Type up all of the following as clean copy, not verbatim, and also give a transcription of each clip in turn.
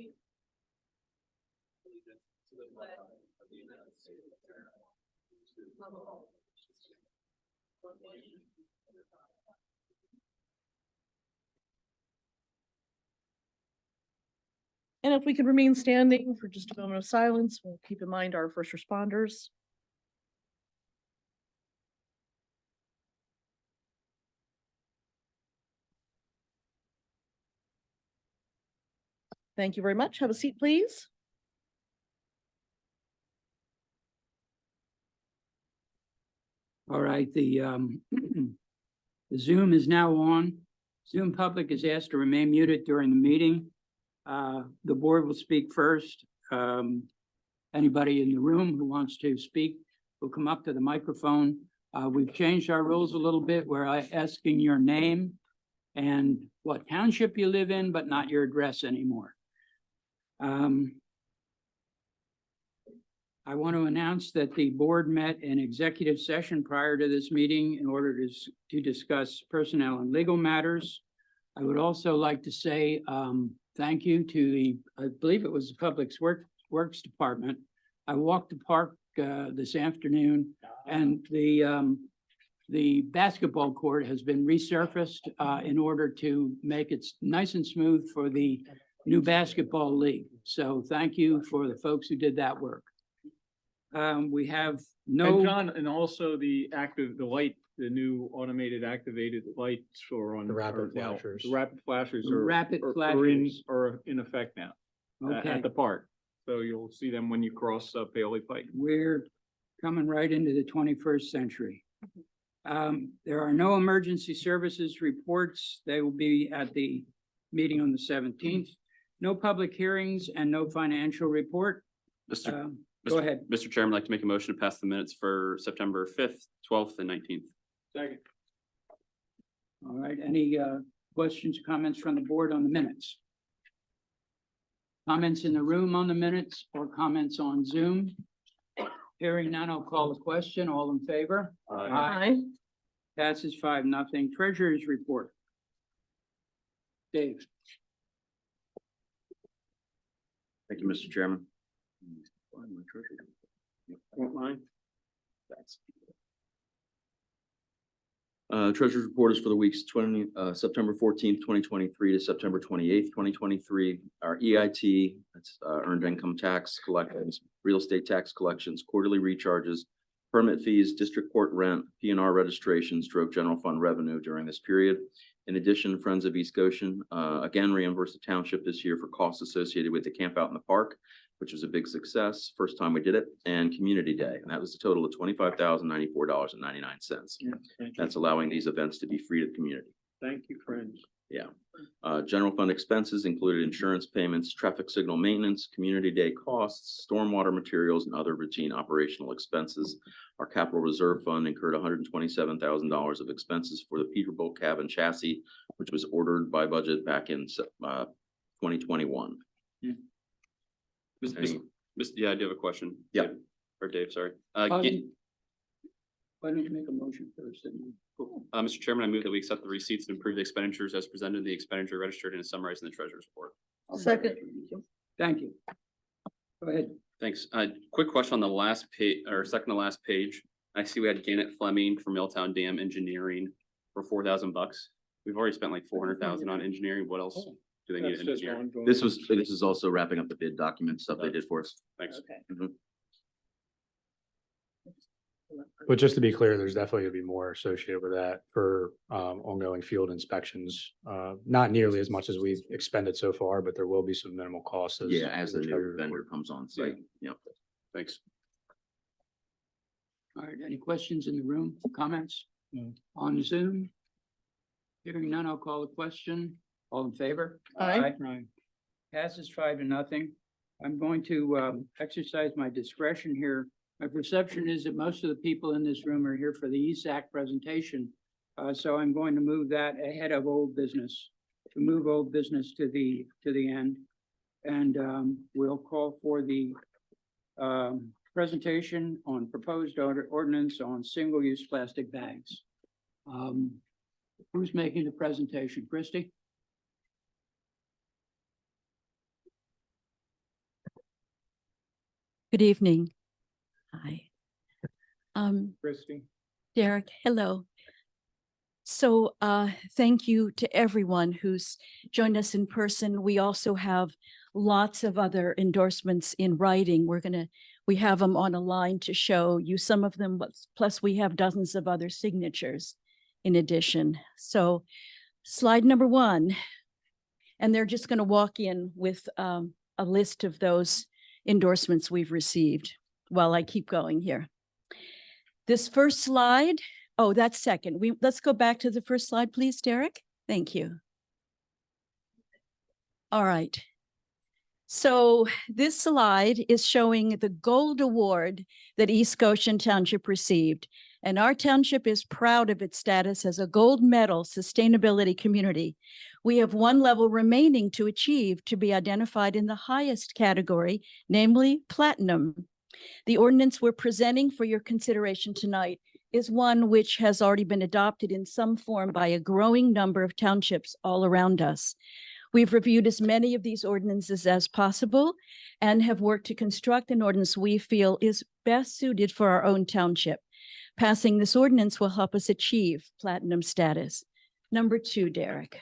to the flag of the United States of America, to the republic for one nation, under God. And if we could remain standing for just a moment of silence, we'll keep in mind our first responders. Thank you very much. Have a seat, please. All right, the the Zoom is now on. Zoom public is asked to remain muted during the meeting. The board will speak first. Anybody in the room who wants to speak will come up to the microphone. We've changed our rules a little bit. We're asking your name and what township you live in, but not your address anymore. I want to announce that the board met in executive session prior to this meeting in order to discuss personnel and legal matters. I would also like to say thank you to the, I believe it was the Public Works Department. I walked the park this afternoon, and the basketball court has been resurfaced in order to make it nice and smooth for the new basketball league. So thank you for the folks who did that work. We have no. And John, and also the light, the new automated activated lights are on. The rapid flashers. The rapid flashers are in effect now Okay, at the park. So you'll see them when you cross Paley Pike. we're coming right into the 21st century. There are no emergency services reports. They will be at the meeting on the 17th. No public hearings and no financial report. Go ahead. Mr. Chairman, I'd like to make a motion to pass the minutes for September 5th, 12th, and 19th. Second. All right, any questions, comments from the board on the minutes? Comments in the room on the minutes or comments on Zoom? Hearing none, I'll call the question. All in favor? Aye. Passes 5-0. Treasurer's report. Dave. Thank you, Mr. Chairman. Won't mind. Thanks. Treasurer's report is for the weeks September 14th, 2023 to September 28th, 2023. Our EIT, that's earned income tax collections, real estate tax collections, quarterly recharges, permit fees, district court rent, P&R registrations drove general fund revenue during this period. In addition, Friends of East Goshen again reimbursed the township this year for costs associated with the camp out in the park, which was a big success. First time we did it, and Community Day, and that was a total of $25,094.99. That's allowing these events to be free to the community. Thank you, friends. Yeah. General fund expenses included insurance payments, traffic signal maintenance, Community Day costs, stormwater materials, and other routine operational expenses. Our capital reserve fund incurred $127,000 of expenses for the Peterbilt cab and chassis, which was ordered by budget back in 2021. Yeah, I do have a question. Yeah. Or Dave, sorry. Why don't you make a motion first? Mr. Chairman, I move that we accept the receipts and approve the expenditures as presented in the expenditure registered and summarized in the treasurer's report. Second. Thank you. Go ahead. Thanks. Quick question on the last page or second to last page. I see we had Gannett Fleming from Milltown Dam Engineering for $4,000. We've already spent like $400,000 on engineering. What else do they need an engineer? This is also wrapping up the bid document stuff they did for us. Thanks. Okay. But just to be clear, there's definitely gonna be more associated with that for ongoing field inspections. Not nearly as much as we've expended so far, but there will be some minimal costs. Yeah, as the new treasurer vendor report. comes on site. Yep. Thanks. All right, any questions in the room, comments? No. On Zoom? Hearing none, I'll call the question. All in favor? Aye. Right. Passes 5-0. I'm going to exercise my discretion here. My perception is that most of the people in this room are here for the ESAC presentation. So I'm going to move that ahead of old business, to move old business to the end. And we'll call for the presentation on proposed ordinance on single-use plastic bags. Who's making the presentation? Christie? Good evening. Hi. Christie? Derek, hello. So, thank you to everyone who's joined us in person. We also have lots of other endorsements in writing. We have them on a line to show you some of them, but plus we have dozens of other signatures in addition. So slide number 1, and they're just going to walk in with a list of those endorsements we've received while I keep going here. This first slide, oh, that's second. Let's go back to the first slide, please, Derek. Thank you. All right. So this slide is showing the gold award that East Goshen Township received. And our township is proud of its status as a gold medal sustainability community. We have one level remaining to achieve to be identified in the highest category, namely platinum. The ordinance we're presenting for your consideration tonight is one which has already been adopted in some form by a growing number of townships all around us. We've reviewed as many of these ordinances as possible and have worked to construct an ordinance we feel is best suited for our own township. Passing this ordinance will help us achieve platinum status. Number 2, Derek.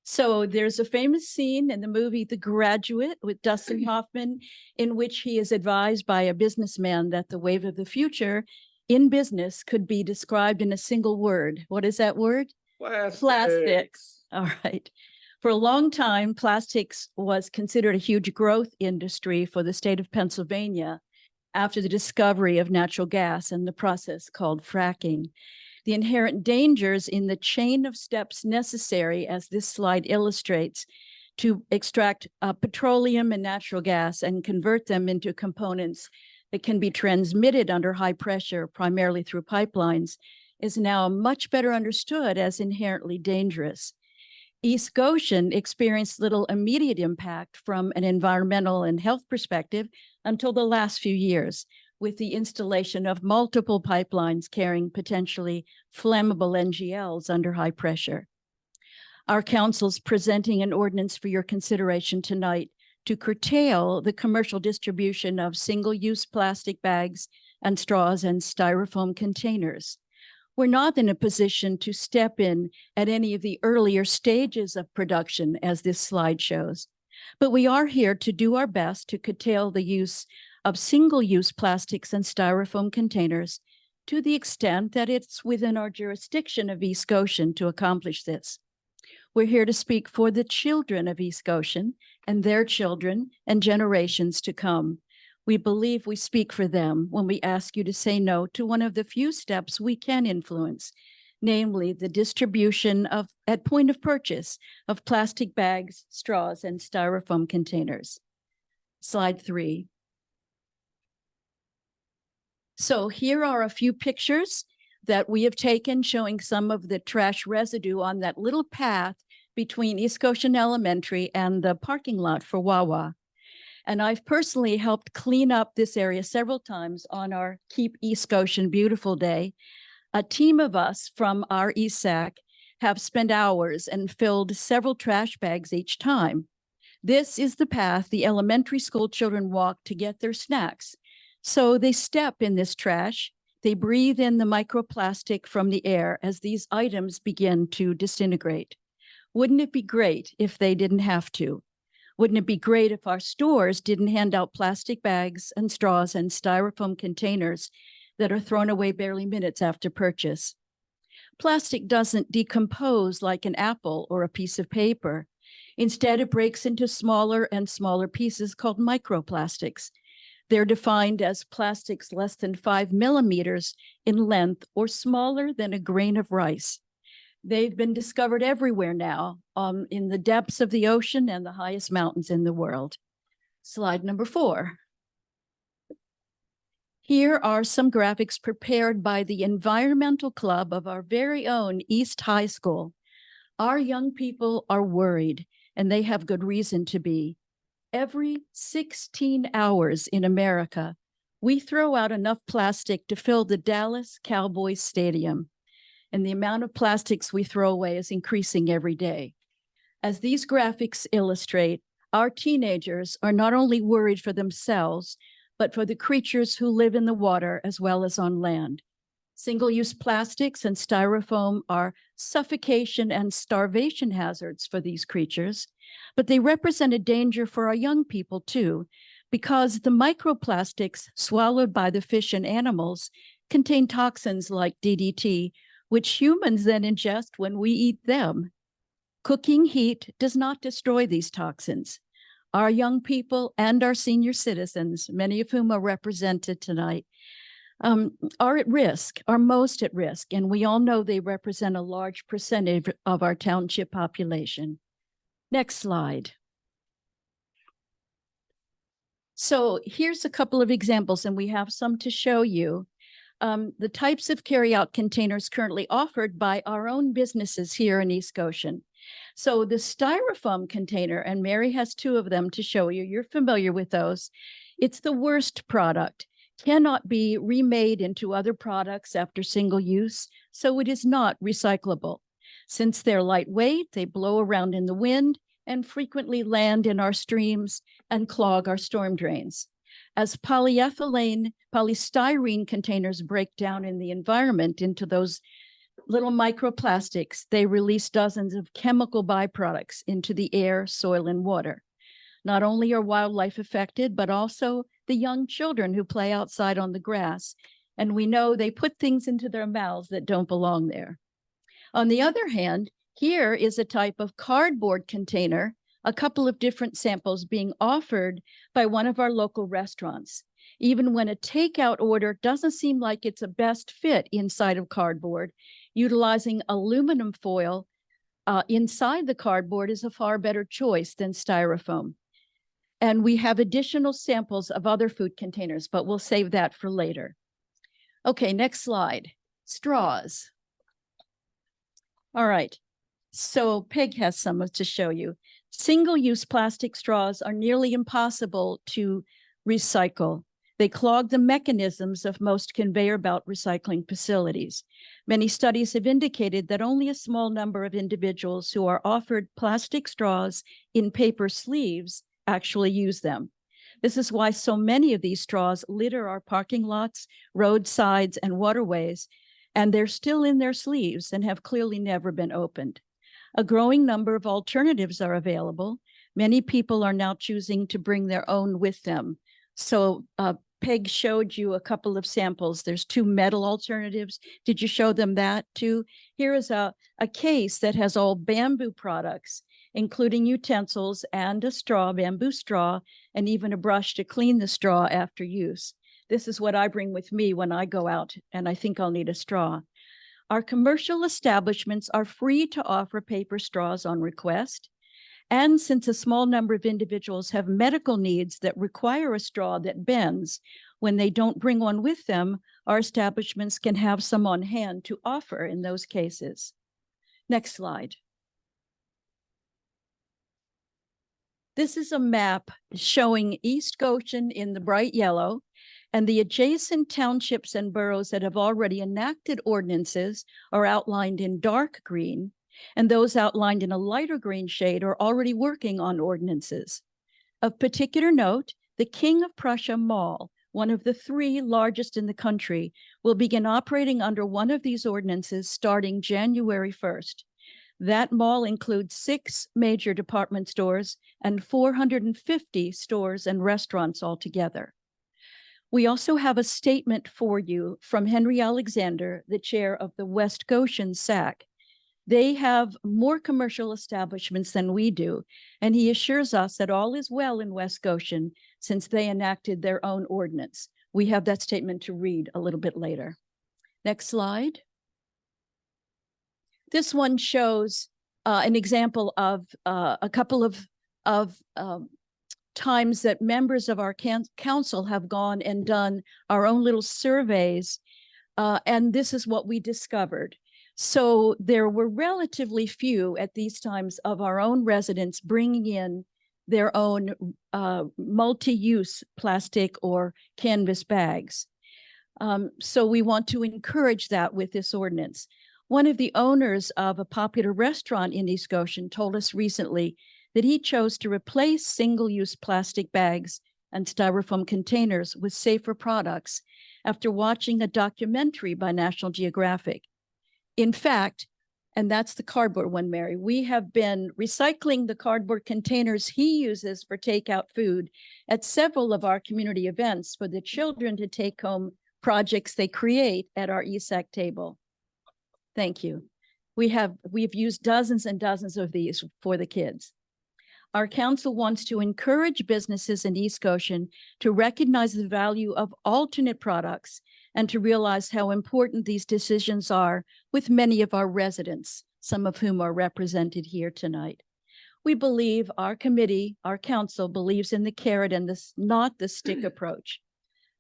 So there's a famous scene in the movie The Graduate with Dustin Hoffman, in which he is advised by a businessman that the wave of the future in business could be described in a single word. What is that word? Plastics. All right. For a long time, plastics was considered a huge growth industry for the state of Pennsylvania after the discovery of natural gas and the process called fracking. The inherent dangers in the chain of steps necessary, as this slide illustrates, to extract petroleum and natural gas and convert them into components that can be transmitted under high pressure, primarily through pipelines, is now much better understood as inherently dangerous. East Goshen experienced little immediate impact from an environmental and health perspective until the last few years, with the installation of multiple pipelines carrying potentially flammable NGLs under high pressure. Our council's presenting an ordinance for your consideration tonight to curtail the commercial distribution of single-use plastic bags and straws and styrofoam containers. We're not in a position to step in at any of the earlier stages of production, as this slide shows, but we are here to do our best to curtail the use of single-use plastics and styrofoam containers to the extent that it's within our jurisdiction of East Goshen to accomplish this. We're here to speak for the children of East Goshen and their children and generations to come. We believe we speak for them when we ask you to say no to one of the few steps we can influence, namely the distribution at point of purchase of plastic bags, straws, and styrofoam containers. Slide 3. So here are a few pictures that we have taken showing some of the trash residue on that little path between East Goshen Elementary and the parking lot for Wawa. And I've personally helped clean up this area several times on our Keep East Goshen Beautiful Day. A team of us from our ESAC have spent hours and filled several trash bags each time. This is the path the elementary school children walk to get their snacks. So they step in this trash, they breathe in the microplastic from the air as these items begin to disintegrate. Wouldn't it be great if they didn't have to? Wouldn't it be great if our stores didn't hand out plastic bags and straws and styrofoam containers that are thrown away barely minutes after purchase? Plastic doesn't decompose like an apple or a piece of paper. Instead, it breaks into smaller and smaller pieces called microplastics. They're defined as plastics less than 5 millimeters in length or smaller than a grain of rice. They've been discovered everywhere now, in the depths of the ocean and the highest mountains in the world. Slide number 4. Here are some graphics prepared by the environmental club of our very own East High School. Our young people are worried, and they have good reason to be. Every 16 hours in America, we throw out enough plastic to fill the Dallas Cowboys Stadium. And the amount of plastics we throw away is increasing every day. As these graphics illustrate, Our teenagers are not only worried for themselves, but for the creatures who live in the water as well as on land. Single-use plastics and styrofoam are suffocation and starvation hazards for these creatures, but they represent a danger for our young people too, because the microplastics swallowed by the fish and animals contain toxins like DDT, which humans then ingest when we eat them. Cooking heat does not destroy these toxins. Our young people and our senior citizens, many of whom are represented tonight, are at risk, are most at risk, and we all know they represent a large percentage of our township population. Next slide. So here's a couple of examples, and we have some to show you. The types of carryout containers currently offered by our own businesses here in East Goshen. So the styrofoam container, and Mary has two of them to show you. You're familiar with those. It's the worst product, cannot be remade into other products after single use, so it is not recyclable. Since they're lightweight, they blow around in the wind and frequently land in our streams and clog our storm drains. As polystyrene containers break down in the environment into those little microplastics, they release dozens of chemical byproducts into the air, soil, and water. Not only are wildlife affected, but also the young children who play outside on the grass. And we know they put things into their mouths that don't belong there. On the other hand, here is a type of cardboard container, a couple of different samples being offered by one of our local restaurants. Even when a takeout order doesn't seem like it's a best fit inside of cardboard, utilizing aluminum foil inside the cardboard is a far better choice than styrofoam. And we have additional samples of other food containers, but we'll save that for later. Okay, next slide. Straws. All right, so Peg has some to show you. Single-use plastic straws are nearly impossible to recycle. They clog the mechanisms of most conveyor belt recycling facilities. Many studies have indicated that only a small number of individuals who are offered plastic straws in paper sleeves actually use them. This is why so many of these straws litter our parking lots, roadsides, and waterways, and they're still in their sleeves and have clearly never been opened. A growing number of alternatives are available. Many people are now choosing to bring their own with them. So Peg showed you a couple of samples. There's two metal alternatives. Did you show them that too? Here is a case that has all bamboo products, including utensils and a straw, bamboo straw, and even a brush to clean the straw after use. This is what I bring with me when I go out, and I think I'll need a straw. Our commercial establishments are free to offer paper straws on request. And since a small number of individuals have medical needs that require a straw that bends, when they don't bring one with them, our establishments can have some on hand to offer in those cases. Next slide. This is a map showing East Goshen in the bright yellow and the adjacent townships and boroughs that have already enacted ordinances are outlined in dark green, and those outlined in a lighter green shade are already working on ordinances. Of particular note, the King of Prussia Mall, one of the 3 largest in the country, will begin operating under one of these ordinances starting January 1st. That mall includes 6 major department stores and 450 stores and restaurants altogether. We also have a statement for you from Henry Alexander, the chair of the West Goshen SAC. They have more commercial establishments than we do, and he assures us that all is well in West Goshen since they enacted their own ordinance. We have that statement to read a little bit later. Next slide. This one shows an example of a couple of times that members of our council have gone and done our own little surveys, and this is what we discovered. So there were relatively few at these times of our own residents bringing in their own multi-use plastic or canvas bags. So we want to encourage that with this ordinance. One of the owners of a popular restaurant in East Goshen told us recently that he chose to replace single-use plastic bags and styrofoam containers with safer products after watching a documentary by National Geographic. In fact, and that's the cardboard one, Mary, we have been recycling the cardboard containers he uses for takeout food at several of our community events for the children to take home projects they create at our ESAC table. Thank you. We've used dozens and dozens of these for the kids. Our council wants to encourage businesses in East Goshen to recognize the value of alternate products and to realize how important these decisions are with many of our residents, some of whom are represented here tonight. We believe our committee, our council believes in the carrot and this, not the stick approach.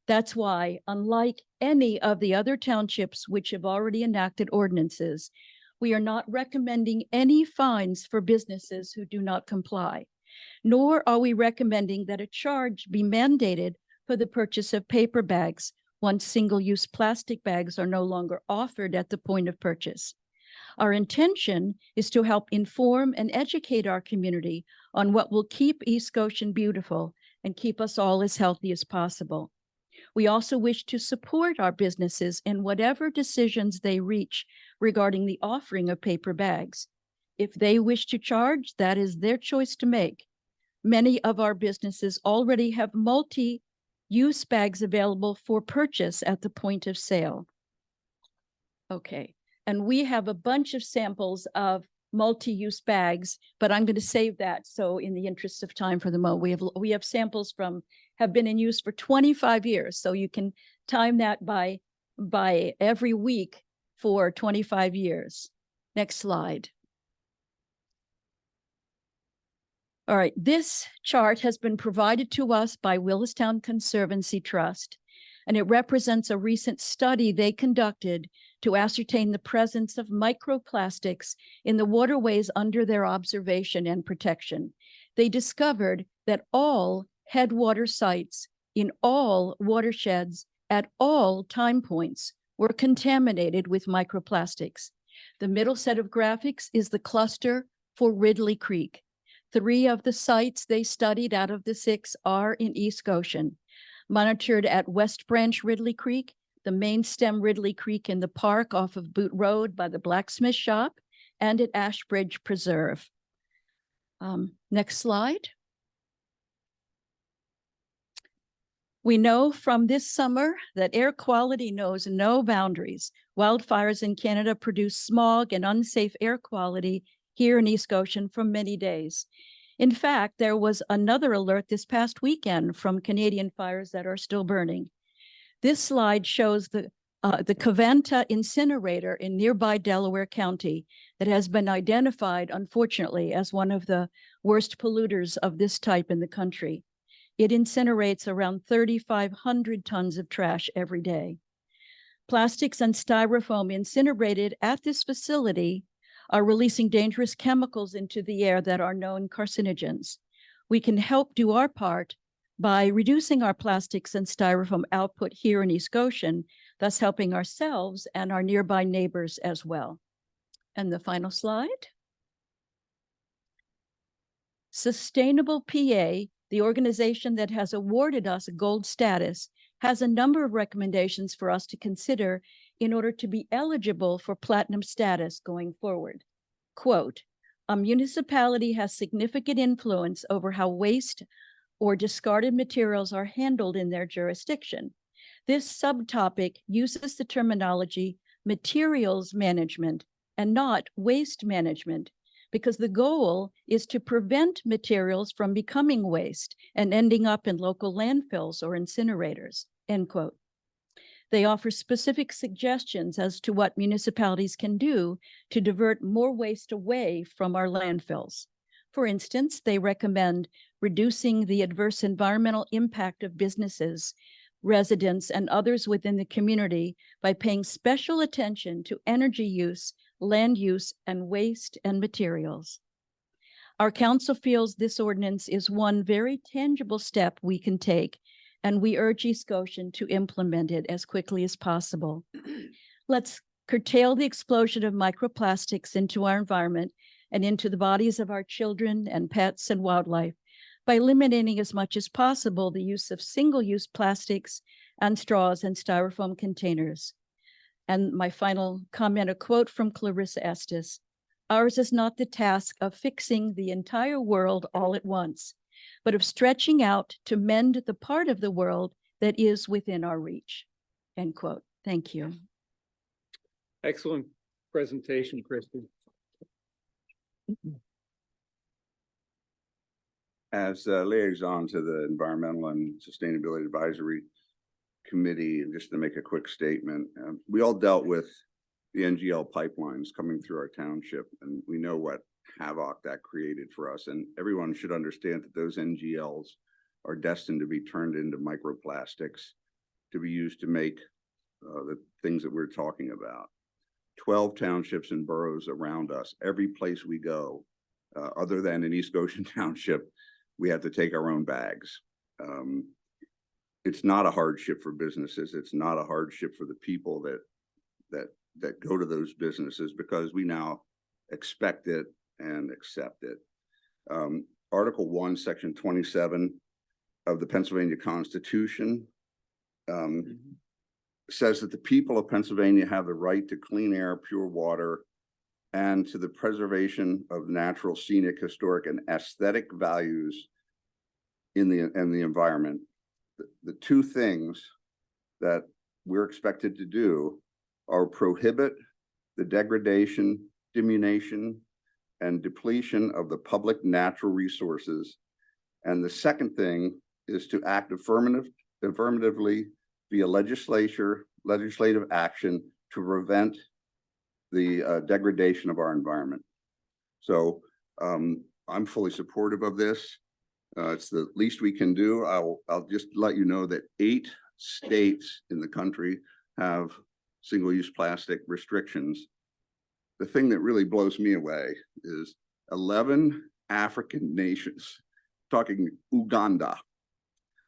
That's why, unlike any of the other townships which have already enacted ordinances, we are not recommending any fines for businesses who do not comply, nor are we recommending that a charge be mandated for the purchase of paper bags once single-use plastic bags are no longer offered at the point of purchase. Our intention is to help inform and educate our community on what will keep East Goshen beautiful and keep us all as healthy as possible. We also wish to support our businesses in whatever decisions they reach regarding the offering of paper bags. If they wish to charge, that is their choice to make. Many of our businesses already have multi-use bags available for purchase at the point of sale. Okay, and we have a bunch of samples of multi-use bags, but I'm going to save that. So in the interest of time for the moment, we have samples have been in use for 25 years. So you can time that by every week for 25 years. Next slide. All right, this chart has been provided to us by Willistown Conservancy Trust, and it represents a recent study they conducted to ascertain the presence of microplastics in the waterways under their observation and protection. They discovered that all headwater sites in all watersheds at all time points were contaminated with microplastics. The middle set of graphics is the cluster for Ridley Creek. 3 of the sites they studied out of the 6 are in East Goshen, monitored at West Branch Ridley Creek, the main stem Ridley Creek in the park off of Boot Road by the blacksmith shop, and at Ashbridge Preserve. Next slide. We know from this summer that air quality knows no boundaries. Wildfires in Canada produce smog and unsafe air quality here in East Goshen for many days. In fact, there was another alert this past weekend from Canadian fires that are still burning. This slide shows the Covanta incinerator in nearby Delaware County that has been identified, unfortunately, as one of the worst polluters of this type in the country. It incinerates around 3,500 tons of trash every day. Plastics and styrofoam incinerated at this facility are releasing dangerous chemicals into the air that are known carcinogens. We can help do our part by reducing our plastics and styrofoam output here in East Goshen, thus helping ourselves and our nearby neighbors as well. And the final slide. Sustainable PA, the organization that has awarded us gold status, has a number of recommendations for us to consider in order to be eligible for platinum status going forward. Quote, a municipality has significant influence over how waste or discarded materials are handled in their jurisdiction. This subtopic uses the terminology materials management and not waste management, because the goal is to prevent materials from becoming waste and ending up in local landfills or incinerators, end quote. They offer specific suggestions as to what municipalities can do to divert more waste away from our landfills. For instance, they recommend reducing the adverse environmental impact of businesses, residents, and others within the community by paying special attention to energy use, land use, and waste and materials. Our council feels this ordinance is one very tangible step we can take, and we urge East Goshen to implement it as quickly as possible. Let's curtail the explosion of microplastics into our environment and into the bodies of our children and pets and wildlife by eliminating as much as possible the use of single-use plastics and straws and styrofoam containers. And my final comment, a quote from Clarissa Estes: "Ours is not the task of fixing the entire world all at once, but of stretching out to mend the part of the world that is within our reach." End quote. Thank you. Excellent presentation, Kristen. As liaison to the Environmental and Sustainability Advisory Committee, and just to make a quick statement, we all dealt with the NGL pipelines coming through our township, and we know what havoc that created for us. And everyone should understand that those NGLs are destined to be turned into microplastics to be used to make the things that we're talking about. 12 townships and boroughs around us, every place we go, other than in East Goshen Township, we have to take our own bags. It's not a hardship for businesses. It's not a hardship for the people that go to those businesses, because we now expect it and accept it. Article 1, Section 27 of the Pennsylvania Constitution says that the people of Pennsylvania have the right to clean air, pure water, and to the preservation of natural, scenic, historic, and aesthetic values in the environment. The two things that we're expected to do are prohibit the degradation, diminution, and depletion of the public natural resources. And the second thing is to act affirmatively via legislative action to prevent the degradation of our environment. So I'm fully supportive of this. It's the least we can do. I'll just let you know that 8 states in the country have single-use plastic restrictions. The thing that really blows me away is 11 African nations, talking Uganda,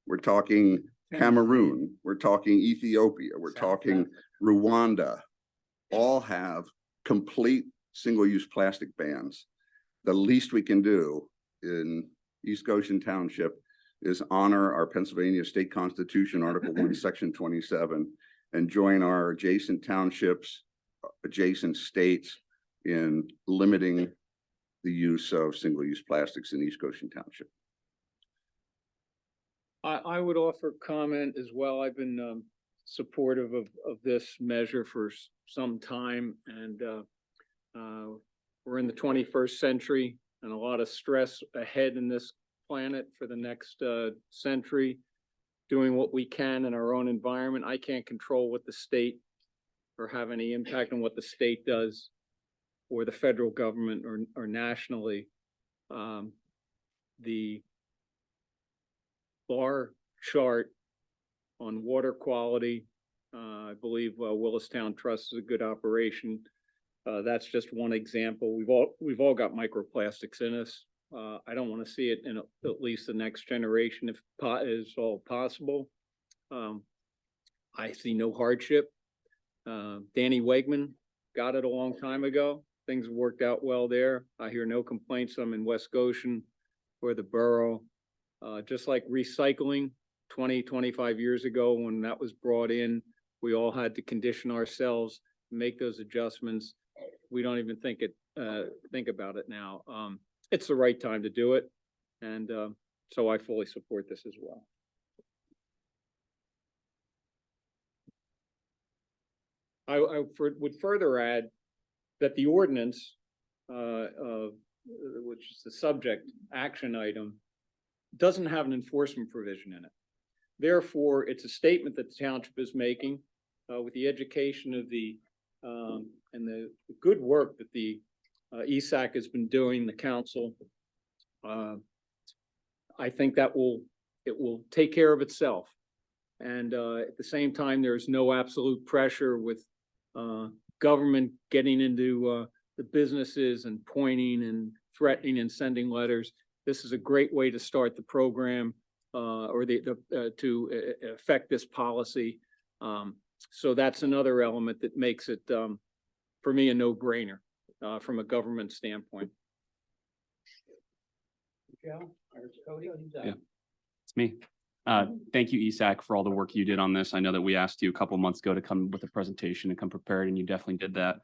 we're talking Cameroon, we're talking Ethiopia, we're talking Rwanda, all have complete single-use plastic bans. The least we can do in East Goshen Township is honor our Pennsylvania State Constitution, Article 1, Section 27, and join our adjacent townships, adjacent states in limiting the use of single-use plastics in East Goshen Township. I would offer comment as well. I've been supportive of this measure for some time, and we're in the 21st century and a lot of stress ahead in this planet for the next century, doing what we can in our own environment. I can't control what the state or have any impact on what the state does or the federal government or nationally. The bar chart on water quality, I believe Willistown Trust is a good operation. That's just one example. We've all got microplastics in us. I don't want to see it in at least the next generation, if is all possible. I see no hardship. Danny Wegman got it a long time ago. Things worked out well there. I hear no complaints. I'm in West Goshen or the borough. Just like recycling 25 years ago when that was brought in, we all had to condition ourselves, make those adjustments. We don't even think about it now. It's the right time to do it. And so I fully support this as well. I would further add that the ordinance, which is the subject action item, doesn't have an enforcement provision in it. Therefore, it's a statement that the township is making with the education of the and the good work that the ESAC has been doing, the council. I think that it will take care of itself. And at the same time, there's no absolute pressure with government getting into the businesses and pointing and threatening and sending letters. This is a great way to start the program or to affect this policy. So that's another element that makes it, for me, a no-brainer from a government standpoint. Joe or Cody? Yeah. It's me. Thank you, ESAC, for all the work you did on this. I know that we asked you a couple months ago to come with a presentation and come prepared, and you definitely did that.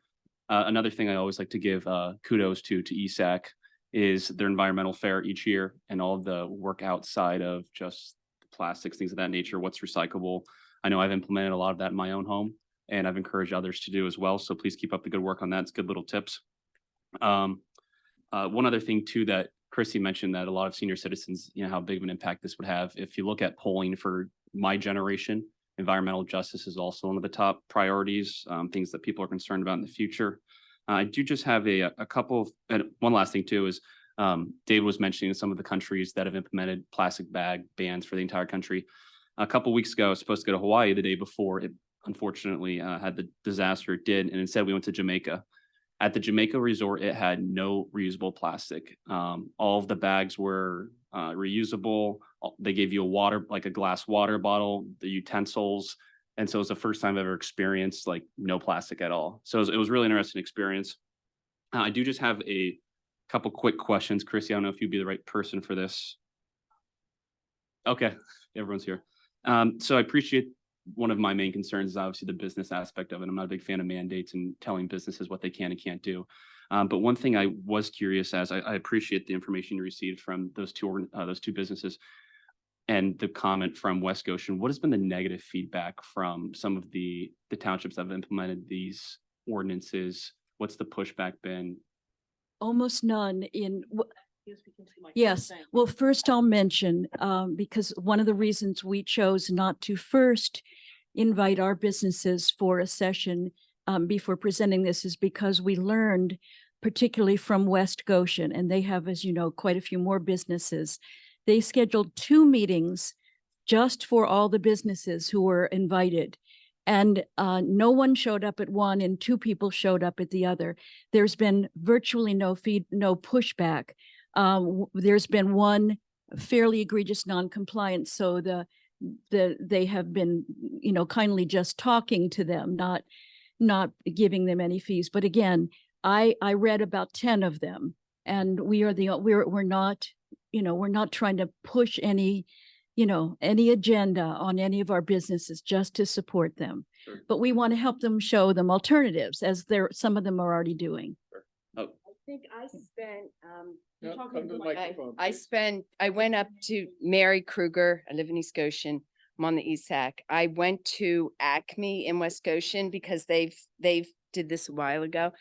Another thing I always like to give kudos to ESAC is their environmental fair each year and all of the work outside of just plastics, things of that nature, what's recyclable. I know I've implemented a lot of that in my own home, and I've encouraged others to do as well. So please keep up the good work on that. It's good little tips. One other thing too that Chrissy mentioned, that a lot of senior citizens, you know, how big of an impact this would have. If you look at polling for my generation, environmental justice is also one of the top priorities, things that people are concerned about in the future. I do just have a couple of, and one last thing too is, David was mentioning some of the countries that have implemented plastic bag bans for the entire country. A couple of weeks ago, I was supposed to go to Hawaii the day before it unfortunately had the disaster it did, and instead we went to Jamaica. At the Jamaica resort, it had no reusable plastic. All of the bags were reusable. They gave you a water, like a glass water bottle, the utensils. And so it was the first time I've ever experienced like no plastic at all. So it was really interesting experience. I do just have a couple quick questions. Chrissy, I don't know if you'd be the right person for this. Okay, everyone's here. So I appreciate, one of my main concerns is obviously the business aspect of it. I'm not a big fan of mandates and telling businesses what they can and can't do. But one thing I was curious as I appreciate the information you received from those two businesses and the comment from West Goshen. What has been the negative feedback from some of the townships that have implemented these ordinances? What's the pushback been? Almost none Yes, well, first I'll mention, because one of the reasons we chose not to first invite our businesses for a session before presenting this is because we learned, particularly from West Goshen, and they have, as you know, quite a few more businesses. They scheduled 2 meetings just for all the businesses who were invited. And no one showed up at one and 2 people showed up at the other. There's been virtually no pushback. There's been one fairly egregious non-compliance, so they have been, you know, kindly just talking to them, not giving them any fees. But again, I read about 10 of them, and we're not, you know, we're not trying to push any, you know, any agenda on any of our businesses, just to support them. Sure. But we want to help them, show them alternatives, as some of them are already doing. Oh, I think I spent, No, come to the microphone, please. I went up to Mary Kruger. I live in East Goshen. I'm on the ESAC. I went to Acme in West Goshen because they've did this a while ago.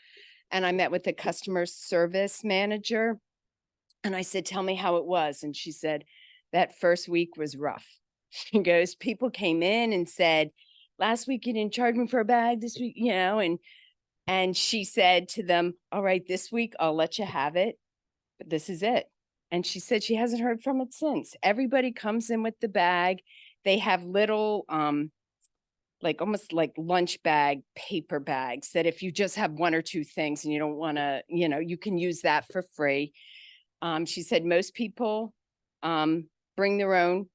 And I met with the customer service manager. And I said, tell me how it was. And she said, that first week was rough. She goes, people came in and said, last week you didn't charge me for a bag, this week, you know, and she said to them, all right, this week I'll let you have it, but this is it. And she said she hasn't heard from it since. Everybody comes in with the bag. They have little, like almost like lunch bag, paper bags that if you just have 1 or 2 things and you don't want to, you know, you can use that for free. She said most people bring their own.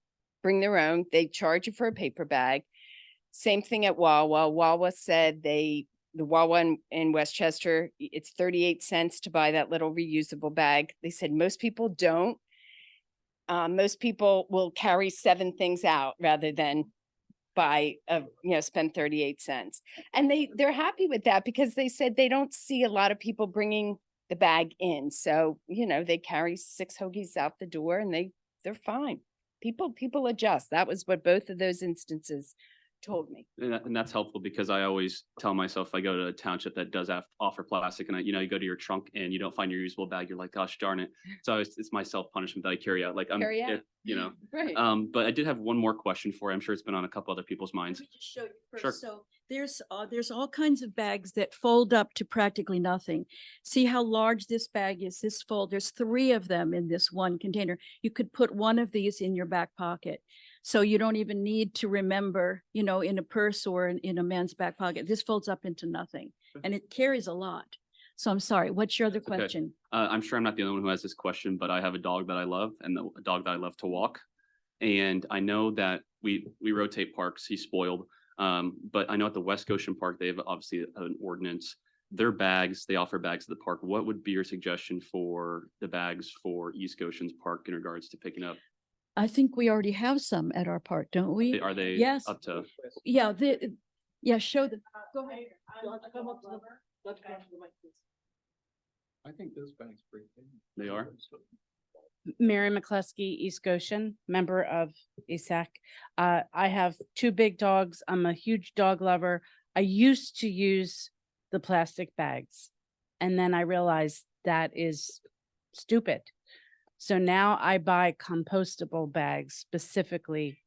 They charge you for a paper bag. Same thing at Wawa. Wawa said the Wawa in Westchester, it's 38 cents to buy that little reusable bag. They said most people don't. Most people will carry 7 things out rather than buy spend 38 cents. And they're happy with that because they said they don't see a lot of people bringing the bag in. So, you know, they carry 6 hoagies out the door and they're fine. People adjust. That was what both of those instances told me. and that's helpful because I always tell myself if I go to a township that does offer plastic and you go to your trunk and you don't find your usable bag, you're like, gosh darn it. So it's my self-punishment that I carry out. Like Carry out. you know, Right. but I did have one more question for you. I'm sure it's been on a couple other people's minds. Let me just show you first. Sure. So there's all kinds of bags that fold up to practically nothing. See how large this bag is, there's 3 of them in this one container. You could put one of these in your back pocket. So you don't even need to remember, you know, in a purse or in a man's back pocket. This folds up into nothing and it carries a lot. So I'm sorry, what's your other That's okay. question? I'm sure I'm not the only one who has this question, but I have a dog that I love and a dog that I love to walk. And I know that we rotate parks. He's spoiled. But I know at the West Goshen Park, they have obviously an ordinance their bags, they offer bags at the park. What would be your suggestion for the bags for East Goshen's Park in regards to picking up? I think we already have some at our park, don't we? Are they Yes. up to? Yeah, yeah, show the, go ahead. I think those bags pretty big. They are? Mary McCluskey, East Goshen, member of ESAC. I have two big dogs. I'm a huge dog lover. I used to use the plastic bags, and then I realized that is stupid. So now I buy compostable bags specifically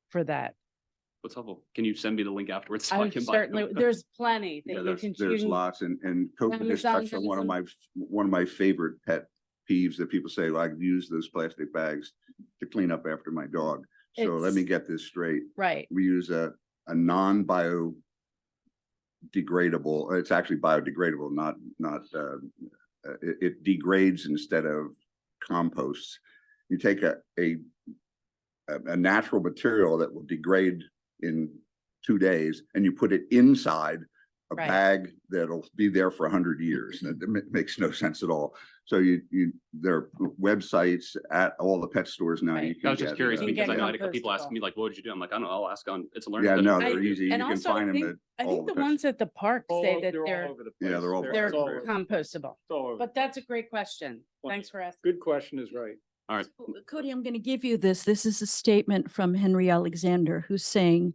for that. What's helpful? Can you send me the link afterwards? So I I can buy certainly, them? there's plenty that Yeah, you can. there's you can- lots and Coke just Amazon touched on has them. one of my favorite pet peeves that people say, like, use those plastic bags to clean up after my dog. So let me It's- get this straight. Right, We use a non-biodegradable, it's actually biodegradable, it degrades instead of composts. You take a natural material that will degrade in 2 days and you put it inside a Right. bag that'll be there for 100 years. That makes no sense at all. So there are websites at all the pet stores now. You Right. can I was just get, curious You can because get I had a couple people compostable. asking me like, what would you do? I'm like, I don't know. I'll ask on, it's a learning. yeah, curve. no, I- they're easy. You and can also I find them think- at I all think the the pet ones at the park say that They're all they're over the Yeah, place. they're all they're all over. compostable. It's all over. But that's a great question. Thanks for asking. Good question is right. All right. Cody, I'm going to give you this. This is a statement from Henry Alexander, who's saying,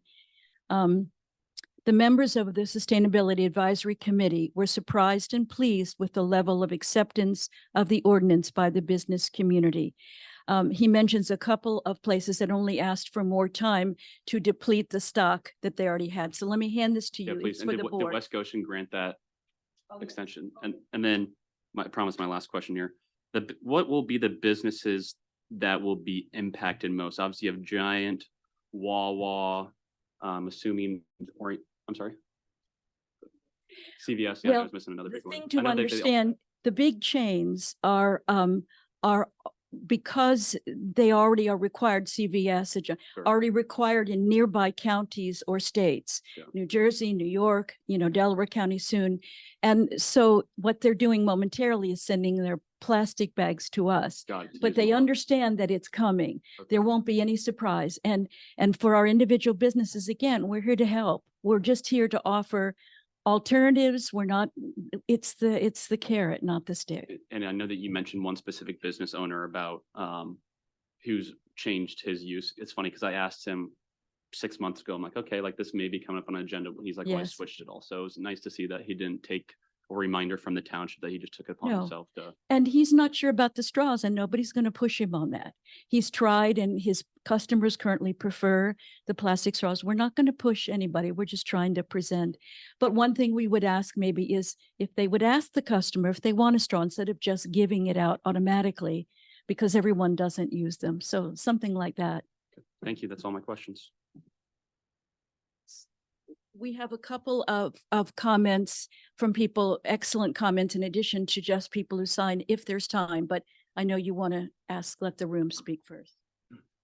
the members of the Sustainability Advisory Committee were surprised and pleased with the level of acceptance of the ordinance by the business community. He mentions a couple of places that only asked for more time to deplete the stock that they already had. So let me hand this to Yeah, you. please. It's And for did the did board. West Goshen grant that extension? And then I promise my last question here. What will be the businesses that will be impacted most? Obviously, you have Giant, Wawa, assuming, or, I'm sorry? CVS, yeah, I Well, was missing another The big one. thing I to know they- understand, the big chains are because they already are required, CVS, Sure. already required in nearby counties or states. Yeah. New Jersey, New York, Delaware County soon. And so what they're doing momentarily is sending their plastic bags to us. Got it. But they understand that it's coming. Okay. There won't be any surprise. And for our individual businesses, again, we're here to help. We're just here to offer alternatives. We're not, it's the carrot, not the stick. And I know that you mentioned one specific business owner about who's changed his use. It's funny because I asked him 6 months ago, I'm like, okay, like this may be coming up on an agenda. He's like, well, I Yes. switched it all. So it was nice to see that he didn't take a reminder from the township, that he just took it upon No. himself to. And he's not sure about the straws and nobody's going to push him on that. He's tried and his customers currently prefer the plastic straws. We're not going to push anybody. We're just trying to present. But one thing we would ask maybe is if they would ask the customer if they want a straw instead of just giving it out automatically because everyone doesn't use them. So something like that. Thank you. That's all my questions. We have a couple of comments from people, excellent comments in addition to just people who sign if there's time, but I know you want to let the room speak first.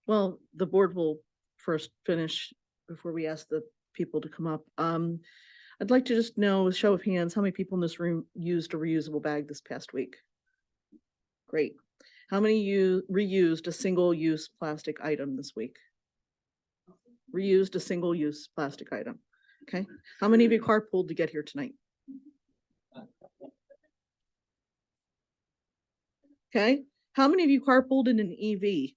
Well, the board will first finish before we ask the people to come up. I'd like to just know, show of hands, how many people in this room used a reusable bag this past week? Great. How many you reused a single-use plastic item this week? Reused a single-use plastic item. Okay. How many of you carpooled to get here tonight? Okay. How many of you carpooled in an EV?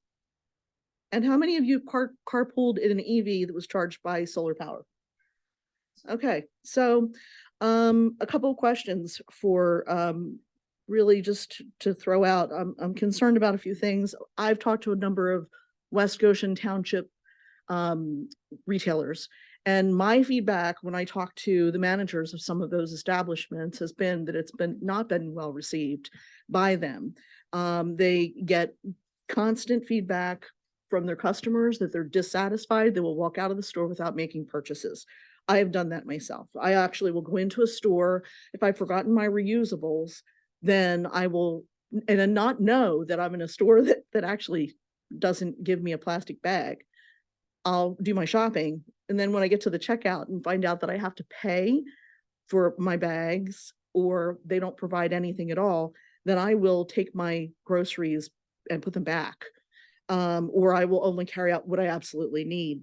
And how many of you carpooled in an EV that was charged by solar power? Okay, so a couple of questions for really just to throw out. I'm concerned about a few things. I've talked to a number of West Goshen Township retailers, and my feedback when I talk to the managers of some of those establishments has been that it's not been well received by them. They get constant feedback from their customers that they're dissatisfied. They will walk out of the store without making purchases. I have done that myself. I actually will go into a store. If I've forgotten my reusables, then I will, and not know that I'm in a store that actually doesn't give me a plastic bag. I'll do my shopping. And then when I get to the checkout and find out that I have to pay for my bags, or they don't provide anything at all, then I will take my groceries and put them back. Or I will only carry out what I absolutely need.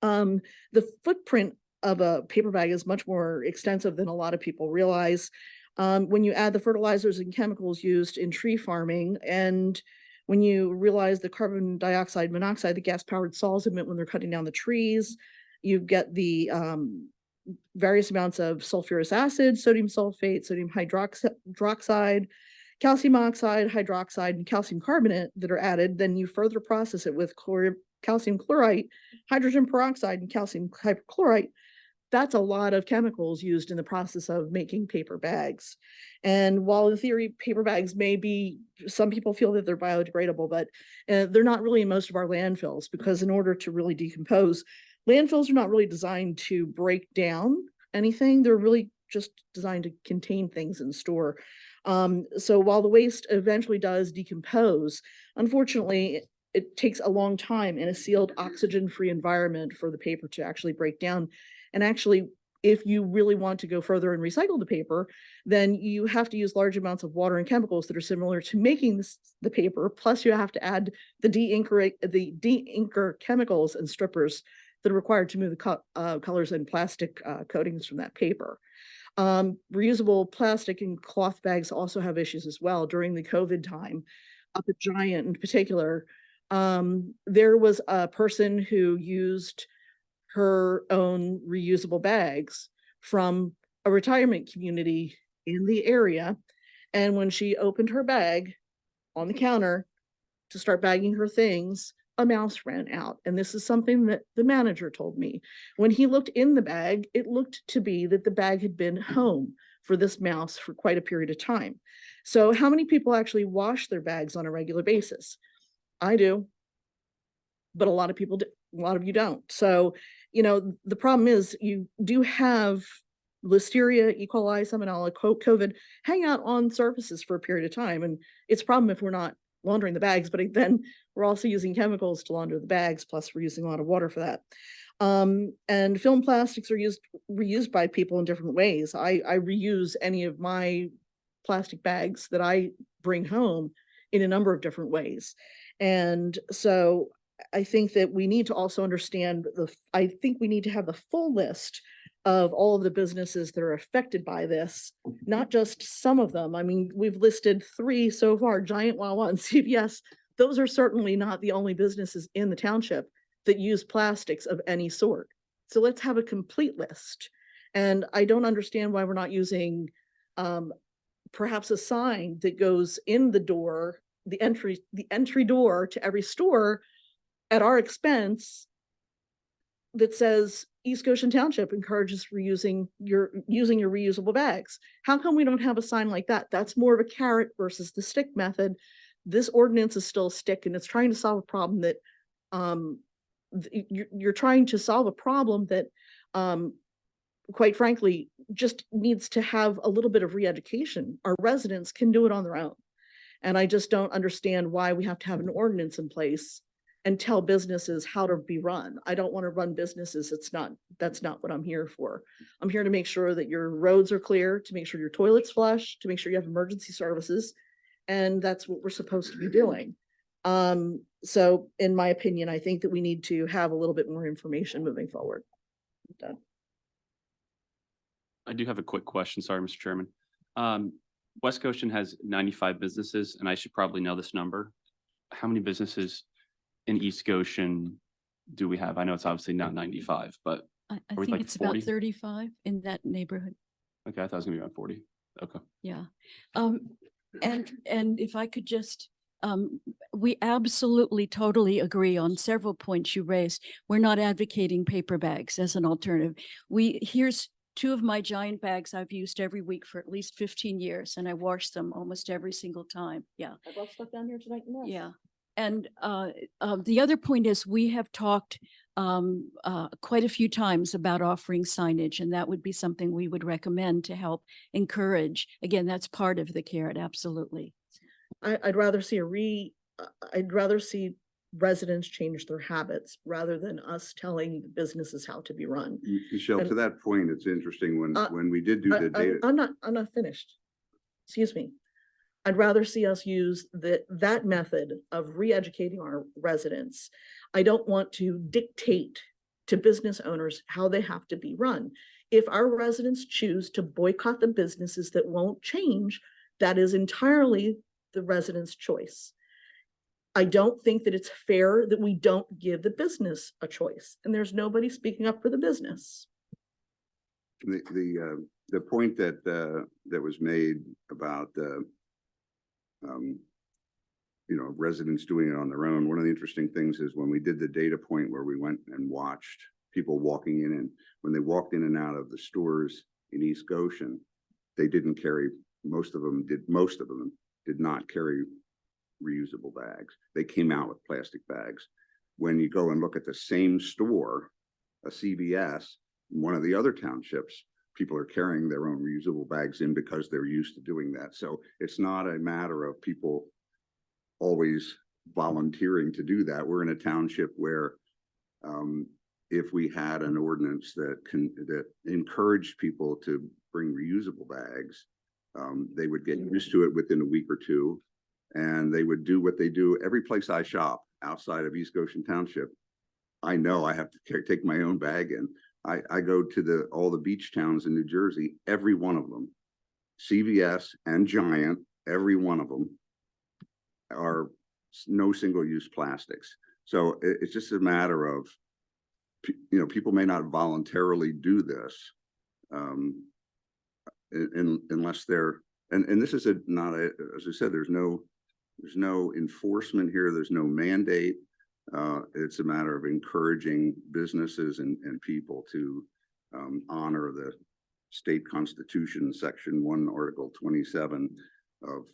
The footprint of a paper bag is much more extensive than a lot of people realize. When you add the fertilizers and chemicals used in tree farming, and when you realize the carbon dioxide, monoxide, the gas-powered saws emit when they're cutting down the trees, you get the various amounts of sulfurous acid, sodium sulfate, sodium hydroxide, calcium oxide, hydroxide, and calcium carbonate that are added. Then you further process it with calcium chlorite, hydrogen peroxide, and calcium hypochlorite. That's a lot of chemicals used in the process of making paper bags. And while in theory, paper bags may be, some people feel that they're biodegradable, but they're not really in most of our landfills, because in order to really decompose, landfills are not really designed to break down anything. They're really just designed to contain things and store. So while the waste eventually does decompose, unfortunately, it takes a long time in a sealed, oxygen-free environment for the paper to actually break down. And actually, if you really want to go further and recycle the paper, then you have to use large amounts of water and chemicals that are similar to making the paper. Plus, you have to add the de-inker chemicals and strippers that are required to move the colors and plastic coatings from that paper. Reusable plastic and cloth bags also have issues as well. During the COVID time, up at Giant in particular, there was a person who used her own reusable bags from a retirement community in the area. And when she opened her bag on the counter to start bagging her things, a mouse ran out. And this is something that the manager told me. When he looked in the bag, it looked to be that the bag had been home for this mouse for quite a period of time. So how many people actually wash their bags on a regular basis? I do, but a lot of people do, a lot of you don't. So, the problem is you do have Listeria, E. coli, Salmonella, COVID hang out on surfaces for a period of time. And it's a problem if we're not laundering the bags, but then we're also using chemicals to launder the bags, plus we're using a lot of water for that. And film plastics are reused by people in different ways. I reuse any of my plastic bags that I bring home in a number of different ways. And so I think that we need to also understand I think we need to have the full list of all of the businesses that are affected by this, not just some of them. I mean, we've listed 3 so far, Giant, Wawa, and CVS. Those are certainly not the only businesses in the township that use plastics of any sort. So let's have a complete list. And I don't understand why we're not using perhaps a sign that goes in the door, the entry door to every store at our expense, that says East Goshen Township encourages using your reusable bags. How come we don't have a sign like that? That's more of a carrot versus the stick method. This ordinance is still a stick, and it's trying to solve a problem that you're trying to solve a problem that quite frankly just needs to have a little bit of re-education. Our residents can do it on their own. And I just don't understand why we have to have an ordinance in place and tell businesses how to be run. I don't want to run businesses. That's not what I'm here for. I'm here to make sure that your roads are clear, to make sure your toilets flush, to make sure you have emergency services. And that's what we're supposed to be doing. So in my opinion, I think that we need to have a little bit more information moving forward. Done. I do have a quick question. Sorry, Mr. Chairman. West Goshen has 95 businesses, and I should probably know this number. How many businesses in East Goshen do we have? I know it's obviously not 95, but I are we think like it's 40? about 35 in that neighborhood. Okay, I thought it was gonna be around 40. Okay. Yeah. And if I could just, we absolutely totally agree on several points you raised. We're not advocating paper bags as an alternative. Here's 2 of my Giant bags I've used every week for at least 15 years, and I wash them almost every single time. Yeah. I brought stuff down here tonight. Yeah. And the other point is we have talked quite a few times about offering signage, and that would be something we would recommend to help encourage. Again, that's part of the carrot, absolutely. I'd rather see residents change their habits rather than us telling businesses how to be run. Michelle, to And- that point, it's interesting Uh, when we did do the data. I'm not finished. Excuse me. I'd rather see us use that method of re-educating our residents. I don't want to dictate to business owners how they have to be run. If our residents choose to boycott the businesses that won't change, that is entirely the residents' choice. I don't think that it's fair that we don't give the business a choice, and there's nobody speaking up for the business. The point that that was made about residents doing it on their own. One of the interesting things is when we did the data point where we went and watched people walking in, and when they walked in and out of the stores in East Goshen, they didn't carry. Most of them did not carry reusable bags. They came out with plastic bags. When you go and look at the same store, a CVS, in one of the other townships, people are carrying their own reusable bags in because they're used to doing that. So it's not a matter of people always volunteering to do that. We're in a township where if we had an ordinance that encouraged people to bring reusable bags, they would get used to it within a week or two, and they would do what they do every place I shop outside of East Goshen Township. I know I have to take my own bag in. I go to all the beach towns in New Jersey, every one of them, CVS and Giant, every one of them are no single-use plastics. So it's just a matter of, people may not voluntarily do this unless they're, and this is not a, as I said, there's no enforcement here. There's no mandate. It's a matter of encouraging businesses and people to honor the state constitution, section 1, article 27 of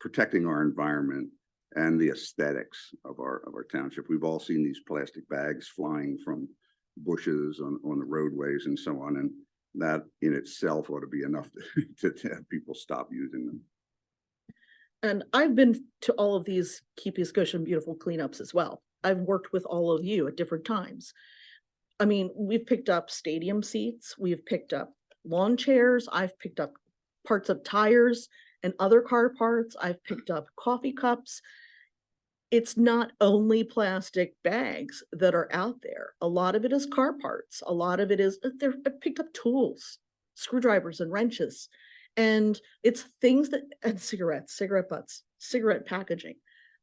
protecting our environment and the aesthetics of our township. We've all seen these plastic bags flying from bushes on the roadways and so on, and that in itself ought to be enough to have people stop using them. And I've been to all of these Keep East Goshen Beautiful cleanups as well. I've worked with all of you at different times. I mean, we've picked up stadium seats, we've picked up lawn chairs, I've picked up parts of tires and other car parts, I've picked up coffee cups. It's not only plastic bags that are out there. A lot of it is car parts. A lot of it is, I've picked up tools, screwdrivers and wrenches. And it's things and cigarette butts, cigarette packaging.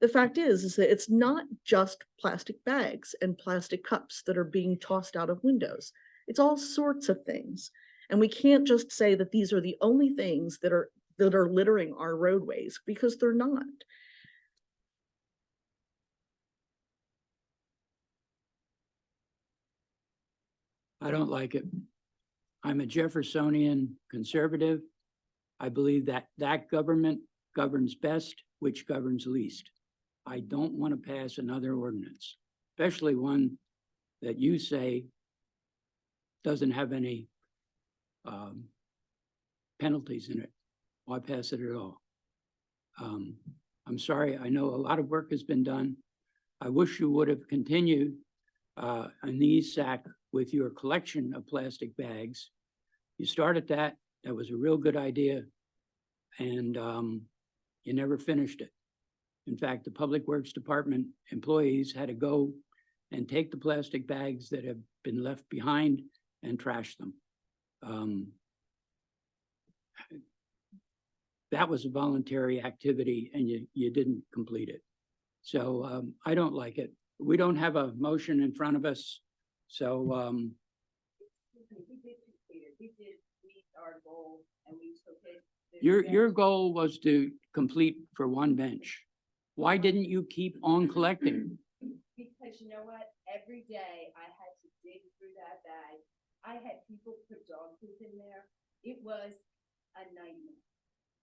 The fact is that it's not just plastic bags and plastic cups that are being tossed out of windows. It's all sorts of things. And we can't just say that these are the only things that are littering our roadways, because they're not. I don't like it. I'm a Jeffersonian conservative. I believe that government governs best, which governs least. I don't want to pass another ordinance, especially one that you say doesn't have any penalties in it. Why pass it at all? I'm sorry, I know a lot of work has been done. I wish you would have continued in the ESAC with your collection of plastic bags. You started that was a real good idea, and you never finished it. In fact, the Public Works Department employees had to go and take the plastic bags that have been left behind and trash them. That was a voluntary activity, and you didn't complete it. So I don't like it. We don't have a motion in front of us, so We did meet our goal and we took it. your goal was to complete for one bench. Why didn't you keep on collecting? Because you know what? Every day I had to dig through that bag. I had people put dog poop in there. It was a nightmare.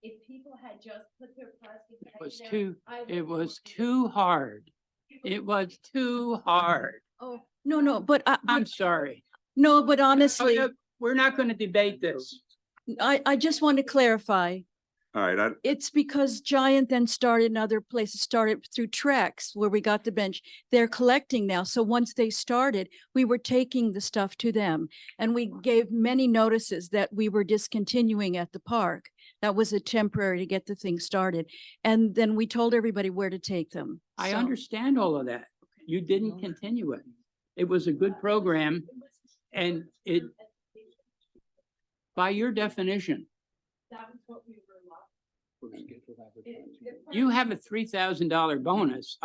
If people had just put their plastic bags there, It was too hard. It was too hard. Oh, no, but I'm sorry. no, but honestly, We're not going to debate this. I just want to clarify. All right, It's because Giant then started in other places, started through Trex where we got the bench. They're collecting now. So once they started, we were taking the stuff to them. And we gave many notices that we were discontinuing at the park. That was a temporary to get the thing started. And then we told everybody where to take them. I So- understand all of that. You didn't continue it. It was a good program and it, by your definition, you have a $3,000 bonus,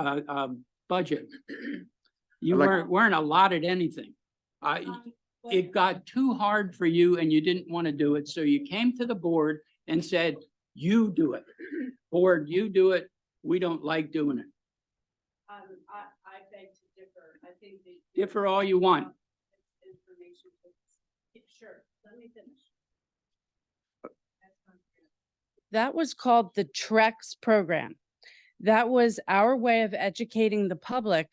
budget. You weren't allotted anything. It got too hard for you and you didn't want to do it. So you came to the board and said, you do it. Board, you do it. We don't like doing it. I beg to differ. I think Differ all you want. Sure, let me finish. That was called the Trex program. That was our way of educating the public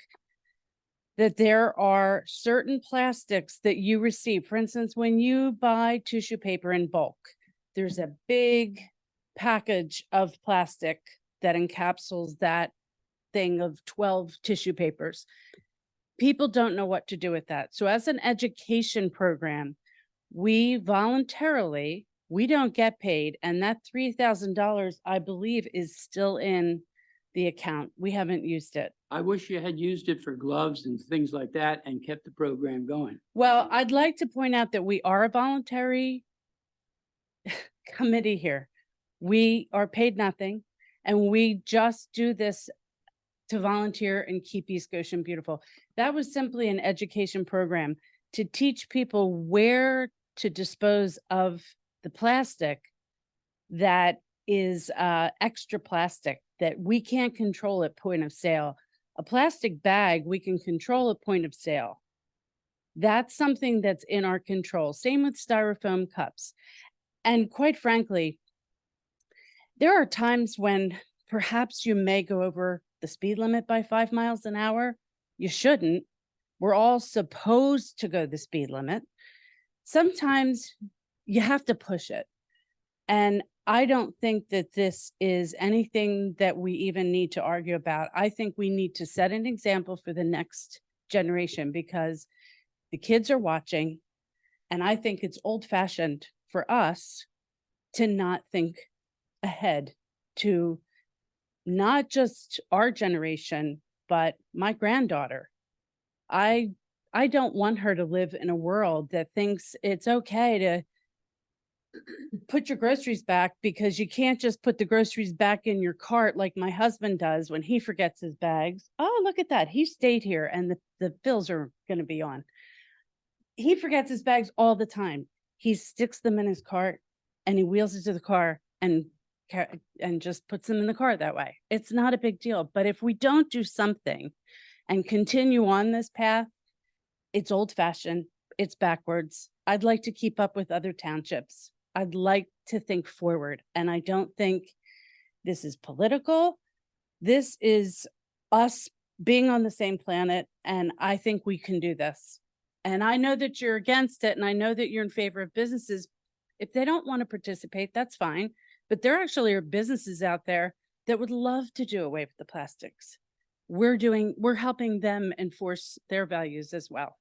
that there are certain plastics that you receive. For instance, when you buy tissue paper in bulk, there's a big package of plastic that encapsulates that thing of 12 tissue papers. People don't know what to do with that. So as an education program, we voluntarily, we don't get paid. And that $3,000, I believe, is still in the account. We haven't used it. I wish you had used it for gloves and things like that and kept the program going. Well, I'd like to point out that we are a voluntary committee here. We are paid nothing and we just do this to volunteer and keep East Goshen beautiful. That was simply an education program to teach people where to dispose of the plastic that is extra plastic that we can't control at point of sale. A plastic bag, we can control at point of sale. That's something that's in our control. Same with styrofoam cups. And quite frankly, there are times when perhaps you may go over the speed limit by 5 miles an hour. You shouldn't. We're all supposed to go the speed limit. Sometimes you have to push it. And I don't think that this is anything that we even need to argue about. I think we need to set an example for the next generation because the kids are watching. And I think it's old-fashioned for us to not think ahead to not just our generation, but my granddaughter. I don't want her to live in a world that thinks it's okay to put your groceries back because you can't just put the groceries back in your cart like my husband does when he forgets his bags. Oh, look at that. He stayed here and the bills are going to be on. He forgets his bags all the time. He sticks them in his cart and he wheels it to the car and just puts them in the car that way. It's not a big deal. But if we don't do something and continue on this path, it's old fashioned, it's backwards. I'd like to keep up with other townships. I'd like to think forward. And I don't think this is political. This is us being on the same planet. And I think we can do this. And I know that you're against it. And I know that you're in favor of businesses. If they don't want to participate, that's fine. But there actually are businesses out there that would love to do away with the plastics. We're helping them enforce their values as well.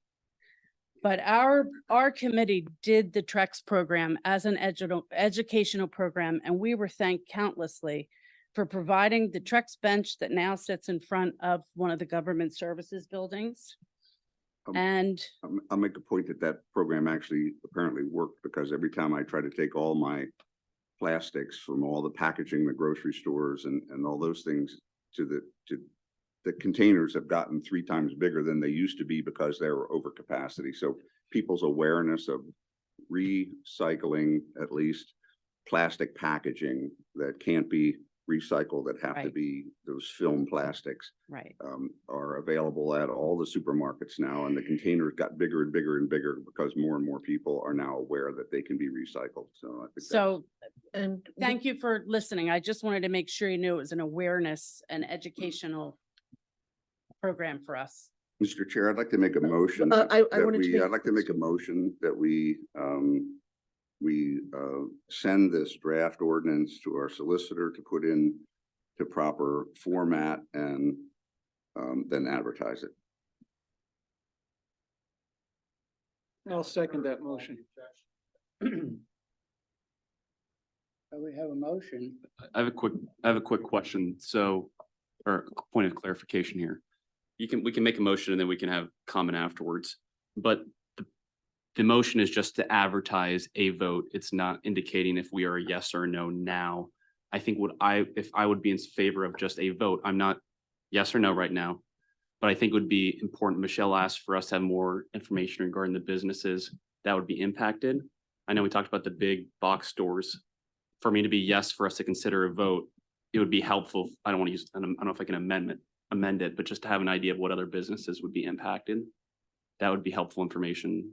But our committee did the Trex program as an educational program, and we were thanked countlessly for providing the Trex bench that now sits in front of one of the government services buildings. And I'll make a point that that program actually apparently worked because every time I try to take all my plastics from all the packaging, the grocery stores and all those things to the containers have gotten 3 times bigger than they used to be because they were over capacity. So people's awareness of recycling, at least plastic packaging that can't be recycled, that have to Right. be those film plastics, right. are available at all the supermarkets now. And the containers got bigger and bigger and bigger because more and more people are now aware that they can be recycled. So I think So And thank you for listening. I just wanted to make sure you knew it was an awareness and educational program for us. Mr. Chair, I'd like to make a motion. I that wanted to we- make- I'd like to make a motion that we we send this draft ordinance to our solicitor to put in to proper format and then advertise it. I'll second that motion. We have a motion. I have a quick question. So, or point of clarification here. We can make a motion and then we can have comment afterwards. But the motion is just to advertise a vote. It's not indicating if we are a yes or a no now. I think if I would be in favor of just a vote, I'm not yes or no right now. But I think it would be important. Michelle asked for us to have more information regarding the businesses that would be impacted. I know we talked about the big box stores. For me to be yes, for us to consider a vote, it would be helpful. I don't want to use, I don't know if I can amend it, but just to have an idea of what other businesses would be impacted. That would be helpful information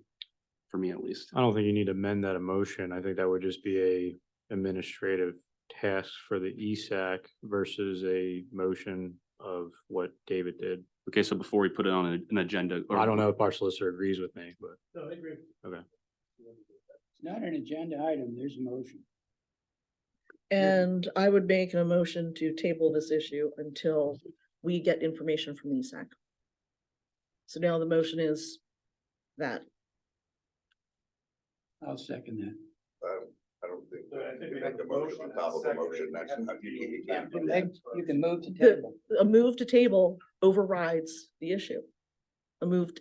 for me at least. I don't think you need to amend that emotion. I think that would just be a administrative task for the ESAC versus a motion of what David did. Okay, so before we put it on an agenda. or- I don't know if our solicitor agrees with me, but No, I agree. okay. It's not an agenda item. There's a motion. And I would make a motion to table this issue until we get information from ESAC. So now the motion is that. I'll second that. I don't think. So I think we you have make a a motion motion on top of the and a motion, that's, second. you can't do You that. can move to The, table. a move to table overrides the issue.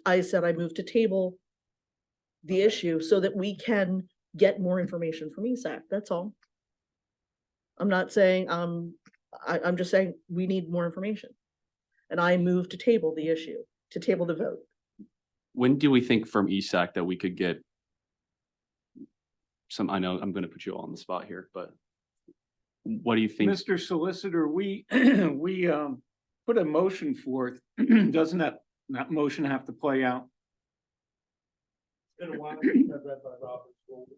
I said I moved to table the issue so that we can get more information from ESAC, that's all. I'm not saying, I'm just saying we need more information. And I moved to table the issue, to table the vote. When do we think from ESAC that we could get I know I'm going to put you all on the spot here, but what do you think? Mr. Solicitor, we, we, put a motion forth. Doesn't that motion have to play out? It's been a while since I've read my Robert's rules,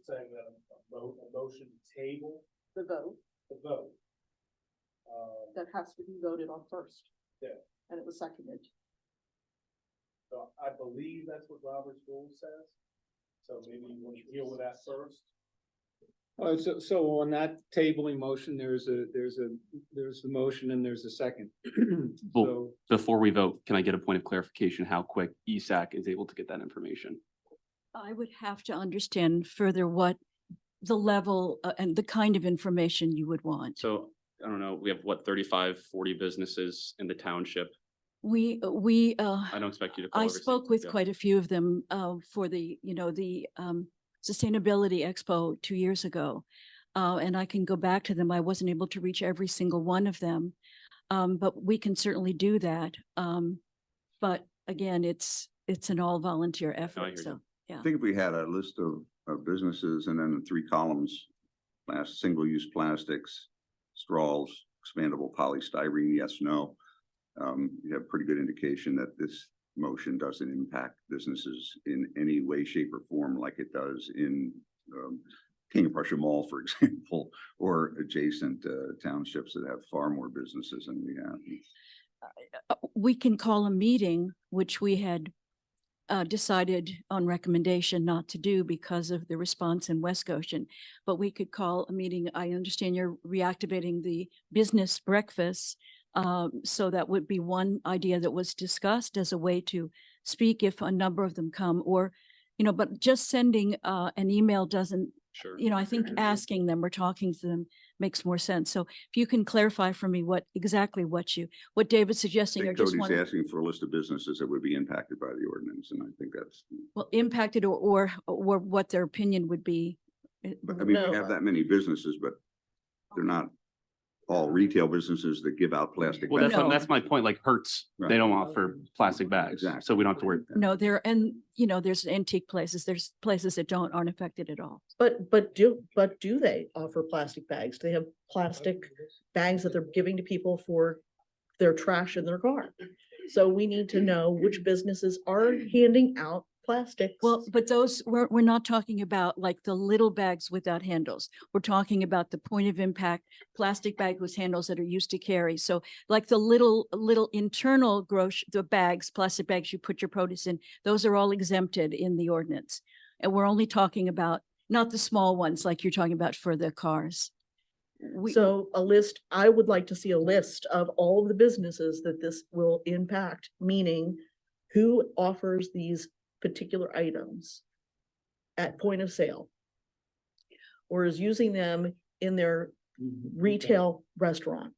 saying that a motion to table The vote, the vote. that has to be voted on first. Yeah. And it was seconded. So I believe that's what Robert's rule says. So maybe you want to deal with that first. So on that tabling motion, there's the motion and there's a second. Well, So before we vote, can I get a point of clarification how quick ESAC is able to get that information? I would have to understand further what the level and the kind of information you would want. So I don't know, we have what, 35, 40 businesses in the township. We, I don't expect you to. call I every spoke single- with yeah. quite a few of them for the Sustainability Expo 2 years ago. And I can go back to them. I wasn't able to reach every single one of them. But we can certainly do that. But again, it's an all volunteer effort. hear So, you. I think if we had a list of businesses and then the 3 columns, single-use plastics, straws, expandable polystyrene, yes, no. You have pretty good indication that this motion doesn't impact businesses in any way, shape, or form like it does in King of Prussia Mall, for example, or adjacent townships that have far more businesses than we have. we can call a meeting, which we had decided on recommendation not to do because of the response in West Goshen. But we could call a meeting. I understand you're reactivating the business breakfast. So that would be one idea that was discussed as a way to speak if a number of them come, or, but just sending an email doesn't, Sure. I think asking them or talking to them makes more sense. So if you can clarify for me what David's I suggesting, or think just Cody's one, asking for a list of businesses that would be impacted by the ordinance, and I think that's, well, impacted or what their opinion would be. but I mean, we No. have that many businesses, but they're not all retail businesses that give out plastic Well, bags. No. that's my point, like Hertz, Right. they don't offer plastic bags, Exactly. so we don't have to worry. No, there's antique places, there's places that aren't affected at all. But do they offer plastic bags? Do they have plastic bags that they're giving to people for their trash in their car? So we need to know which businesses are handing out plastics. Well, but those, we're not talking about like the little bags without handles. We're talking about the point of impact plastic bag with handles that are used to carry. So like the little internal the bags, plastic bags you put your produce in, those are all exempted in the ordinance. And we're only talking about not the small ones like you're talking about for the cars. So a list, I would like to see a list of all of the businesses that this will impact, meaning who offers these particular items at point of sale or is using them in their retail restaurant.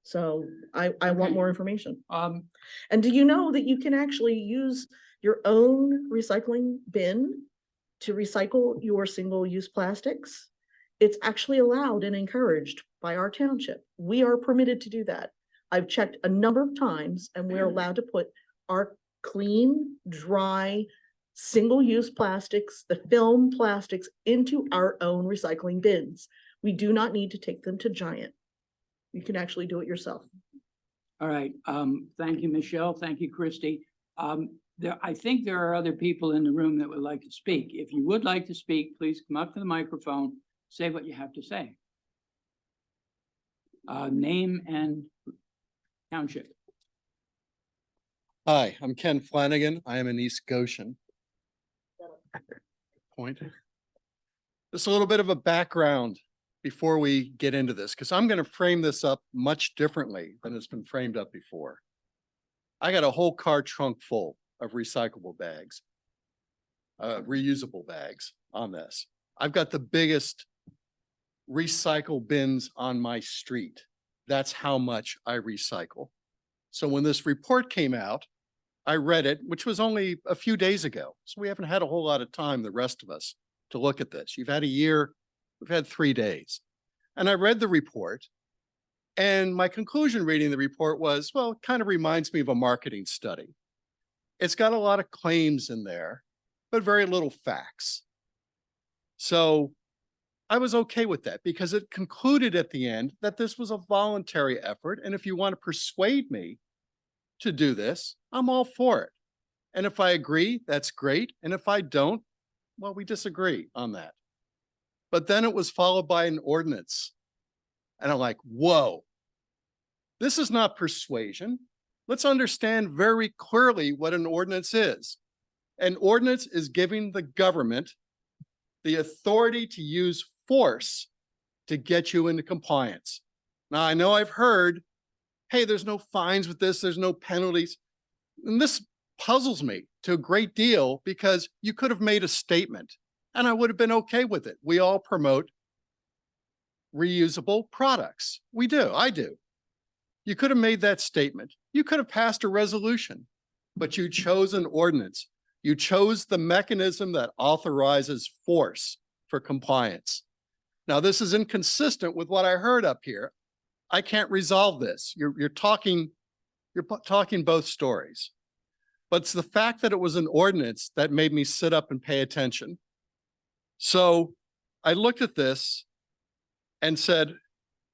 So I want Okay. more information. And do you know that you can actually use your own recycling bin to recycle your single-use plastics? It's actually allowed and encouraged by our township. We are permitted to do that. I've checked a number of times and we're allowed to put our clean, dry, single-use plastics, the film plastics into our own recycling bins. We do not need to take them to Giant. You can actually do it yourself. All right, thank you, Michelle. Thank you, Christy. I think there are other people in the room that would like to speak. If you would like to speak, please come up to the microphone, say what you have to say. Name and township. Hi, I'm Ken Flanagan. I am an East Goshen. Point. Just a little bit of a background before we get into this, because I'm going to frame this up much differently than it's been framed up before. I got a whole car trunk full of recyclable bags, reusable bags on this. I've got the biggest recycle bins on my street. That's how much I recycle. So when this report came out, I read it, which was only a few days ago. So we haven't had a whole lot of time, the rest of us, to look at this. You've had a year, we've had 3 days. And I read the report, and my conclusion reading the report was, well, it kind of reminds me of a marketing study. It's got a lot of claims in there, but very little facts. So I was okay with that because it concluded at the end that this was a voluntary effort. And if you want to persuade me to do this, I'm all for it. And if I agree, that's great. And if I don't, well, we disagree on that. But then it was followed by an ordinance. And I'm like, whoa, this is not persuasion. Let's understand very clearly what an ordinance is. An ordinance is giving the government the authority to use force to get you into compliance. Now, I know I've heard, hey, there's no fines with this, there's no penalties. And this puzzles me to a great deal because you could have made a statement and I would have been okay with it. We all promote reusable products. We do, I do. You could have made that statement. You could have passed a resolution, but you chose an ordinance. You chose the mechanism that authorizes force for compliance. Now, this is inconsistent with what I heard up here. I can't resolve this. You're talking both stories. But it's the fact that it was an ordinance that made me sit up and pay attention. So I looked at this and said,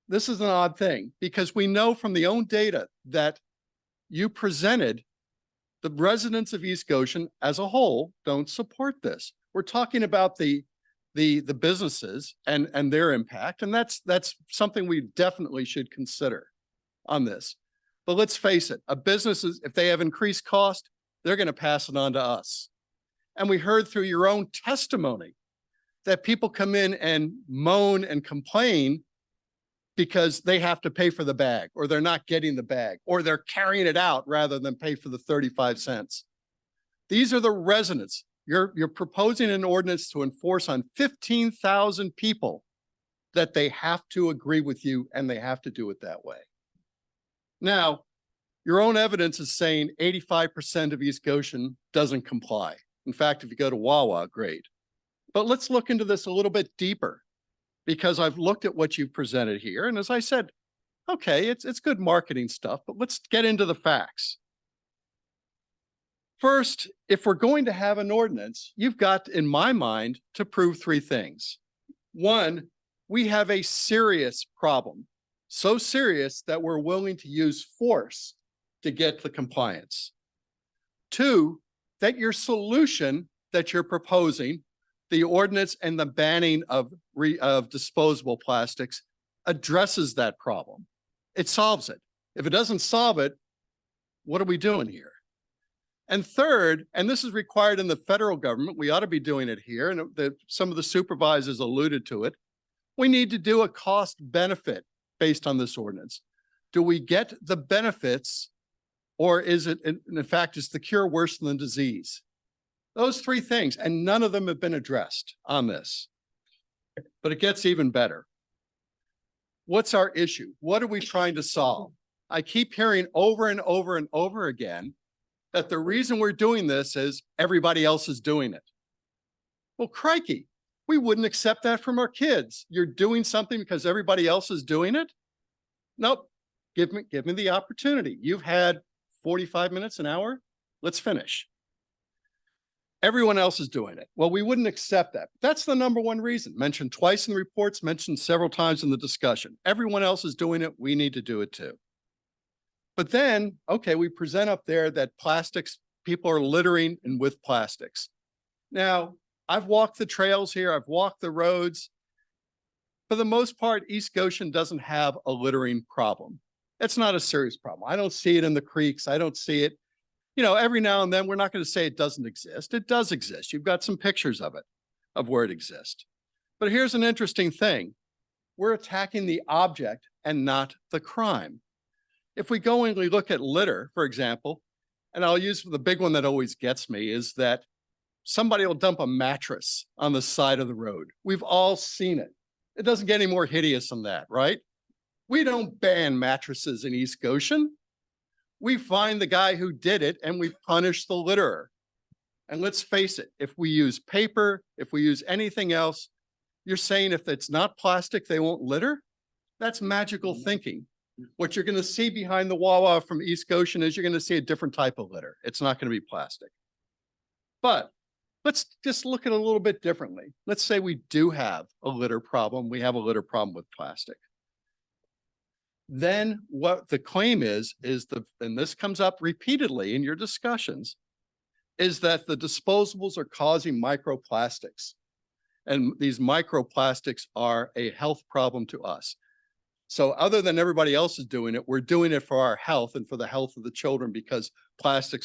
this is an odd thing because we know from the own data that you presented, the residents of East Goshen as a whole don't support this. We're talking about the businesses and their impact, and that's something we definitely should consider on this. But let's face it, a business is, if they have increased cost, they're going to pass it on to us. And we heard through your own testimony that people come in and moan and complain because they have to pay for the bag or they're not getting the bag or they're carrying it out rather than pay for the 35 cents. These are the residents. You're proposing an ordinance to enforce on 15,000 people that they have to agree with you and they have to do it that way. Now, your own evidence is saying 85% of East Goshen doesn't comply. In fact, if you go to Wawa, great. But let's look into this a little bit deeper because I've looked at what you've presented here. And as I said, okay, it's good marketing stuff, but let's get into the facts. First, if we're going to have an ordinance, you've got, in my mind, to prove 3 things. 1, we have a serious problem, so serious that we're willing to use force to get the compliance. 2, that your solution that you're proposing, the ordinance and the banning of disposable plastics, addresses that problem. It solves it. If it doesn't solve it, what are we doing here? And third, and this is required in the federal government, we ought to be doing it here, and some of the supervisors alluded to it. We need to do a cost benefit based on this ordinance. Do we get the benefits, or is it, in fact, is the cure worse than the disease? Those three things, and none of them have been addressed on this. But it gets even better. What's our issue? What are we trying to solve? I keep hearing over and over and over again that the reason we're doing this is everybody else is doing it. Well, crikey, we wouldn't accept that from our kids. You're doing something because everybody else is doing it? Nope. Give me the opportunity. You've had 45 minutes, an hour. Let's finish. Everyone else is doing it. Well, we wouldn't accept that. That's the number one reason. Mentioned twice in the reports, mentioned several times in the discussion. Everyone else is doing it. We need to do it too. But then, okay, we present up there that plastics, people are littering and with plastics. Now, I've walked the trails here. I've walked the roads. For the most part, East Goshen doesn't have a littering problem. It's not a serious problem. I don't see it in the creeks. I don't see it. You know, every now and then, we're not going to say it doesn't exist. It does exist. You've got some pictures of it, of where it exists. But here's an interesting thing. We're attacking the object and not the crime. If we go and we look at litter, for example, and I'll use the big one that always gets me is that somebody will dump a mattress on the side of the road. We've all seen it. It doesn't get any more hideous than that, right? We don't ban mattresses in East Goshen. We find the guy who did it and we punish the litterer. And let's face it, if we use paper, if we use anything else, you're saying if it's not plastic, they won't litter? That's magical thinking. What you're going to see behind the Wawa from East Goshen is you're going to see a different type of litter. It's not going to be plastic. But let's just look at it a little bit differently. Let's say we do have a litter problem. We have a litter problem with plastic. Then what the claim is and this comes up repeatedly in your discussions, is that the disposables are causing microplastics. And these microplastics are a health problem to us. So other than everybody else is doing it, we're doing it for our health and for the health of the children because disposables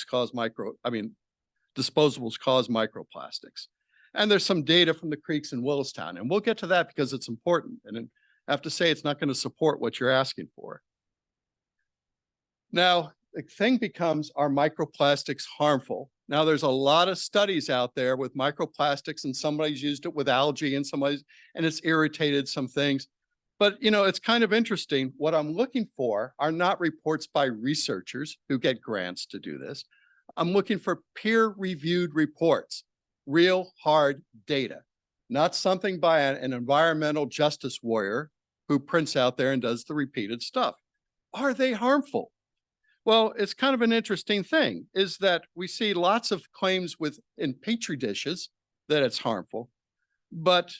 cause microplastics. And there's some data from the creeks in Willistown, and we'll get to that because it's important. And I have to say, it's not going to support what you're asking for. Now, the thing becomes, are microplastics harmful? Now, there's a lot of studies out there with microplastics, and somebody's used it with algae and and it's irritated some things. But, you know, it's kind of interesting. What I'm looking for are not reports by researchers who get grants to do this. I'm looking for peer-reviewed reports, real hard data, not something by an environmental justice warrior who prints out there and does the repeated stuff. Are they harmful? Well, it's kind of an interesting thing is that we see lots of claims in Petri dishes that it's harmful, but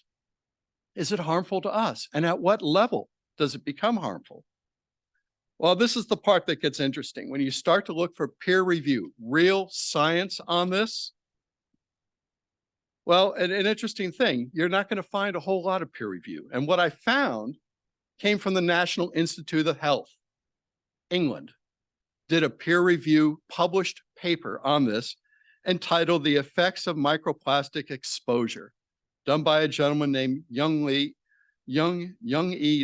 is it harmful to us? And at what level does it become harmful? Well, this is the part that gets interesting. When you start to look for peer review, real science on this, well, an interesting thing, you're not going to find a whole lot of peer review. And what I found came from the National Institute of Health, England, did a peer review published paper on this entitled The Effects of Microplastic Exposure, done by a gentleman named Young E.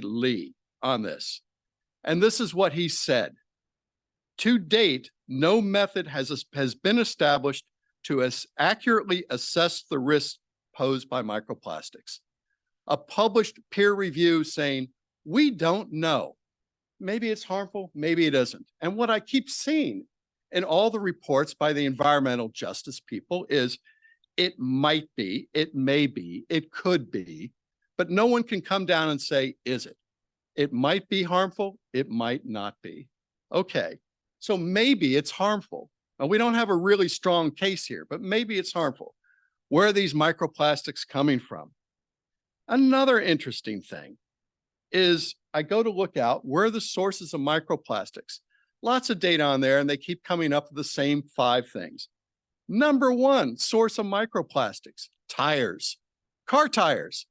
Lee on this. And this is what he said. To date, no method has been established to accurately assess the risks posed by microplastics. A published peer review saying, we don't know. Maybe it's harmful, maybe it isn't. And what I keep seeing in all the reports by the environmental justice people is it might be, it may be, it could be, but no one can come down and say, is it? It might be harmful, it might not be. Okay, so maybe it's harmful. Now, we don't have a really strong case here, but maybe it's harmful. Where are these microplastics coming from? Another interesting thing is I go to look out where are the sources of microplastics. Lots of data on there, and they keep coming up with the same 5 things. Number 1 source of microplastics, tires, car tires.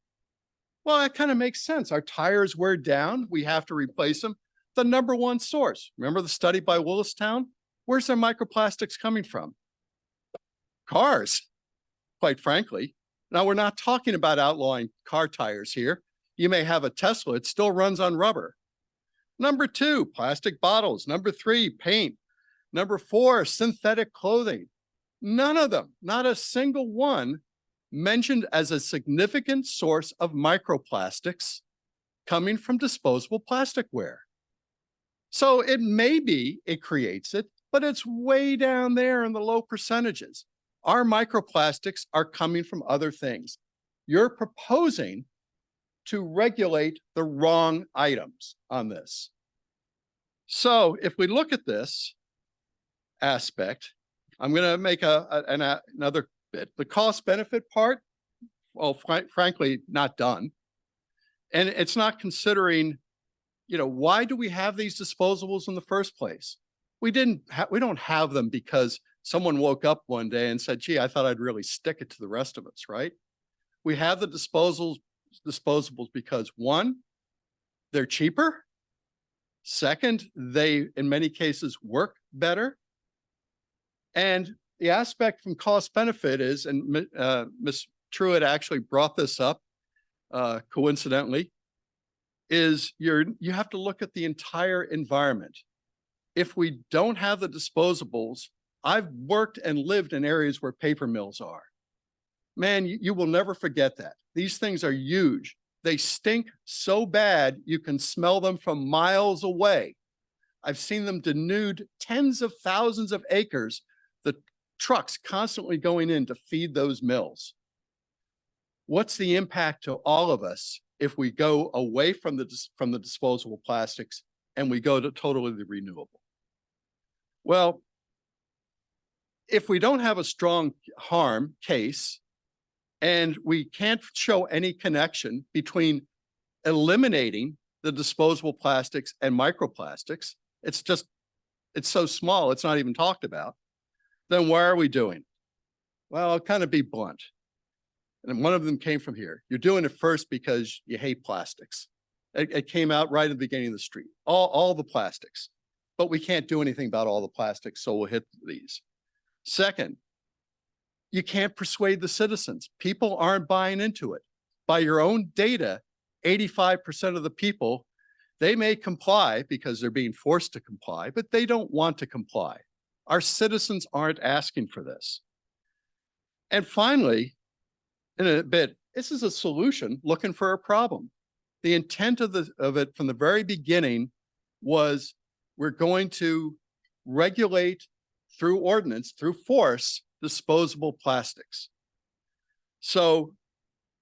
Well, that kind of makes sense. Our tires wear down. We have to replace them. The number 1 source. Remember the study by Willistown? Where's their microplastics coming from? cars, quite frankly. Now, we're not talking about outlawing car tires here. You may have a Tesla, it still runs on rubber. Number 2, plastic bottles. Number 3, paint. Number 4, synthetic clothing. None of them, not a single one, mentioned as a significant source of microplastics coming from disposable plasticware. So it may be it creates it, but it's way down there in the low percentages. Our microplastics are coming from other things. You're proposing to regulate the wrong items on this. So if we look at this aspect, I'm going to make another bit. The cost benefit part, well, frankly, not done. And it's not considering, why do we have these disposables in the first place? We don't have them because someone woke up one day and said, gee, I thought I'd really stick it to the rest of us, right? We have the disposables because 1, they're cheaper. Second, they, in many cases, work better. And the aspect from cost benefit is, and Ms. Truitt actually brought this up coincidentally, is you have to look at the entire environment. If we don't have the disposables, I've worked and lived in areas where paper mills are. Man, you will never forget that. These things are huge. They stink so bad, you can smell them from miles away. I've seen them denude tens of thousands of acres, the trucks constantly going in to feed those mills. What's the impact to all of us if we go away from the disposable plastics and we go to totally renewable? Well, if we don't have a strong harm case and we can't show any connection between eliminating the disposable plastics and microplastics, it's so small, it's not even talked about, then why are we doing it? Well, I'll kind of be blunt. And one of them came from here. You're doing it first because you hate plastics. It came out right at the beginning of the street, all the plastics. But we can't do anything about all the plastics, so we'll hit these. Second, you can't persuade the citizens. People aren't buying into it. By your own data, 85% of the people, they may comply because they're being forced to comply, but they don't want to comply. Our citizens aren't asking for this. And finally, in a bit, this is a solution looking for a problem. The intent of it from the very beginning was we're going to regulate through ordinance, through force, disposable plastics. So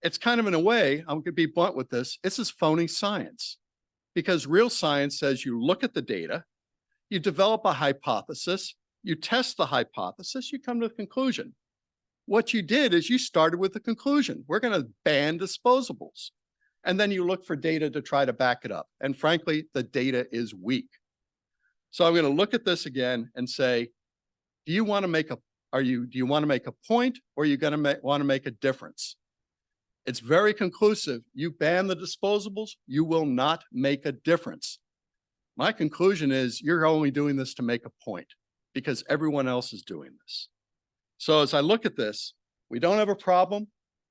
it's kind of, in a way, I'm going to be blunt with this is phony science, because real science says you look at the data, you develop a hypothesis, you test the hypothesis, you come to the conclusion. What you did is you started with the conclusion. We're going to ban disposables. And then you look for data to try to back it up. And frankly, the data is weak. So I'm going to look at this again and say, do you want to make a point, or are you going to want to make a difference? It's very conclusive. You ban the disposables, you will not make a difference. My conclusion is you're only doing this to make a point because everyone else is doing this. So as I look at this, we don't have a problem.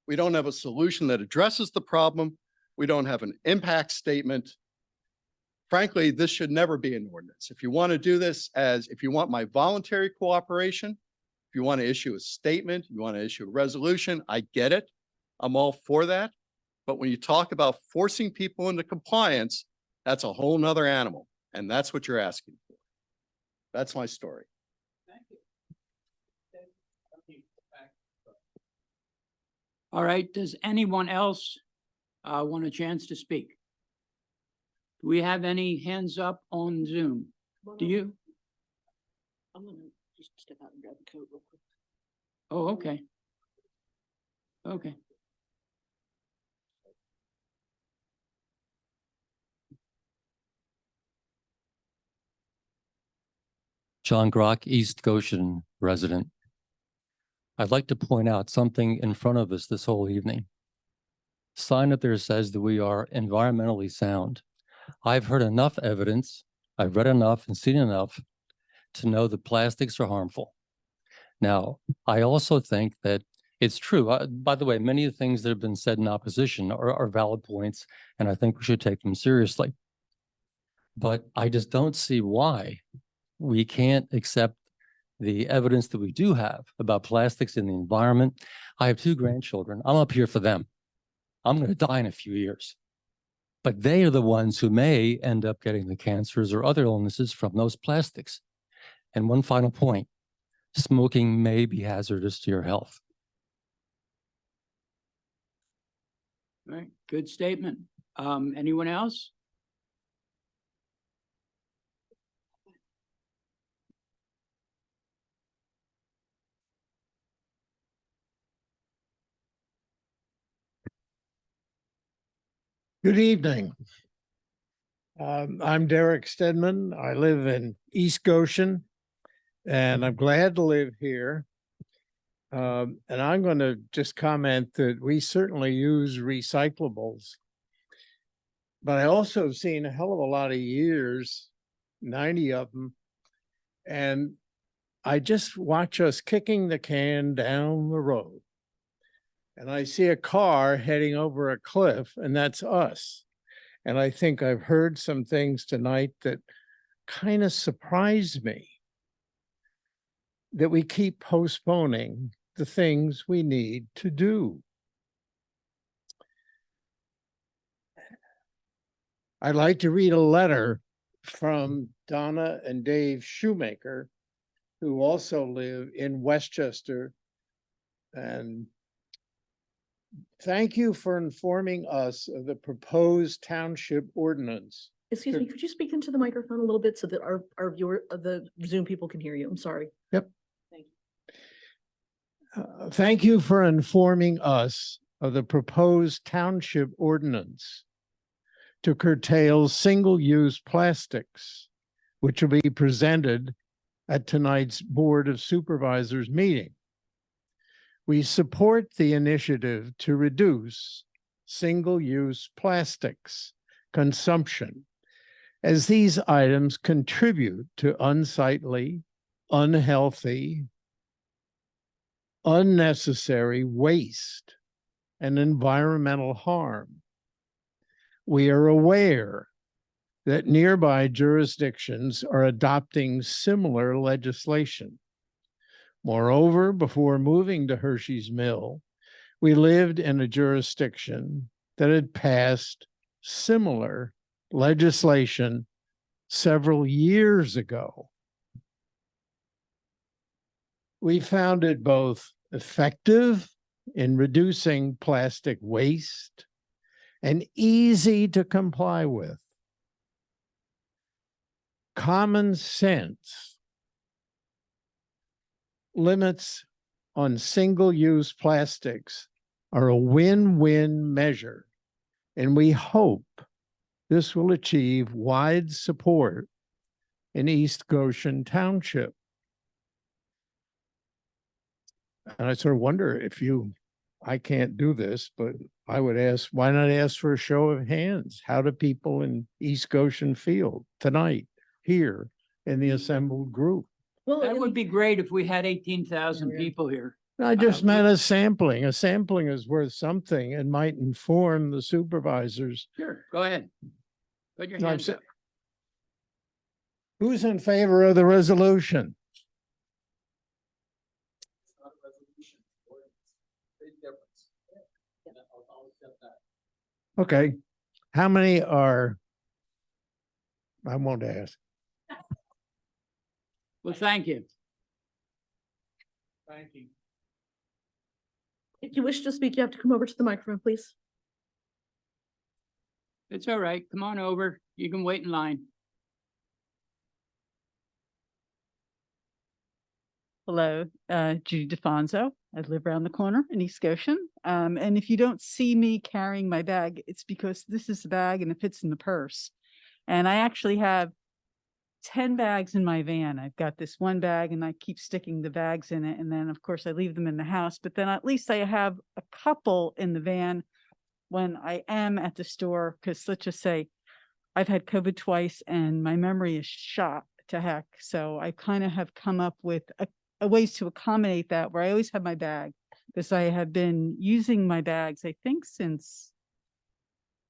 We don't have a solution that addresses the problem. We don't have an impact statement. Frankly, this should never be an ordinance. If you want to do this if you want my voluntary cooperation, if you want to issue a statement, you want to issue a resolution, I get it. I'm all for that. But when you talk about forcing people into compliance, that's a whole nother animal. And that's what you're asking for. That's my story. Thank you. All right, does anyone else want a chance to speak? Do we have any hands up on Zoom? Do you? I'm gonna just step out and grab the coat real quick. Oh, okay. Okay. John Grock, East Goshen resident. I'd like to point out something in front of us this whole evening. Sign up there says that we are environmentally sound. I've heard enough evidence, I've read enough and seen enough to know that plastics are harmful. Now, I also think that it's true. By the way, many of the things that have been said in opposition are valid points, and I think we should take them seriously. But I just don't see why we can't accept the evidence that we do have about plastics in the environment. I have two grandchildren. I'm up here for them. I'm going to die in a few years. But they are the ones who may end up getting the cancers or other illnesses from those plastics. And one final point, smoking may be hazardous to your health. All right, good statement. Anyone else? Good evening. I'm Derek Stedman. I live in East Goshen, and I'm glad to live here. And I'm going to just comment that we certainly use recyclables. But I also have seen a hell of a lot of years, 90 of them, and I just watch us kicking the can down the road. And I see a car heading over a cliff, and that's us. And I think I've heard some things tonight that kind of surprised me, that we keep postponing the things we need to do. I'd like to read a letter from Donna and Dave Shoemaker, who also live in Westchester. And thank you for informing us of the proposed township ordinance. Excuse me, could you speak into the microphone a little bit so that our viewer, the Zoom people can hear you? I'm sorry. Yep. Thank you. Thank you for informing us of the proposed township ordinance to curtail single-use plastics, which will be presented at tonight's Board of Supervisors meeting. We support the initiative to reduce single-use plastics consumption, as these items contribute to unsightly, unhealthy, unnecessary waste and environmental harm. We are aware that nearby jurisdictions are adopting similar legislation. Moreover, before moving to Hershey's Mill, we lived in a jurisdiction that had passed similar legislation several years ago. We found it both effective in reducing plastic waste and easy to comply with. Common sense limits on single-use plastics are a win-win measure, and we hope this will achieve wide support in East Goshen Township. And I sort of wonder if I can't do this, but I would ask, why not ask for a show of hands? How do people in East Goshen feel tonight here in the assembled group? Well, That would be great if we had 18,000 people here. I just meant a sampling. A sampling is worth something and might inform the supervisors. Sure, go ahead. Put your No, I'm hands sa- up. Who's in favor of the resolution? It's not a resolution, ordinance. Big difference. I'll accept that. Okay. How many are? I won't ask. Well, thank you. Thank you. If you wish to speak, you have to come over to the microphone, please. It's all right. Come on over. You can wait in line. Hello, Judy DeFonso. I live around the corner in East Goshen. And if you don't see me carrying my bag, it's because this is the bag and it fits in the purse. And I actually have 10 bags in my van. I've got this one bag and I keep sticking the bags in it. And then of course I leave them in the house, but then at least I have a couple in the van when I am at the store. Cause let's just say I've had COVID twice and my memory is shot to heck. So I kind of have come up with ways to accommodate that, where I always have my bag, because I have been using my bags, I think since,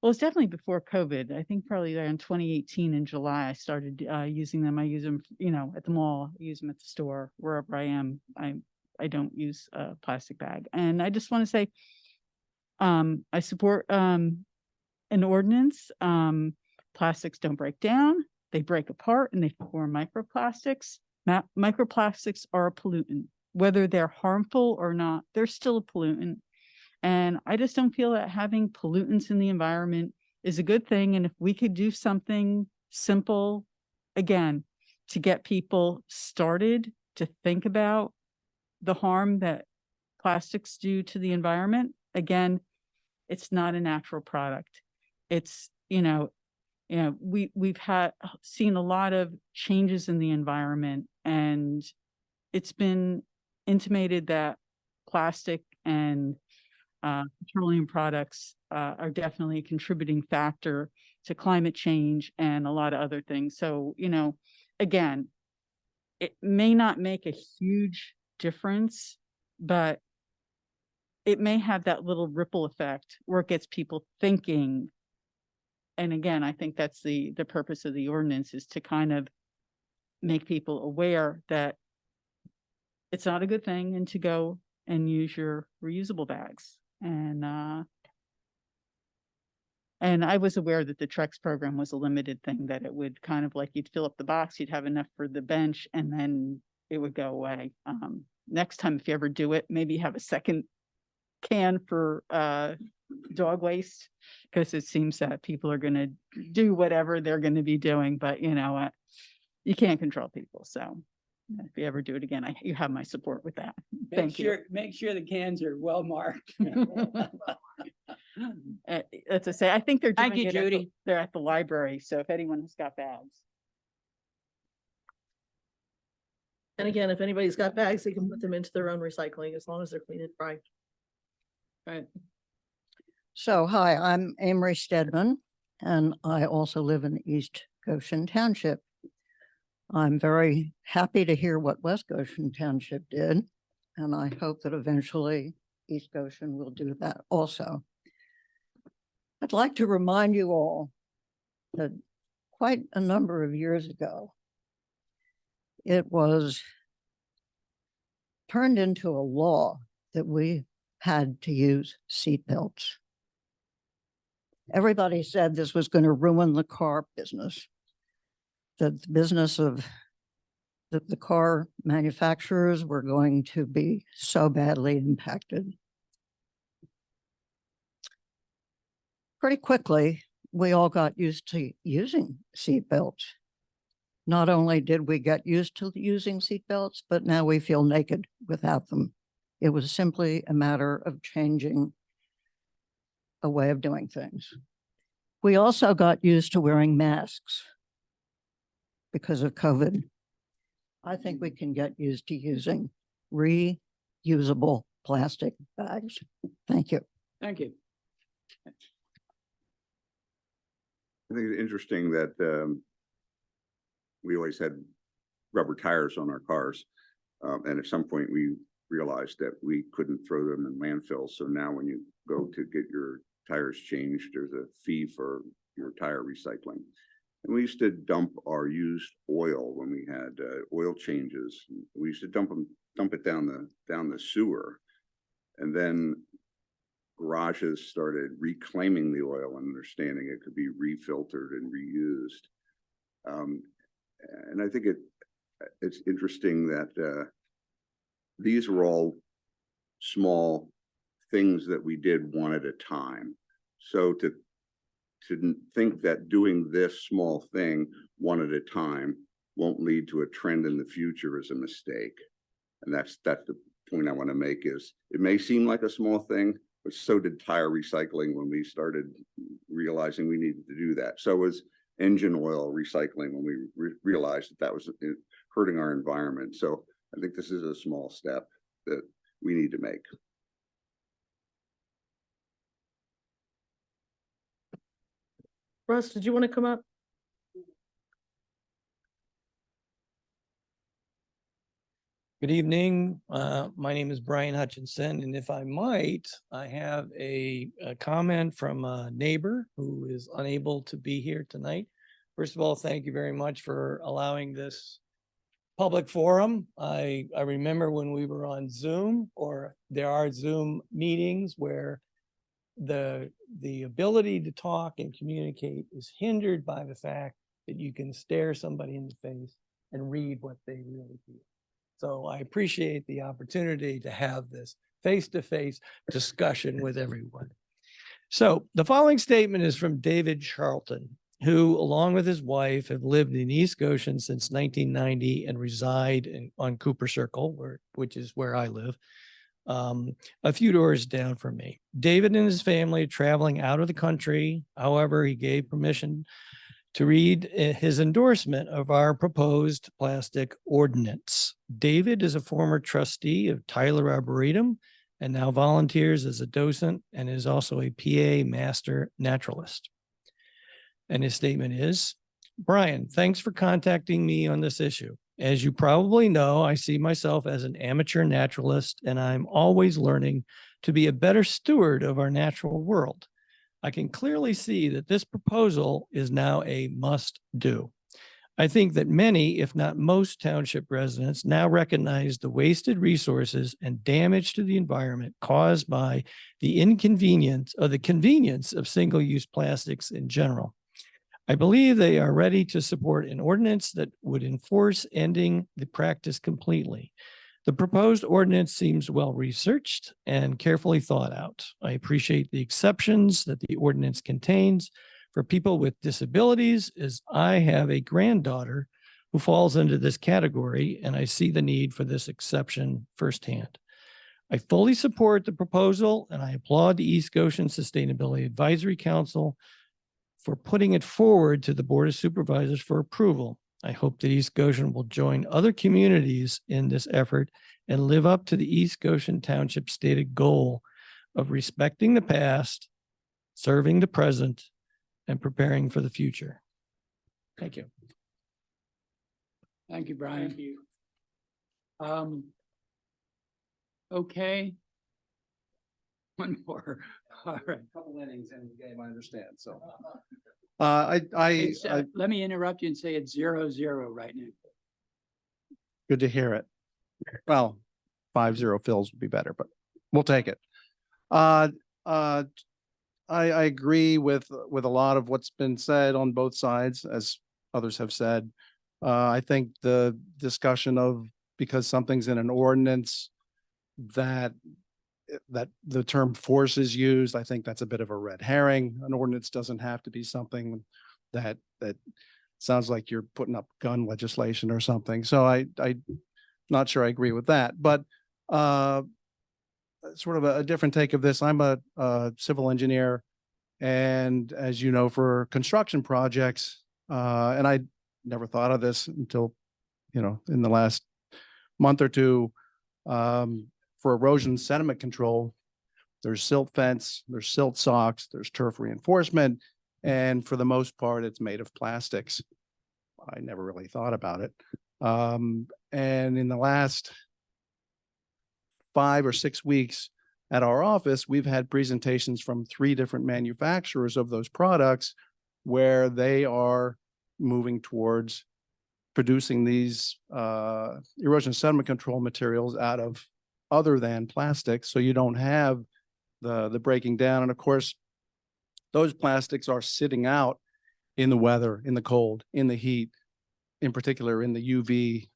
well, it's definitely before COVID. I think probably around 2018 in July, I started using them. I use them, at the mall, I use them at the store, wherever I am. I don't use a plastic bag. And I just want to say, I support an ordinance. Plastics don't break down, they break apart and they form microplastics. Microplastics are a pollutant, whether they're harmful or not, they're still a pollutant. And I just don't feel that having pollutants in the environment is a good thing. And if we could do something simple, again, to get people started to think about the harm that plastics do to the environment, again, it's not a natural product. It's, we've seen a lot of changes in the environment, and it's been intimated that plastic and petroleum products are definitely a contributing factor to climate change and a lot of other things. So, again, it may not make a huge difference, but it may have that little ripple effect where it gets people thinking. And again, I think that's the purpose of the ordinance, is to kind of make people aware that it's not a good thing, and to go and use your reusable bags. And I was aware that the Trex program was a limited thing, that it would kind of like, you'd fill up the box, you'd have enough for the bench, and then it would go away. Next time, if you ever do it, maybe have a second can for dog waste, because it seems that people are going to do whatever they're going to be doing, but you can't control people. So if you ever do it again, you have my support with that. Thank you. Make sure the cans are well marked. As I say, I think they're doing Thank you, it Judy. they're at the library. So if anyone has got bags. And again, if anybody's got bags, they can put them into their own recycling as long as they're clean and dry. Right. So, hi, I'm Amory Stedman, and I also live in East Goshen Township. I'm very happy to hear what West Goshen Township did, and I hope that eventually East Goshen will do that also. I'd like to remind you all that quite a number of years ago, it was turned into a law that we had to use seatbelts. Everybody said this was going to ruin the car business, that the business of the car manufacturers were going to be so badly impacted. Pretty quickly, we all got used to using seatbelts. Not only did we get used to using seatbelts, but now we feel naked without them. It was simply a matter of changing a way of doing things. We also got used to wearing masks because of COVID. I think we can get used to using reusable plastic bags. Thank you. Thank you. I think it's interesting that we always had rubber tires on our cars. And at some point we realized that we couldn't throw them in landfills. So now when you go to get your tires changed, there's a fee for your tire recycling. And we used to dump our used oil when we had oil changes. We used to dump it down the sewer. And then garages started reclaiming the oil and understanding it could be refiltered and reused. And I think it's interesting that these were all small things that we did one at a time. So to think that doing this small thing one at a time won't lead to a trend in the future is a mistake. And that's the point I want to make, is it may seem like a small thing, but so did tire recycling when we started realizing we needed to do that. So was engine oil recycling when we realized that was hurting our environment. So I think this is a small step that we need to make. Russ, did you want to come up? Good evening. My name is Brian Hutchinson, and if I might, I have a comment from a neighbor who is unable to be here tonight. First of all, thank you very much for allowing this public forum. I remember when we were on Zoom, or there are Zoom meetings where the ability to talk and communicate is hindered by the fact that you can stare somebody in the face and read what they really feel. So I appreciate the opportunity to have this face-to-face discussion with everyone. So the following statement is from David Charlton, who, along with his wife, have lived in East Goshen since 1990 and reside on Cooper Circle, which is where I live, a few doors down from me. David and his family are traveling out of the country. However, he gave permission to read his endorsement of our proposed plastic ordinance. David is a former trustee of Tyler Arboretum and now volunteers as a docent and is also a PA master naturalist. And his statement is, Brian, thanks for contacting me on this issue. As you probably know, I see myself as an amateur naturalist, and I'm always learning to be a better steward of our natural world. I can clearly see that this proposal is now a must-do. I think that many, if not most, township residents now recognize the wasted resources and damage to the environment caused by the convenience of single-use plastics in general. I believe they are ready to support an ordinance that would enforce ending the practice completely. The proposed ordinance seems well-researched and carefully thought out. I appreciate the exceptions that the ordinance contains for people with disabilities, as I have a granddaughter who falls into this category, and I see the need for this exception firsthand. I fully support the proposal, and I applaud the East Goshen Sustainability Advisory Council for putting it forward to the Board of Supervisors for approval. I hope that East Goshen will join other communities in this effort and live up to the East Goshen Township stated goal of respecting the past, serving the present, and preparing for the future. Thank you. Thank you, Brian. Thank you. Okay. One more. All right. Couple innings in the game, I understand, so. Let me interrupt you and say it's 0-0 right now. Good to hear it. Well, 5-0 fills would be better, but we'll take it. I agree with a lot of what's been said on both sides, as others have said. I think the discussion of, because something's in an ordinance, that the term force is used, I think that's a bit of a red herring. An ordinance doesn't have to be something that sounds like you're putting up gun legislation or something. So I'm not sure I agree with that, but sort of a different take of this. I'm a civil engineer, and as you know, for construction projects, and I never thought of this until, in the last month or two, for erosion sediment control, there's silt fence, there's silt socks, there's turf reinforcement, and for the most part, it's made of plastics. I never really thought about it. And in the last 5 or 6 weeks at our office, we've had presentations from 3 different manufacturers of those products where they are moving towards producing these erosion sediment control materials out of other than plastic, so you don't have the breaking down. And of course, those plastics are sitting out in the weather, in the cold, in the heat, in particular in the UV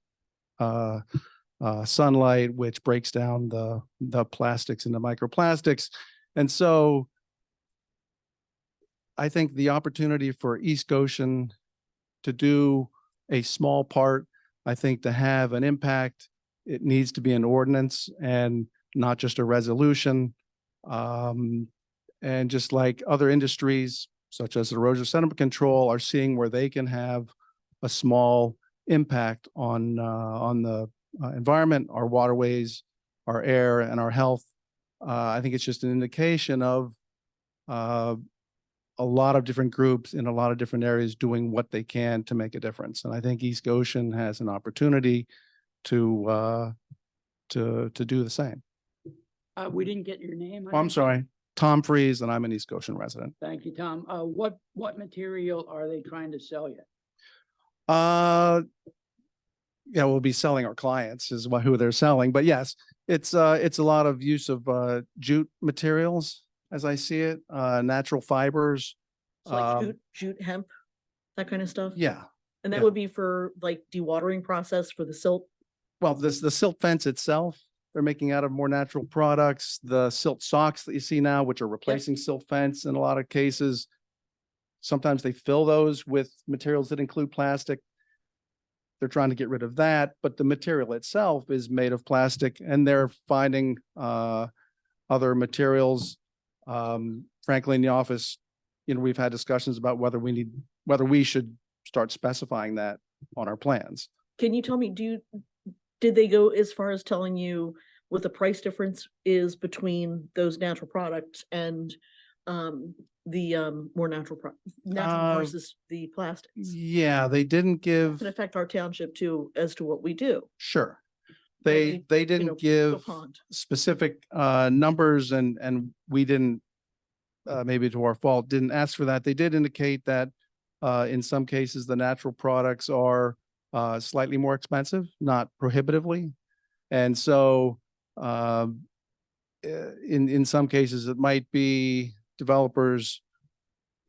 sunlight, which breaks down the plastics into microplastics. And so I think the opportunity for East Goshen to do a small part, I think to have an impact, it needs to be an ordinance and not just a resolution. And just like other industries, such as erosion sediment control, are seeing where they can have a small impact on the environment, our waterways, our air, and our health. I think it's just an indication of a lot of different groups in a lot of different areas doing what they can to make a difference. And I think East Goshen has an opportunity to to do the same. We didn't get your name. I Oh, I'm think. sorry, Tom Freeze, and I'm an East Goshen resident. Thank you, Tom. What material are they trying to sell you? Yeah, we'll be selling our clients is who they're selling, but yes, it's a lot of use of jute materials as I see it, natural fibers. It's like jute hemp, that kind of stuff. Yeah, And that yeah. would be for like dewatering process for the silt. well, the silt fence itself, they're making out of more natural products. The silt socks that you see now, which are replacing silt fence in a lot of cases. Sometimes they fill those with materials that include plastic. They're trying to get rid of that, but the material itself is made of plastic, and they're finding other materials. Frankly, in the office, we've had discussions about whether we should start specifying that on our plans. Can you tell me, did they go as far as telling you what the price difference is between those natural products and the more natural versus the plastics? Yeah, they didn't give. Can affect our township too, as to what we do. Sure. They, They didn't give specific numbers, and we didn't, maybe to our fault, didn't ask for that. They did indicate that in some cases, the natural products are slightly more expensive, not prohibitively. And so in some cases, it might be developers,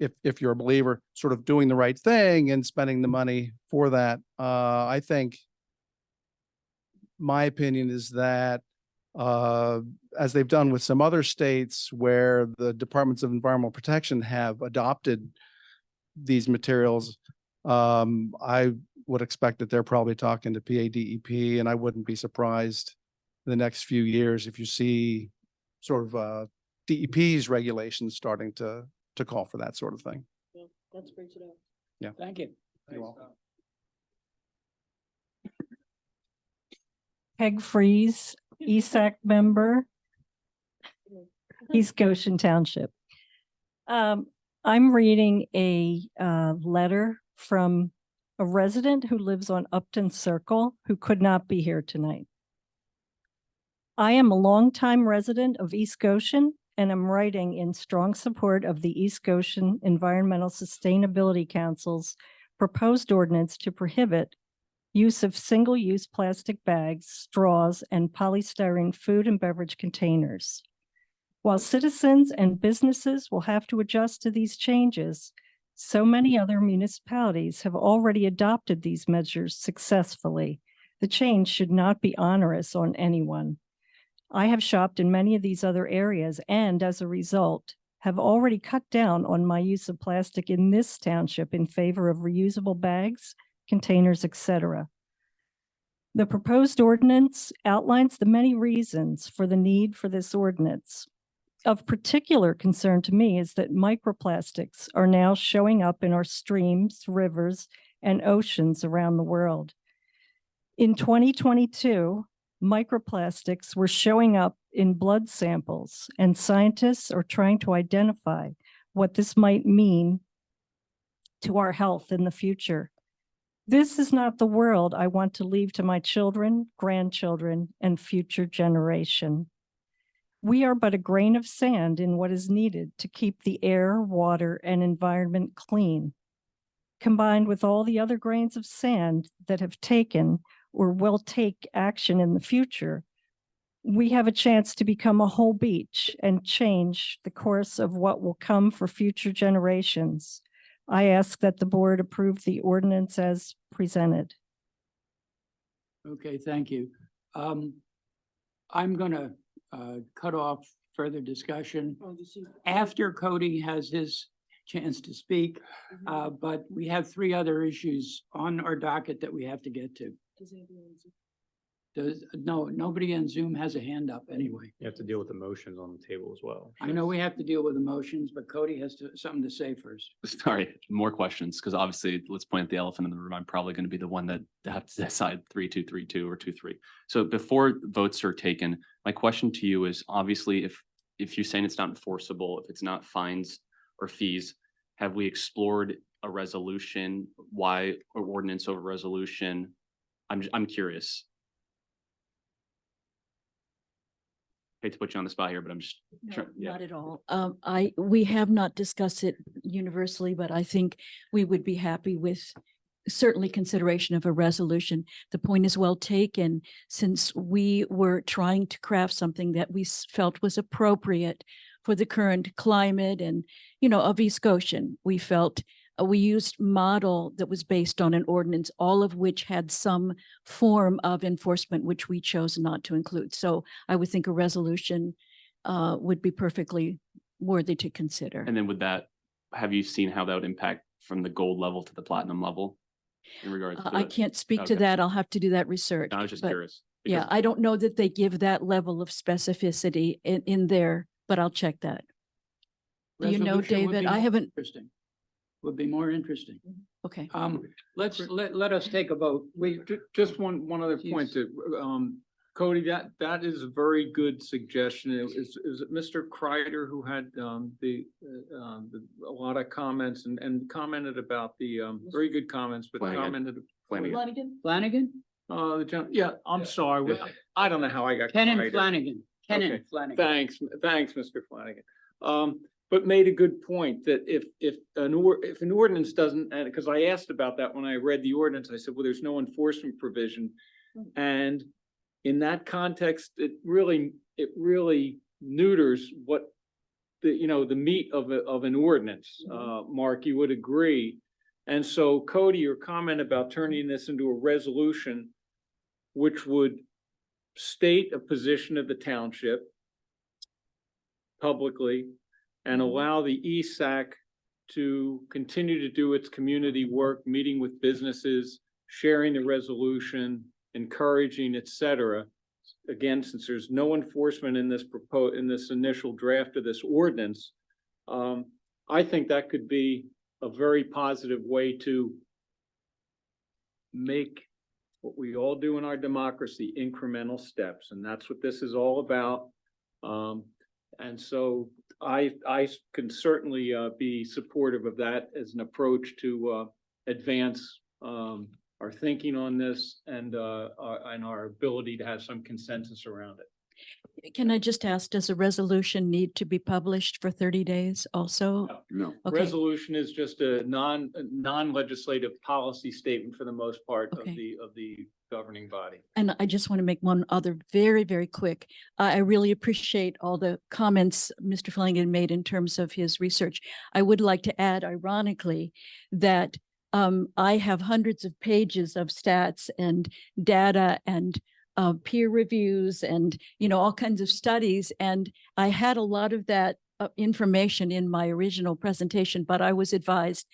if you're a believer, sort of doing the right thing and spending the money for that. I think my opinion is that as they've done with some other states where the departments of environmental protection have adopted these materials, I would expect that they're probably talking to PADEP, and I wouldn't be surprised in the next few years if you see sort of DEP's regulations starting to call for that sort of thing. Yeah, that's great to know. Yeah. Thank you. You're welcome. Peg Freeze, ESAC member, East Goshen Township. I'm reading a letter from a resident who lives on Upton Circle who could not be here tonight. I am a longtime resident of East Goshen, and I'm writing in strong support of the East Goshen Environmental Sustainability Council's proposed ordinance to prohibit use of single-use plastic bags, straws, and polystyrene food and beverage containers. While citizens and businesses will have to adjust to these changes, so many other municipalities have already adopted these measures successfully. The change should not be onerous on anyone. I have shopped in many of these other areas and, as a result, have already cut down on my use of plastic in this township in favor of reusable bags, containers, etc. The proposed ordinance outlines the many reasons for the need for this ordinance. Of particular concern to me is that microplastics are now showing up in our streams, rivers, and oceans around the world. In 2022, microplastics were showing up in blood samples, and scientists are trying to identify what this might mean to our health in the future. This is not the world I want to leave to my children, grandchildren, and future generation. We are but a grain of sand in what is needed to keep the air, water, and environment clean. Combined with all the other grains of sand that have taken or will take action in the future, we have a chance to become a whole beach and change the course of what will come for future generations. I ask that the board approve the ordinance as presented. Okay, thank you. I'm gonna cut off further discussion after Cody has his chance to speak. But we have 3 other issues on our docket that we have to get to. Nobody on Zoom has a hand up anyway. You have to deal with the motions on the table as well. I know we have to deal with emotions, but Cody has something to say first. Sorry, more questions, because obviously, let's point at the elephant in the room. I'm probably going to be the one that have to decide 3-2-3-2 or 2-3. So before votes are taken, my question to you is obviously if you're saying it's not enforceable, if it's not fines or fees, have we explored a resolution? Why or ordinance over resolution? I'm curious. Hate to put you on the spot here, but I'm just No, trying, yeah. not at all. We have not discussed it universally, but I think we would be happy with certainly consideration of a resolution. The point is well taken, since we were trying to craft something that we felt was appropriate for the current climate and, of East Goshen. We felt we used model that was based on an ordinance, all of which had some form of enforcement, which we chose not to include. So I would think a resolution would be perfectly worthy to consider. And then have you seen how that would impact from the gold level to the platinum level in regards to? I can't speak to Okay. that. I'll have to do that research. No, I was just but curious. Yeah, because- I don't know that they give that level of specificity in there, but I'll check that. Do you know, Resolution would David? be I more haven't, interesting. Would be more interesting. okay. Let us take a vote. Just one other point to, Cody, that is a very good suggestion. Is it Mr. Kreider who had, a lot of comments and commented about the, very good comments, but Flanagan. commented. Flanagan? Flanagan? Yeah, I'm sorry. I don't know how I got. Ken and Kreider. Flanagan. Ken Okay. and Flanagan. Thanks, Mr. Flanagan. But made a good point that if an ordinance doesn't, and because I asked about that when I read the ordinance, I said, well, there's no enforcement provision. And in that context, it really neuters what the meat of an ordinance. Mark, you would agree. And so Cody, your comment about turning this into a resolution, which would state a position of the township publicly and allow the ESAC to continue to do its community work, meeting with businesses, sharing the resolution, encouraging, et cetera. Again, since there's no enforcement in this initial draft of this ordinance, I think that could be a very positive way to make what we all do in our democracy, incremental steps. And that's what this is all about. And so I can certainly be supportive of that as an approach to advance our thinking on this and our ability to have some consensus around it. Can I just ask, does a resolution need to be published for 30 days also? No. Okay. Resolution is just a non-legislative policy statement for the most part of the governing body. And I just want to make one other very, very quick. I really appreciate all the comments Mr. Flanagan made in terms of his research. I would like to add, ironically, that I have hundreds of pages of stats and data and peer reviews and, all kinds of studies. And I had a lot of that information in my original presentation, but I was advised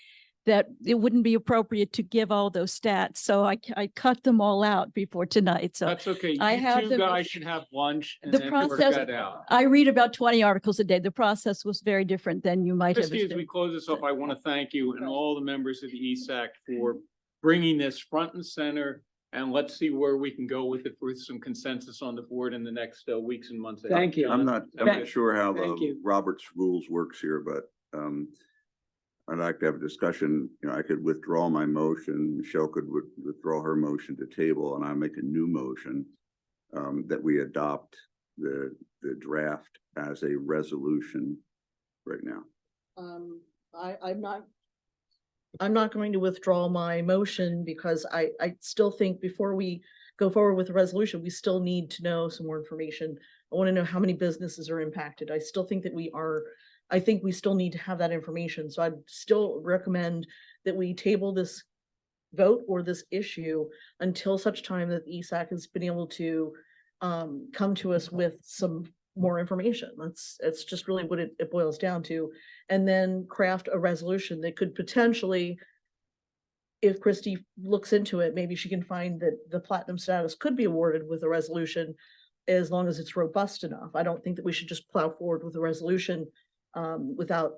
that it wouldn't be appropriate to give all those stats. So I cut them all out before tonight. So That's okay. I You have two them- guys should have lunch and the then work process, that out. I read about 20 articles a day. The process was very different than you might have. Christie, as we close this off, I want to thank you and all the members of the ESAC for bringing this front and center. And let's see where we can go with it with some consensus on the board in the next weeks and months. ahead. Thank you. I'm not sure how Thank the you. Roberts rules works here, but I'd like to have a discussion. I could withdraw my motion. Michelle could withdraw her motion to table, and I make a new motion that we adopt the draft as a resolution right now. I'm not going to withdraw my motion because I still think before we go forward with the resolution, we still need to know some more information. I want to know how many businesses are impacted. I still think that I think we still need to have that information. So I'd still recommend that we table this vote or this issue until such time that the ESAC has been able to come to us with some more information. It's just really what it boils down to. And then craft a resolution that could potentially, if Christie looks into it, maybe she can find that the platinum status could be awarded with a resolution as long as it's robust enough. I don't think that we should just plow forward with a resolution without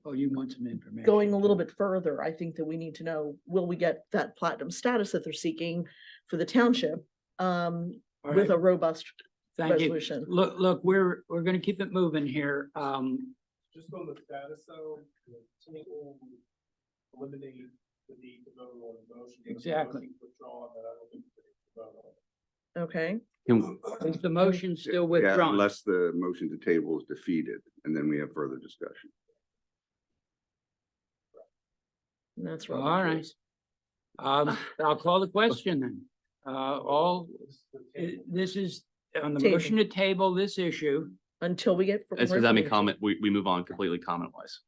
Oh, you want some information? going a little bit further. I think that we need to know, will we get that platinum status that they're seeking for the township with a robust Thank you. resolution? Look, we're gonna keep it moving here. Just on the status though, the table eliminate the need to vote on the motion. Exactly. Withdraw that I don't think we need to vote on. Okay, Is the motion still Yeah, withdrawn? unless the motion to table is defeated, and then we have further discussion. And that's All right. right. I'll call the question then. This is on the Table. motion to table this issue. Until we get. Does more that mean information. comment, we move on completely comment wise?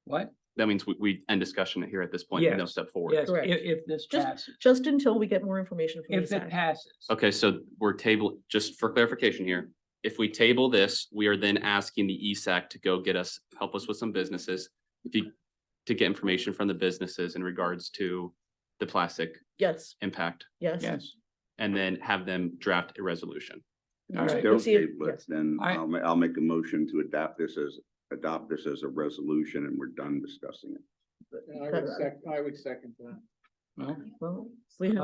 What? That means we end discussion here at this point, no Yes. step forward. Yes, Correct. if this passes. Just until we get more information from If it ESAC. passes. Okay, so we're just for clarification here. If we table this, we are then asking the ESAC to go help us with some businesses. To get information from the businesses in regards to the plastic Yes, impact, yes. Yes. and then have them draft a resolution. All right. Don't Let's see if- table it, yes. then I- I'll make a motion to adopt this as a resolution, and we're done discussing it. I would second that. Well, we have,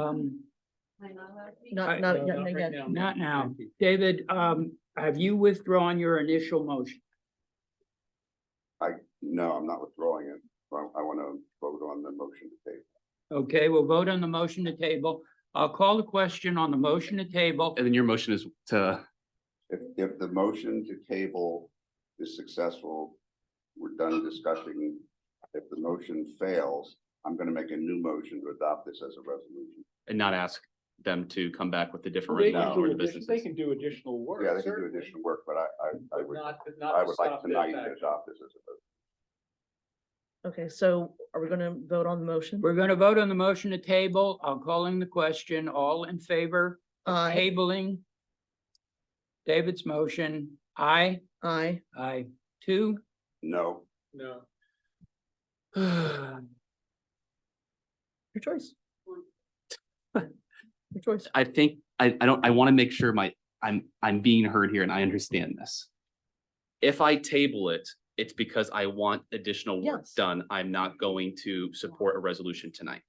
not I- yet. Not now. David, have you withdrawn your initial motion? No, I'm not withdrawing it. I want to vote on the motion to table. Okay, we'll vote on the motion to table. I'll call the question on the motion to table. And then your motion is to, If the motion to table is successful, we're done discussing. If the motion fails, I'm going to make a new motion to adopt this as a resolution. and not ask them to come back with a different They can resolution do or the addition- businesses. They can do additional work. Yeah, they can do certainly, additional work, but I but would, not to I would like stop this tonight to action. adopt this as a resolution. Okay, so are we gonna vote on the motion? We're gonna vote on the motion to table. I'll call in the question. All in favor of Aye. tabling David's motion? Aye. Aye. Aye. Two. No. No. Your choice. Your choice. I think, I want to make sure I'm being heard here and I understand this. If I table it, it's because I want additional work Yes. done. I'm not going to support a resolution tonight.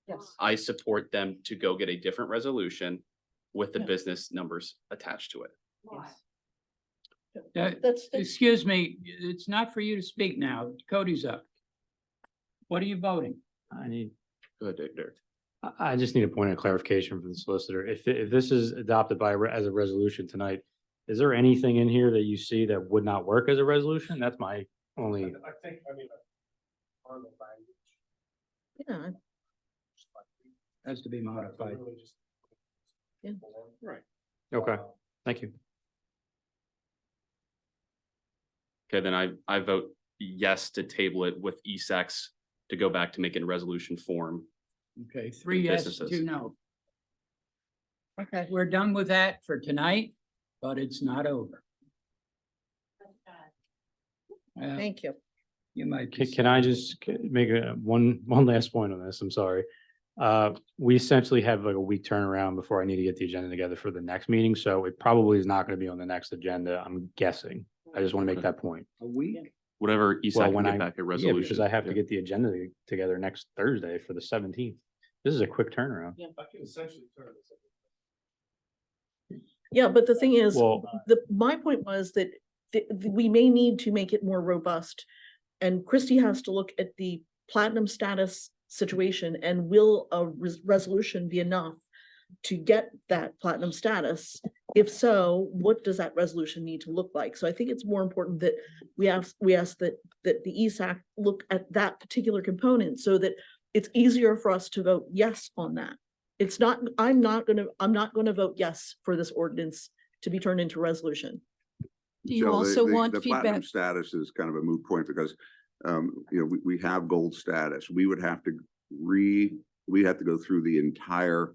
Yes. I support them to go get a different resolution with the Yeah. business numbers attached to it. That's, Excuse me, it's not for you to speak now. Cody's up. What are you voting? Go ahead, Derek. I just need a point of clarification from the solicitor. If this is adopted as a resolution tonight, is there anything in here that you see that would not work as a resolution? That's my only. I think, on the language. yeah, Has to be modified. Yeah. Right. Okay, thank you. Okay, then I vote yes to table it with ESACs to go back to make it in resolution form. Okay, 3 yes, Businesses. 2 no. Okay, we're done with that for tonight, but it's not over. thank you. You might. Can I just make one last point on this? I'm sorry. We essentially have like a week turnaround before I need to get the agenda together for the next meeting, so it probably is not going to be on the next agenda, I'm guessing. I just want to make that point. A week? Whatever Well, ESAC can when get back a resolution. because I have to get the agenda together next Thursday for the 17th. This is a quick turnaround. I can essentially turn this. Yeah, but the thing is, Well- my point was that we may need to make it more robust. And Christie has to look at the platinum status situation, and will a resolution be enough to get that platinum status? If so, what does that resolution need to look like? So I think it's more important that we ask that the ESAC look at that particular component so that it's easier for us to vote yes on that. It's not, I'm not gonna vote yes for this ordinance to be turned into resolution. Do you So also the want platinum feedback? status is kind of a moot point because, we have gold status. We would have to go through the entire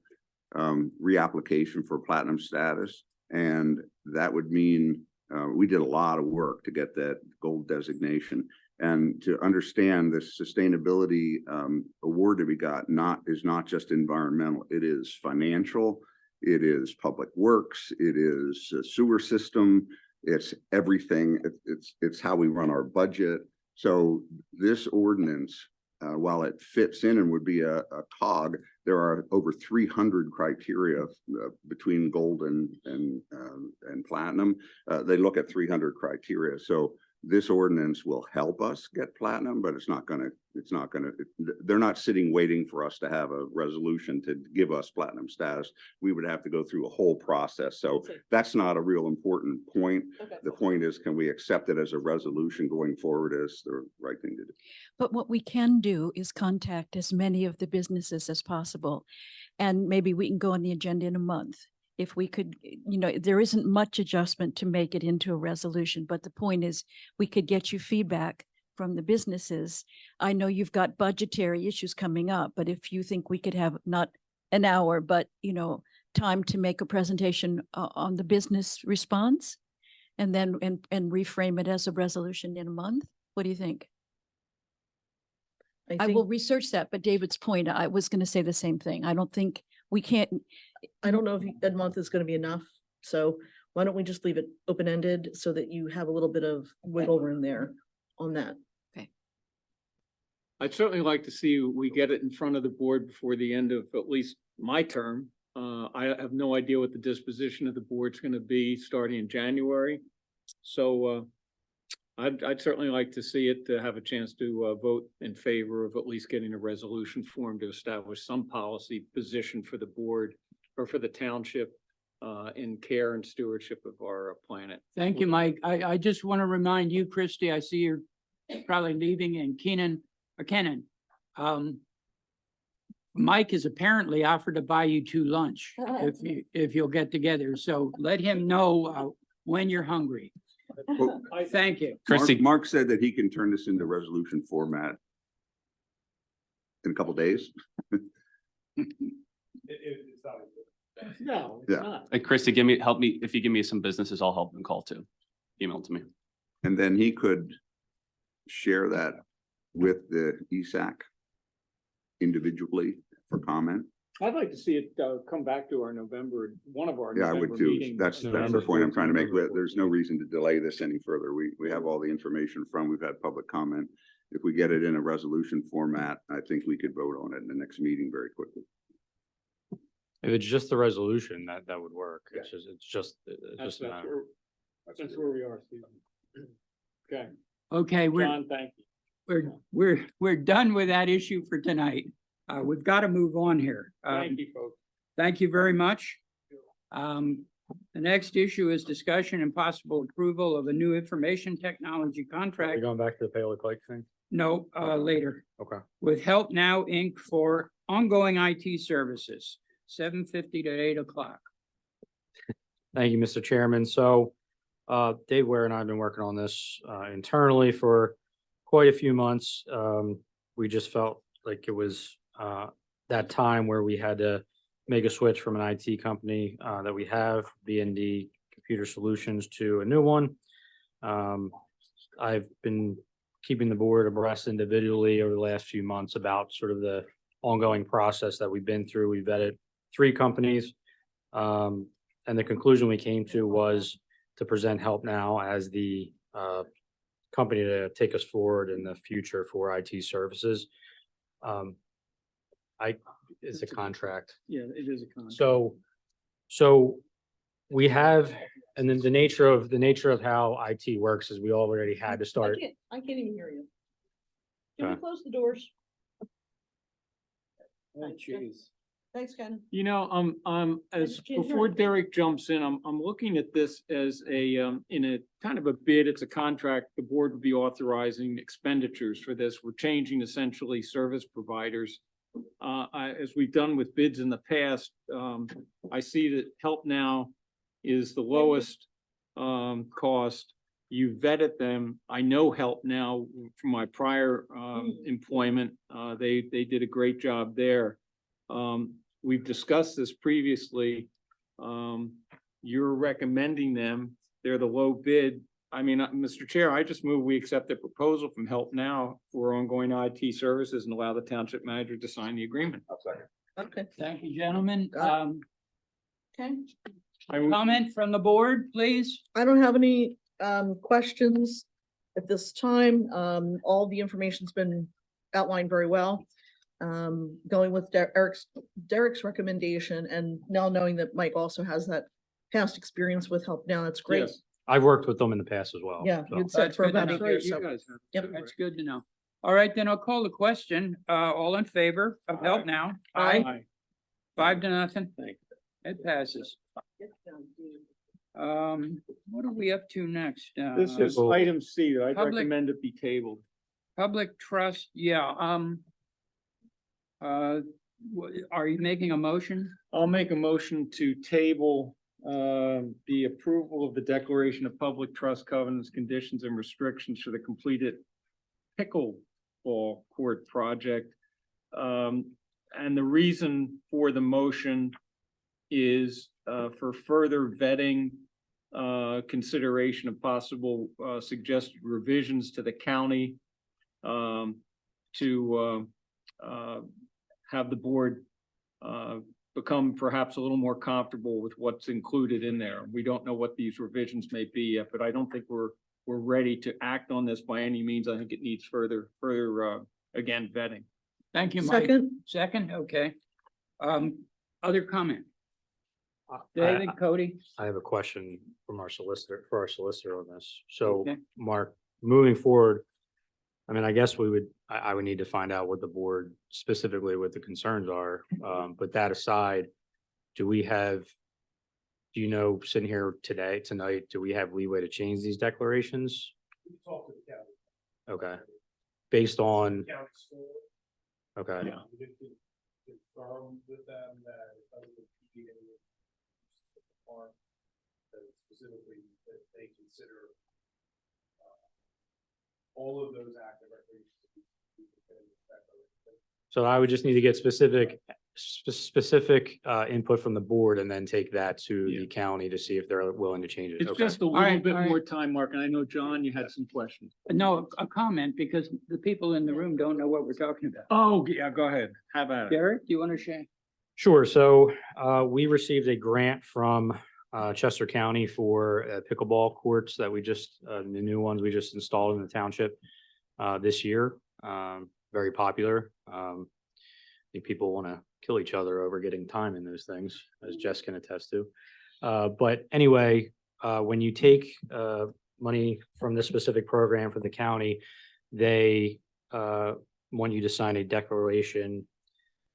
reapplication for platinum status. And that would mean, we did a lot of work to get that gold designation. And to understand the sustainability award that we got is not just environmental, it is financial, it is public works, it is a sewer system, it's everything. It's how we run our budget. So this ordinance, while it fits in and would be a cog, there are over 300 criteria between gold and platinum. They look at 300 criteria. So this ordinance will help us get platinum, but they're not sitting waiting for us to have a resolution to give us platinum status. We would have to go through a whole process. So that's not a real important point. Okay. The point is, can we accept it as a resolution going forward as the right thing to do? But what we can do is contact as many of the businesses as possible. And maybe we can go on the agenda in a month. If we could, there isn't much adjustment to make it into a resolution, but the point is we could get you feedback from the businesses. I know you've got budgetary issues coming up, but if you think we could have not an hour, but, time to make a presentation on the business response and then, and reframe it as a resolution in a month, what do you think? I will research that, but David's point, I was going to say the same thing. I don't think we can't. I don't know if a month is going to be enough. So why don't we just leave it open-ended so that you have a little bit of wiggle room there on that? I'd certainly like to see we get it in front of the board before the end of at least my term. I have no idea what the disposition of the board's going to be starting in January. So I'd certainly like to see it, to have a chance to vote in favor of at least getting a resolution form to establish some policy position for the board or for the township in care and stewardship of our planet. Thank you, Mike. I just want to remind you, Christy, I see you're probably leaving, and Kenan. Mike has apparently offered to buy you 2 lunch if you'll get together. So let him know when you're hungry. Well, Thank you. Mark said that he can turn this into resolution format in a couple days. No, Yeah. not. Hey, Christy, help me. If you give me some businesses, I'll help them call too. Email it to me. And then he could share that with the ESAC individually for comment. I'd like to see it come back to our one of our Yeah, I November would too. meetings. That's the point I'm trying to make. There's no reason to delay this any further. We have all the information we've had public comment. If we get it in a resolution format, I think we could vote on it in the next meeting very quickly. If it's just the resolution, that would work. Yeah. It's just a That's matter. where we are, Stephen. Okay, Okay, John, thank you. we're done with that issue for tonight. We've got to move on here. Thank you, folks. Thank you very much. The next issue is discussion and possible approval of a new information technology Are we contract. going back to the pay-like thing? No, later. Okay. With Help Now, Inc. for ongoing IT services, 7:50 to 8 o'clock. Thank you, Mr. Chairman. So, Dave Ware and I have been working on this, internally for quite a few months. We just felt like it was, that time where we had to make a switch from an IT company, that we have, B&D Computer Solutions, to a new one. I've been keeping the board abreast individually over the last few months about sort of the ongoing process that we've been through. We vetted 3 companies. And the conclusion we came to was to present Help Now as the company to take us forward in the future for IT services. It's a contract. Yeah, it is a contract. So we have, and then the nature of how IT works is we already had to start. I can't even hear you. Can we Okay. close the doors? Oh, jeez. Thanks, Ken. Before Derek jumps in, I'm looking at this as in a kind of a bid, it's a contract, the board would be authorizing expenditures for this. We're changing essentially service providers. As we've done with bids in the past, I see that Help Now is the lowest cost. You vetted them. I know Help Now from my prior employment. They did a great job there. We've discussed this previously. You're recommending them. They're the low bid. I mean, Mr. Chair, I just move we accept the proposal from Help Now for ongoing IT services and allow the township manager to sign the agreement. Okay. Thank you, gentlemen. Okay. Comment from the board, please. I don't have any questions at this time. All the information's been outlined very well. Going with Derek's recommendation, and now knowing that Mike also has that past experience with Help Now, that's great. Yes. I've worked with them in the past as well. Yeah, so. you'd said That's for good to about know. 8 years. You So, guys have- Yep. That's good to know. All right, then I'll call the question. All in favor of help now? Aye. 5-0. Thank It passes. What are we up to next? This is Well- item C. I'd Public- recommend it be tabled. Public trust, yeah, are you making a motion? I'll make a motion to table the approval of the declaration of public trust covenants, conditions and restrictions for the completed pickleball court project. And the reason for the motion is for further vetting, consideration of possible suggested revisions to the county to have the board become perhaps a little more comfortable with what's included in there. We don't know what these revisions may be yet, but I don't think we're ready to act on this by any means. I think it needs further again, vetting. Thank you, Mike. second, Second, okay. Other comment? I- David, Cody? I have a question from our solicitor on this. So, Okay. Mark, moving forward, I mean, I guess I would need to find out what the board specifically what the concerns are. But that aside, do you know, sitting here tonight, do we have leeway to change these declarations? We talked to the county. Okay. Based on, County school. okay, Yeah. We did confirm with them that it doesn't impede any of the park, that specifically that they consider all of those active recreations. so I would just need to get specific input from the board and then take that to the county to see if they're willing to change it. It's Okay. just a right, little bit all right. more time, Mark, and I know, John, you had some questions. No, a comment, because the people in the room don't know what we're talking about. Oh, yeah, go ahead. How about it? Derek, do you want to share? Sure. So we received a grant from Chester County for pickleball courts that the new ones we just installed in the township this year. Very popular. I think people want to kill each other over getting time in those things, as Jess can attest to. But anyway, when you take money from this specific program for the county, they want you to sign a declaration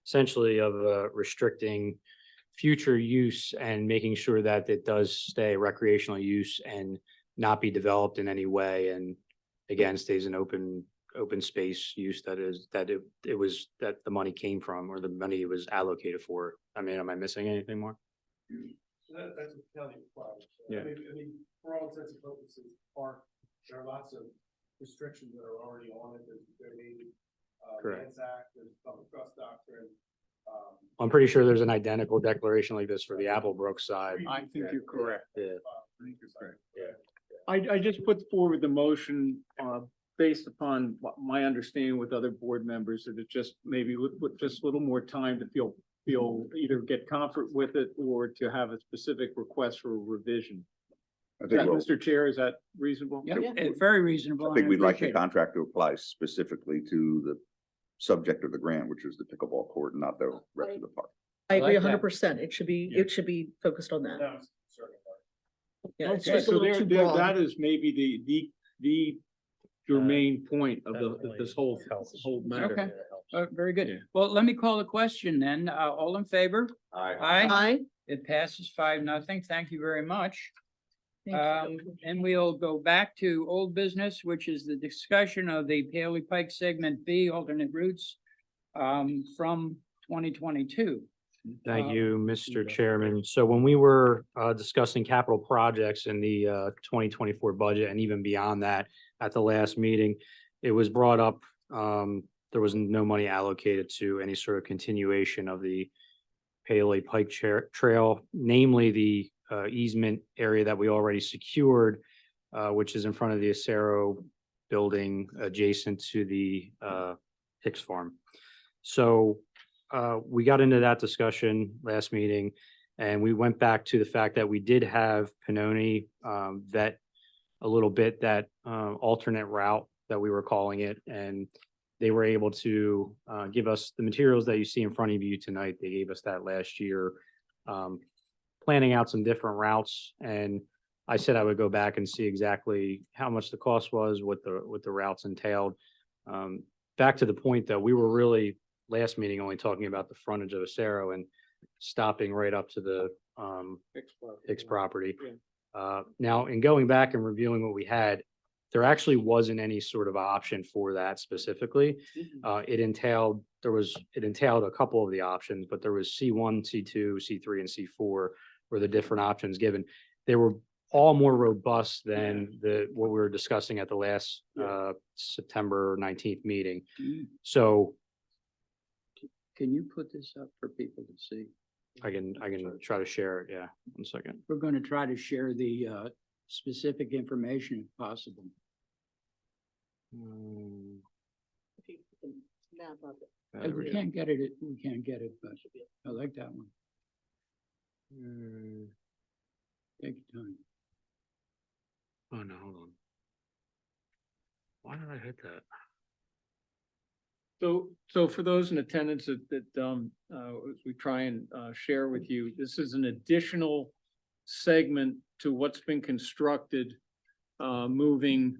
essentially of restricting future use and making sure that it does stay recreational use and not be developed in any way. And again, stays an open space use that the money came from or the money was allocated for. I mean, am I missing anything more? So that's what the county requires. Yeah. I mean, for all intents and purposes, park, there are lots of restrictions that are already on it. There's the donated Correct. Lands Act, there's the public trust doctrine. I'm pretty sure there's an identical declaration like this for the Applebrook side. I think you're correct. Yeah. I just put forward the motion, based upon what my understanding with other board members, that it just maybe with just a little more time to feel either get comfort with it or to have a specific request for a revision. I think we'll- Mr. Chair, is that reasonable? Yeah, it's very reasonable. I and think we'd like the appreciate it. contract to apply specifically to the subject of the grant, which is the pickleball court, and not the rest of the park. I agree like that. 100%. It should be focused on that. That was concerning part. Yeah, it's Okay, just a so little too there, broad. that is maybe the germane point of this whole matter. Okay. Very Yeah. good. Well, let me call the question then. All in favor? Aye. Aye. It passes 5-0. Thank you very much. Thank you. And we'll go back to old business, which is the discussion of the Paley Pike Segment B alternate routes from 2022. Thank you, Mr. Chairman. So when we were discussing capital projects in the 2024 budget and even beyond that at the last meeting, it was brought up, there was no money allocated to any sort of continuation of the Paley Pike Trail, namely the easement area that we already secured, which is in front of the Acero building adjacent to the Hicks Farm. So we got into that discussion last meeting, and we went back to the fact that we did have Pinoni vet a little bit that alternate route that we were calling it, and they were able to give us the materials that you see in front of you tonight. They gave us that last year, planning out some different routes, and I said I would go back and see exactly how much the cost was, what the routes entailed. Back to the point though, we were really last meeting only talking about the frontage of Acero and stopping right up to the Hicks property. Now, in going back and reviewing what we had, there actually wasn't any sort of option for that specifically. It entailed a couple of the options, but there was C1, C2, C3, and C4 were the different options given. They were all more robust than what we were discussing at the last September 19th meeting. So Can you put this up for people to see? I can try to share it. Yeah, 1 second. We're going to try to share the specific information if possible. If we can't get it, we can't get it, but I like that one. Take your time. Oh no, hold on. Why did I hit that? So for those in attendance as we try and share with you, this is an additional segment to what's been constructed moving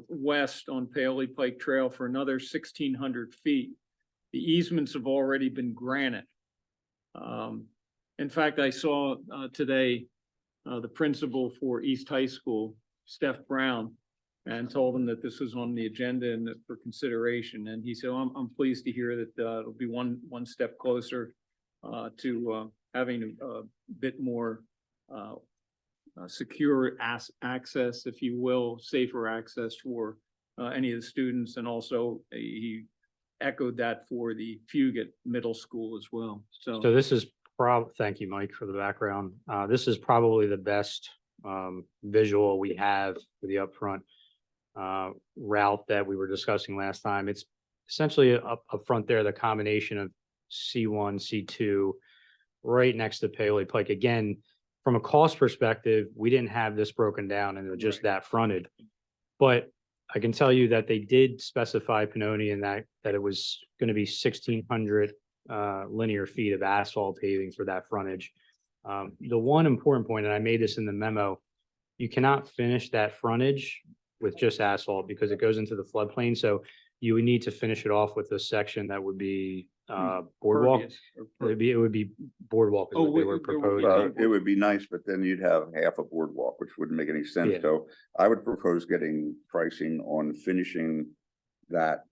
west on Paoli Pike Trail for another 1,600 feet. The easements have already been granted. In fact, I saw today the principal for East High School, Steph Brown, and told him that this was on the agenda and that for consideration. And he said, I'm pleased to hear that it'll be one step closer to having a bit more secure access, if you will, safer access for any of the students. And also he echoed that for the Fugate Middle School as well. So this is thank you, Mike, for the background. This is probably the best visual we have for the upfront route that we were discussing last time. It's essentially up front there, the combination of C1, C2, right next to Paoli Pike. Again, from a cost perspective, we didn't have this broken down and just that fronted. But I can tell you that they did specify Pannoni in that it was going to be 1,600 linear feet of asphalt paving for that frontage. The one important point, and I made this in the memo, you cannot finish that frontage with just asphalt because it goes into the floodplain. So you would need to finish it off with a section that would be boardwalk. It would be boardwalk is what they were proposing. It would be nice, but then you'd have half a boardwalk, which wouldn't make any sense. Yeah. So I would propose getting pricing on finishing that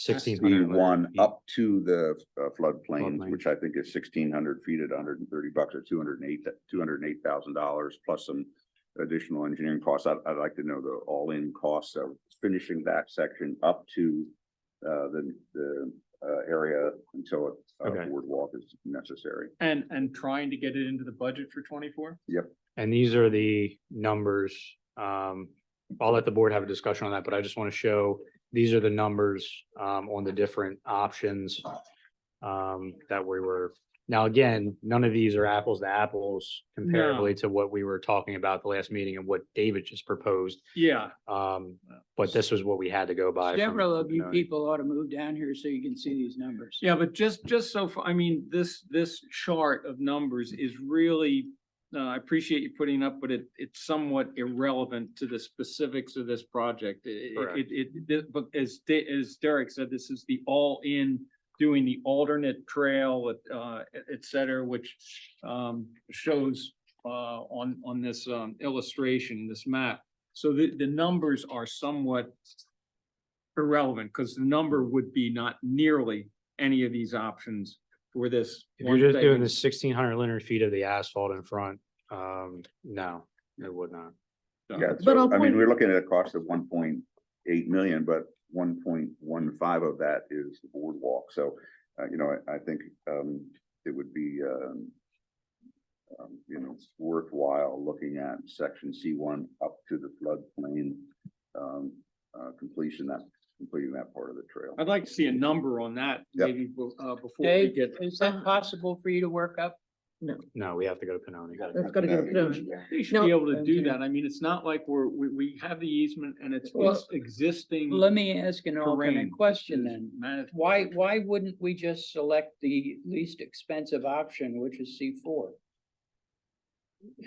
1,600 one feet. up to the floodplains, Floodplain. which I think is 1,600 feet at $130 or $208,000 plus some additional engineering costs. I'd like to know the all-in costs of finishing that section up to the area until a boardwalk is necessary. and trying to get it into the budget for 24. Yep. And these are the numbers. I'll let the board have a discussion on that, but I just want to show, these are the numbers on the different options that we were. Now, again, none of these are apples to apples comparably to what we were talking about the last meeting and what David just proposed. Yeah. But this was what we had to go by. Several of you people ought to move down here so you can see these numbers. Yeah, but just so far, I mean, this chart of numbers is really, I appreciate you putting up, but it's somewhat irrelevant to the specifics of this project. But as Derek said, this is the all-in, doing the alternate trail, et cetera, which shows on this illustration, this map. So the numbers are somewhat irrelevant because the number would be not nearly any of these options for this. If you're just doing the 1,600 linear feet of the asphalt in front, no, it would not. Yeah, so, I mean, we're looking at a cost of 1.8 million, but 1.15 of that is the boardwalk. So, I think it would be, worthwhile looking at section C1 up to the floodplain completing that part of the trail. I'd like to see a number on that, Yep. maybe before we Dave, get. is that possible for you to work up? No, we have to go to Pannoni. That's gotta go to Pannoni. You should be able to do that. I mean, it's not like we have the easement and it's existing. Let me ask an alternate terrain. question then. Management. Why wouldn't we just select the least expensive option, which is C4?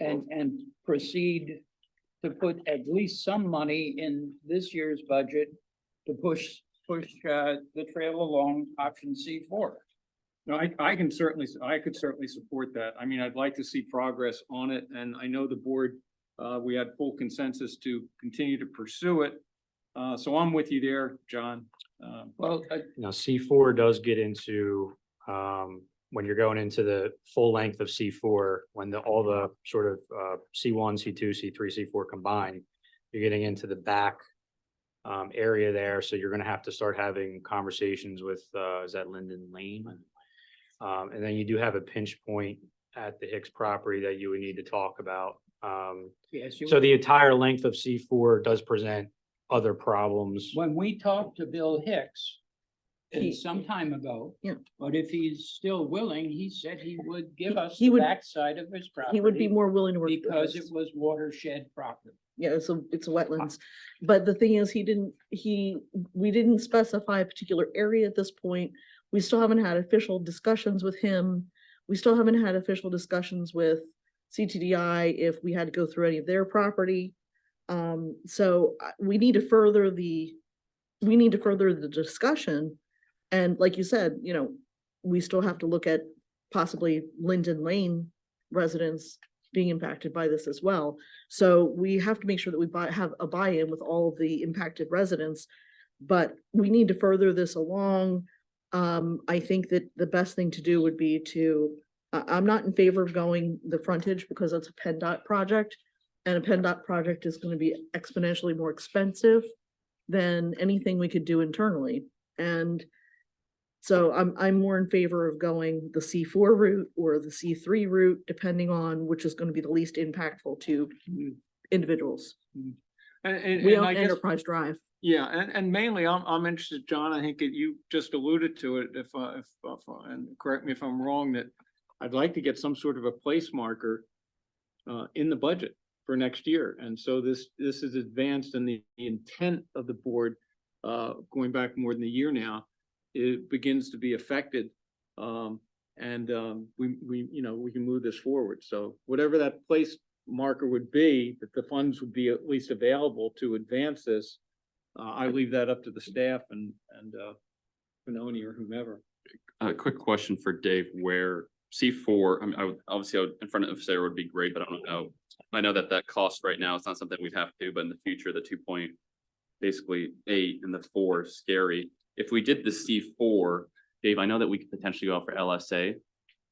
And proceed to put at least some money in this year's budget to push the trail along option C4. No, I could certainly support that. I mean, I'd like to see progress on it, and I know the board, we had full consensus to continue to pursue it. So I'm with you there, John. Well, Now, C4 does get into, when you're going into the full length of C4, when all the sort of C1, C2, C3, C4 combined, you're getting into the back area there. So you're going to have to start having conversations with, is that Linden Lane? And then you do have a pinch point at the Hicks property that you would need to talk about. yes, So the entire length of C4 does present other problems. when we talked to Bill Hicks He- some time ago, Yeah. but if he's still willing, he said he would give us He the would- backside of his property. He would be more willing to work with because us. it was watershed property. Yeah, it's a wetlands. But the thing is, we didn't specify a particular area at this point. We still haven't had official discussions with him. We still haven't had official discussions with CTDI if we had to go through any of their property. So we need to further the discussion. And like you said, we still have to look at possibly Linden Lane residents being impacted by this as well. So we have to make sure that we have a buy-in with all of the impacted residents, but we need to further this along. I think that the best thing to do would be I'm not in favor of going the frontage because it's a PennDOT project, and a PennDOT project is going to be exponentially more expensive than anything we could do internally. And so I'm more in favor of going the C4 route or the C3 route, depending on which is going to be the least impactful to individuals. And We and own I guess, Enterprise Drive. yeah, and mainly I'm interested, John, I think that you just alluded to it, and correct me if I'm wrong, that I'd like to get some sort of a place marker in the budget for next year. And so this is advanced, and the intent of the board, going back more than a year now, it begins to be affected. We can move this forward. So whatever that place marker would be, that the funds would be at least available to advance this, I leave that up to the staff and Benoni or whomever. A quick question for Dave, where C4, I mean, obviously in front of Sarah would be great, but I don't know. I know that cost right now, it's not something we'd have to, but in the future, the 2.8 and the 4 is scary. If we did the C4, Dave, I know that we could potentially go out for LSA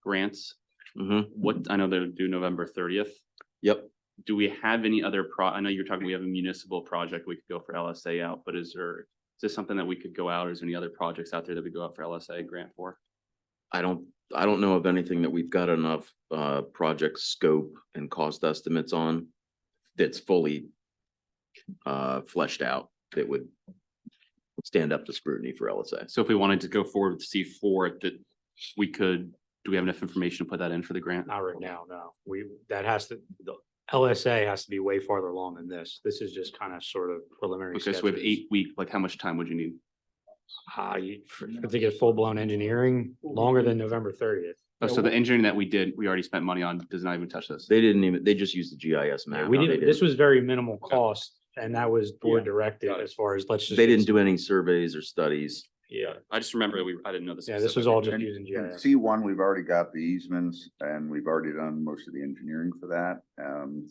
grants. I know they're due November 30th. Yep. Do we have any other I know you're talking, we have a municipal project we could go for LSA out, but is this something that we could go out, or is there any other projects out there that we go out for LSA grant for? I don't know of anything that we've got enough project scope and cost estimates on that's fully fleshed out that would stand up to scrutiny for LSA. So if we wanted to go forward with C4, that we could, do we have enough information to put that in for the grant? Not right now, no. The LSA has to be way farther along than this. This is just kind of sort of preliminary. Okay, so we have sketches. 8 weeks, like how much time would you need? To get full-blown engineering, longer than November 30th. Oh, so the engineering that we did, we already spent money on, does not even touch this. They just used the GIS Yeah, map. we No, they didn't, this didn't. was very minimal cost, and that was board directed as far as let's just. They didn't do any surveys or studies. Yeah, I just remember I didn't know this. yeah, this was all just using In GIS. C1, we've already got the easements and we've already done most of the engineering for that.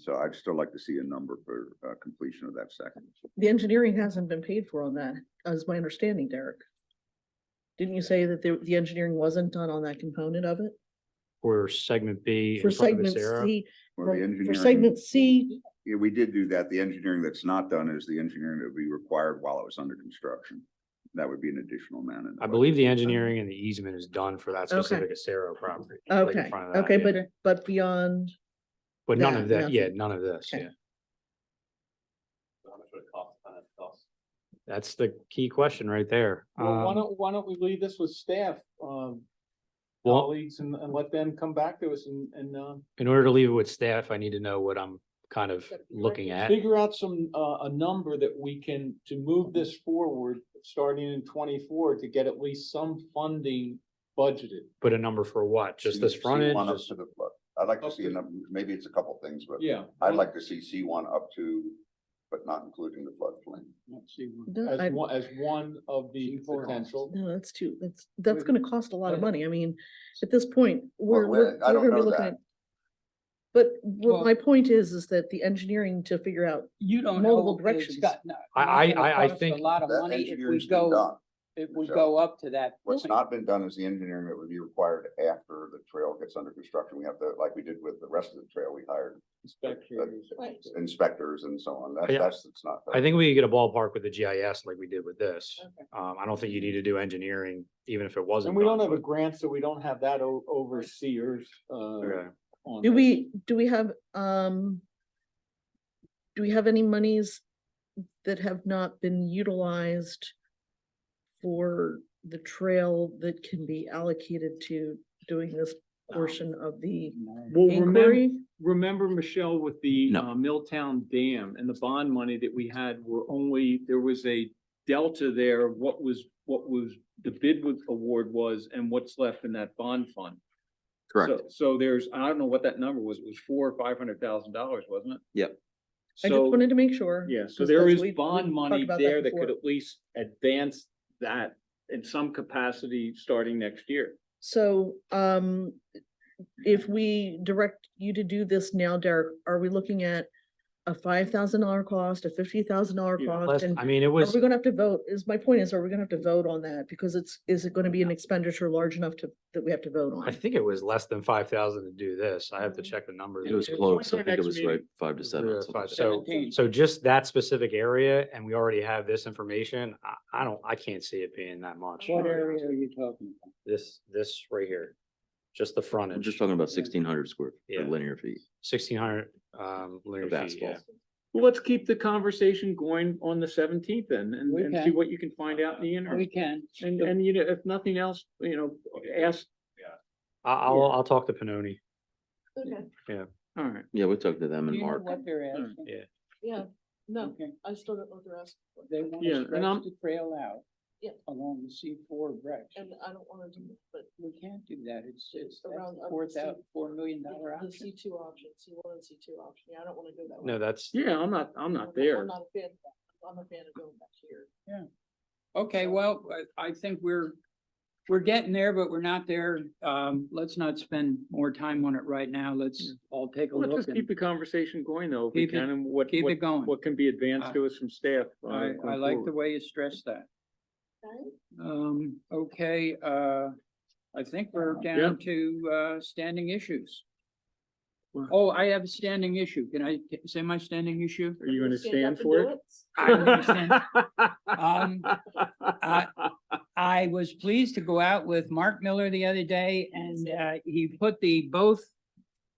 So I'd still like to see a number for completion of that second. The engineering hasn't been paid for on that, as my understanding, Derek. Didn't you say that the engineering wasn't done on that component of it? For segment B. For in front of the segment Sarah. C, Well, the for engineering- segment C, Yeah, we did do that. The engineering that's not done is the engineering that would be required while it was under construction. That would be an additional amount. in the I budget. believe the engineering and the easement is done for that Okay. specific Acero property. like in okay, front of that, okay, yeah. but beyond, But none that, of that, nothing. yeah, none of this, Okay. yeah. That's the key question right there. Well, why don't we leave this with staff, Well, colleagues, and let them come back to us and in order to leave it with staff, I need to know what I'm kind of looking at. figure out a number that we can, to move this forward, starting in 24, to get at least some funding budgeted. Put a number for what? Just this frontage? C1 up Just- to the flood. I'd like to see, maybe it's a couple things, but Yeah. I'd like to see C1 up to, but not including the floodplain. Let's see. As one of the potential. No, that's too, that's gonna cost a lot of money. I mean, at this point, we're I don't gonna be know looking that. at. But what Well- my point is that the engineering to figure out, You don't multiple know, directions. it's got, I cost think a lot of That money if we engineering's been go, done. if we Michelle. go up to that What's point. not been done is the engineering that would be required after the trail gets under construction. We have to, like we did with the rest of the trail, we hired inspectors and so on. It's not. I think we could get a ballpark with the GIS like we did with this. I don't think you need to do engineering, even if it wasn't. And we don't done, have a but- grant, so we don't have that overseers, Okay. on do this. we have any monies that have not been utilized for the trail that can be allocated to doing this portion of the Well, inquiry? remember, Michelle, with the No. Milltown Dam and the bond money that we had there was a delta there of what was the bid award was and what's left in that bond fund. Correct. So there's, I don't know what that number was. It was $400,000 or $500,000, wasn't it? Yep. I just wanted to make sure. Yeah, so 'cause there that's- is we bond talked money about there that could before. at least advance that in some capacity starting next year. So, if we direct you to do this now, Derek, are we looking at a $5,000 cost, a $50,000 Yeah. cost? Less- And I mean, it are was, we gonna have to vote? My point is, are we gonna have to vote on that? Because is it gonna be an expenditure large enough that we have to vote I on? think it was less than 5,000 to do this. I have to check the numbers. It was close. I think it was right 5 to 7. Yeah, something five. like that. So, 17. so just that specific area, and we already have this information, I can't see it being that much. What area are you talking about? This right here, just the We're frontage. just talking about 1,600 square Yeah. linear feet 1,600, linear of feet, yeah. asphalt. Well, let's keep the conversation going on the 17th then We and see can. what you can find out in the interim. We can. And you know, if nothing else, ask, I'll talk to Panoni. Okay. all right. Yeah, we talked to them Do and you know Mark. what they're asking? Yeah. Yeah, no, Okay. I still don't know what they're asking for. They want Yeah, to and stretch I'm- the trail out. Yeah. Along the C4 bridge. And I don't wanna do it, but We can't do that. It's around $4 million the option. C2 option, C1 and C2 option. Yeah, I don't wanna go that way. No, that's, Yeah, I'm not I'm there. not a fan of that. I'm a fan of going back here. Okay, well, I think we're getting there, but we're not there. Let's not spend more time on it right now. Let's all take a Let's look. just and keep the conversation going though, if we Keep it- can, and keep it going. what can be advanced to us from staff. I going like the forward. way you stress that. Okay, I think we're down to, standing issues. Wow. Oh, I have a standing issue. Can I say my standing issue? Are you gonna stand up and for do it? I'm gonna stand. I was pleased to go out with Mark Miller the other day and, he put both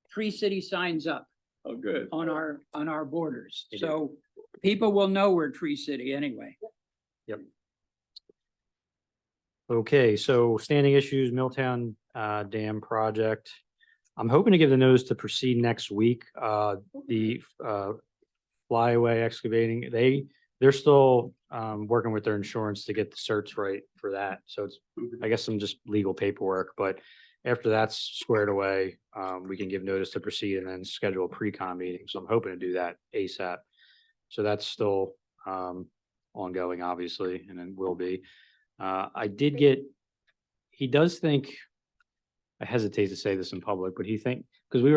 Tree City signs up Oh, good. on our borders. He did. So people will know we're Tree City anyway. okay, so standing issues, Milltown Dam project. I'm hoping to give the notice to proceed next week. The Flyaway Excavating, they're still working with their insurance to get the certs right for that. So it's, I guess, some just legal paperwork, but after that's squared away, we can give notice to proceed and then schedule a pre-con meeting. So I'm hoping to do that ASAP. So that's still ongoing, obviously, and it will be. He does think, I hesitate to say this in public, but because we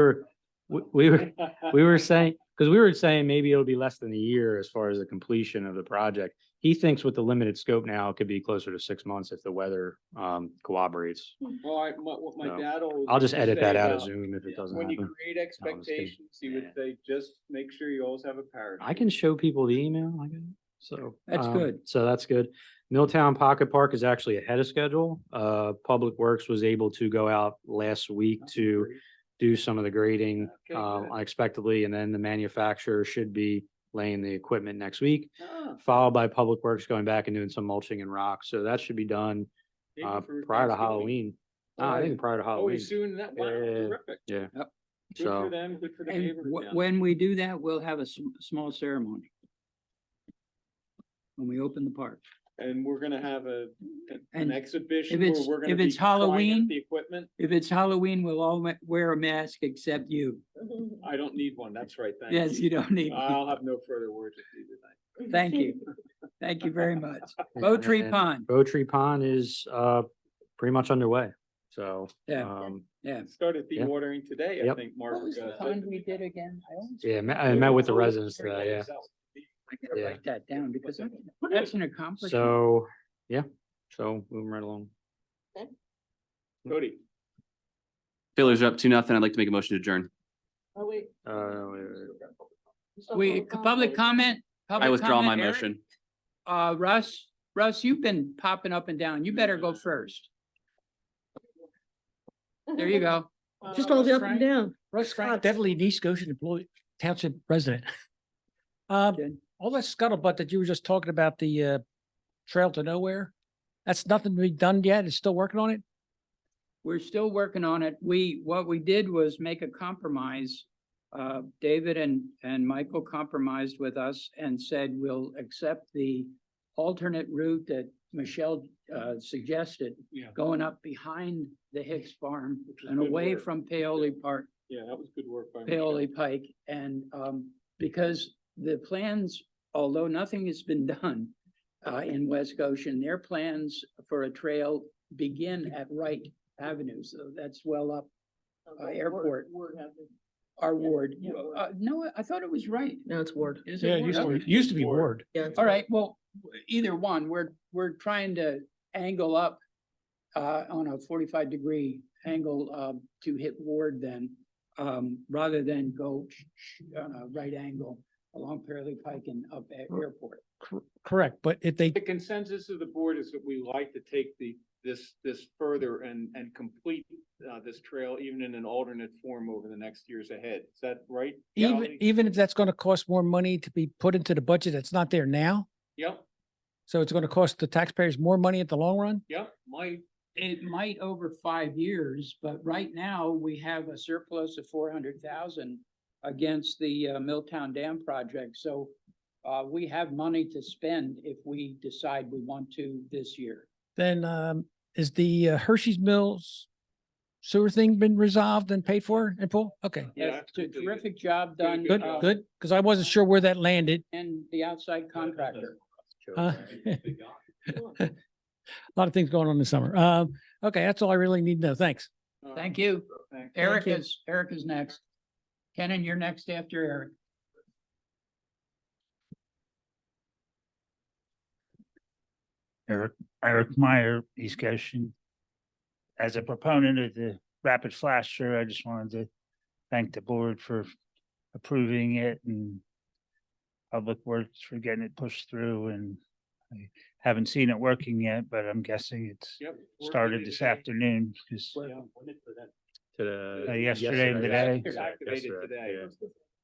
were saying, maybe it'll be less than a year as far as the completion of the project. He thinks with the limited scope now, it could be closer to 6 months if the weather cooperates. Well, what my So, dad always. I'll just used to edit say that out of about Zoom if it doesn't When you happen. create No, I'm just kidding. expectations, he would say, just make sure you always have a parachute. I can show people the email. So. That's good. So that's good. Milltown Pocket Park is actually ahead of schedule. Public Works was able to go out last week to do some of the grading Okay, good. unexpectedly, and then the manufacturer should be laying the equipment next week, Ah, followed by Public Works going back and doing some mulching and rock. So that should be done maybe for prior to Thanksgiving. Halloween. I think prior to Oh, Halloween. he's soon that, wow, Yeah, terrific. Yeah. Yep. Good for So, them, good for the And neighborhood. down when we do that, we'll have a small ceremony. When we open the park. And we're gonna have an And exhibition if where it's- we're gonna if be it's trying out Halloween- the equipment. If it's Halloween, we'll all wear a mask except you. I don't need one. That's right. Thank Yes, you don't need. I'll have no further words with you tonight. Thank you. Thank you very much. Bow Tree And Pond. Bow Tree Pond is pretty much underway. So, Yeah. Yeah. Started Yeah. dewatering today, I Yep. think, Mark. What was the pond we did again? yeah, I met with the residents today, yeah. I gotta Yeah. write that down because that's an accomplishment. So, yeah, so moving right along. Cody. Feelers are up to nothing. I'd like to make a motion to adjourn. Oh, wait. Public comment? I Public withdraw my comment, Eric? motion. Russ, you've been popping up and down. You better go first. There you go. Just all the up and down. Russ Frank, Spots. definitely an East Goshen employee, township resident. Good. All that scuttlebutt that you were just talking about, the trail to nowhere, that's nothing to be done yet. It's still working on it. We're still working on it. What we did was make a compromise. David and Michael compromised with us and said, we'll accept the alternate route that Michelle suggested, going up behind the Hicks Farm Which is and good away work. from Paoli Park, Yeah, that was good work by Paoli Michelle. Pike. And because the plans, although nothing has been done in West Goshen, their plans for a trail begin at Wright Avenue. So that's well up Airport. Our ward. No, I thought it was right. No, it's Ward. Is Yeah, it it Ward? used to be Ward. Yeah. it's All Ward. right, well, either one, we're trying to angle up on a 45-degree angle to hit Ward then, rather than go on a right angle along Fairleigh Pike and up at Airport. Correct, but if they, The consensus of the board is that we like to take this further and complete this trail even in an alternate form over the next years ahead. Is that right? Charlie? even if that's gonna cost more money to be put into the budget that's not there now, Yep, so it's gonna cost the taxpayers more money at the long run? yep, It might over 5 years, but right now we have a surplus of 400,000 against the Milltown Dam project. So we have money to spend if we decide we want to this year. Then is the Hershey's Mills sewer thing been resolved and paid for in full? Okay, Yeah, It's a terrific job done. good, good, because I wasn't sure where that landed. And the outside contractor. A lot of things going on this summer. Okay, that's all I really need to know. Thanks. Thank you. Thanks. Eric is next. Kenan, you're next after Eric. Eric Meyer, East Goshen. As a proponent of the rapid flasher, I just wanted to thank the board for approving it and Public Works for getting it pushed through, and I haven't seen it working yet, but I'm guessing it's Yep. started this afternoon because yesterday and today. Activated today.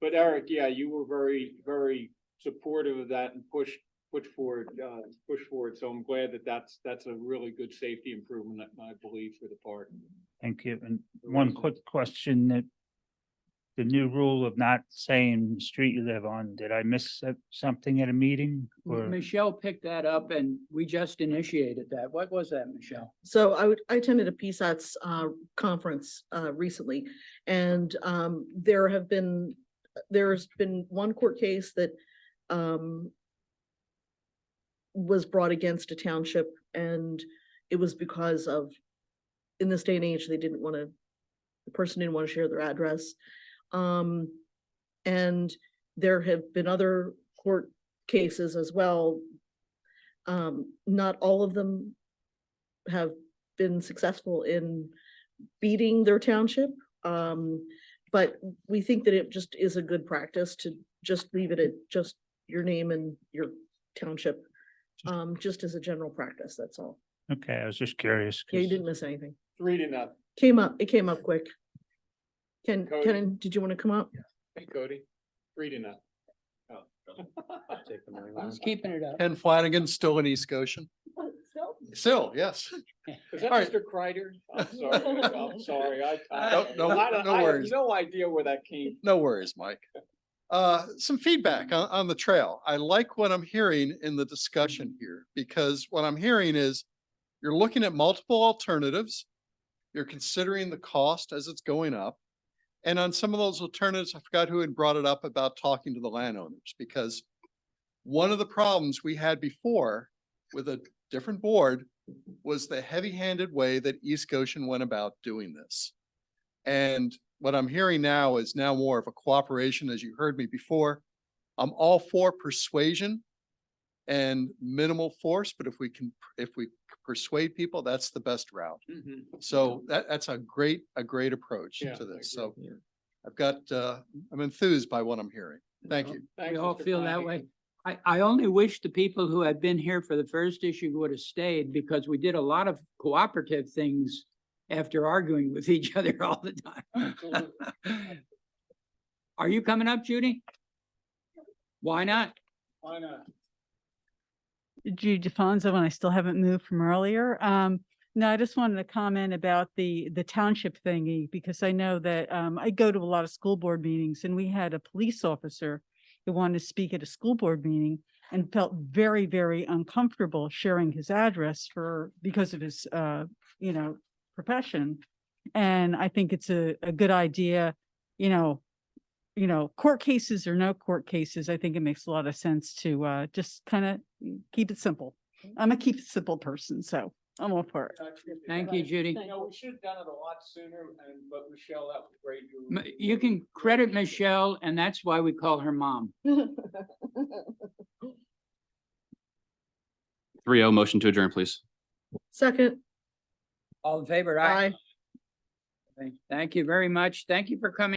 But Eric, yeah, you were very, very supportive of that and pushed forward. So I'm glad that that's a really good safety improvement, I believe, for the park. Thank you. And one quick question, that the new rule of not saying the street you live on, did I miss something at a meeting? Or Michelle picked that up and we just initiated that. What was that, Michelle? So I attended a PSATS conference recently, and there's been one court case that was brought against a township, and it was because of, in this day and age, the person didn't want to share their address. And there have been other court cases as well. Not all of them have been successful in beating their township. But we think that it just is a good practice to just leave it at just your name and your township, just as a general practice, that's all. okay, I was just curious. Yeah, you 'cause didn't miss anything. 3-0. It came up quick. Cody? Ken, did you want to come up? Hey, Cody, 3-0. He's keeping it up. Ken Flanagan, still in East Goshen. Still, yes. Is that All right. Mr. Kreider? I'm sorry, I'm sorry. No I worries. have no idea where that came. No worries, Mike. Some feedback on the trail. I like what I'm hearing in the discussion here, because what I'm hearing is you're looking at multiple alternatives. You're considering the cost as it's going up. And on some of those alternatives, I forgot who had brought it up about talking to the landowners, because one of the problems we had before with a different board was the heavy-handed way that East Goshen went about doing this. And what I'm hearing now is now more of a cooperation, as you heard me before. I'm all for persuasion and minimal force, but if we persuade people, that's the best route. So that's a great approach to this. So I'm enthused by what I'm hearing. Thank you. We all feel that way. I only wish the people who had been here for the first issue would have stayed, because we did a lot of cooperative things after arguing with each other all the time. Are you coming up, Judy? Why not? Why not? Judy DeFonso, when I still haven't moved from earlier. No, I just wanted to comment about the township thingy, because I know that I go to a lot of school board meetings, and we had a police officer who wanted to speak at a school board meeting and felt very, very uncomfortable sharing his address because of his profession. And I think it's a good idea, court cases or no court cases. I think it makes a lot of sense to just kind of keep it simple. I'm a keep it simple person, so I'm all for it. Thank you, Judy. We should have done it a lot sooner, but Michelle, that was great. You can credit Michelle, and that's why we call her mom. 3-0 motion to adjourn, please. Second. All in favor? Aye. Thank you very much. Thank you for coming.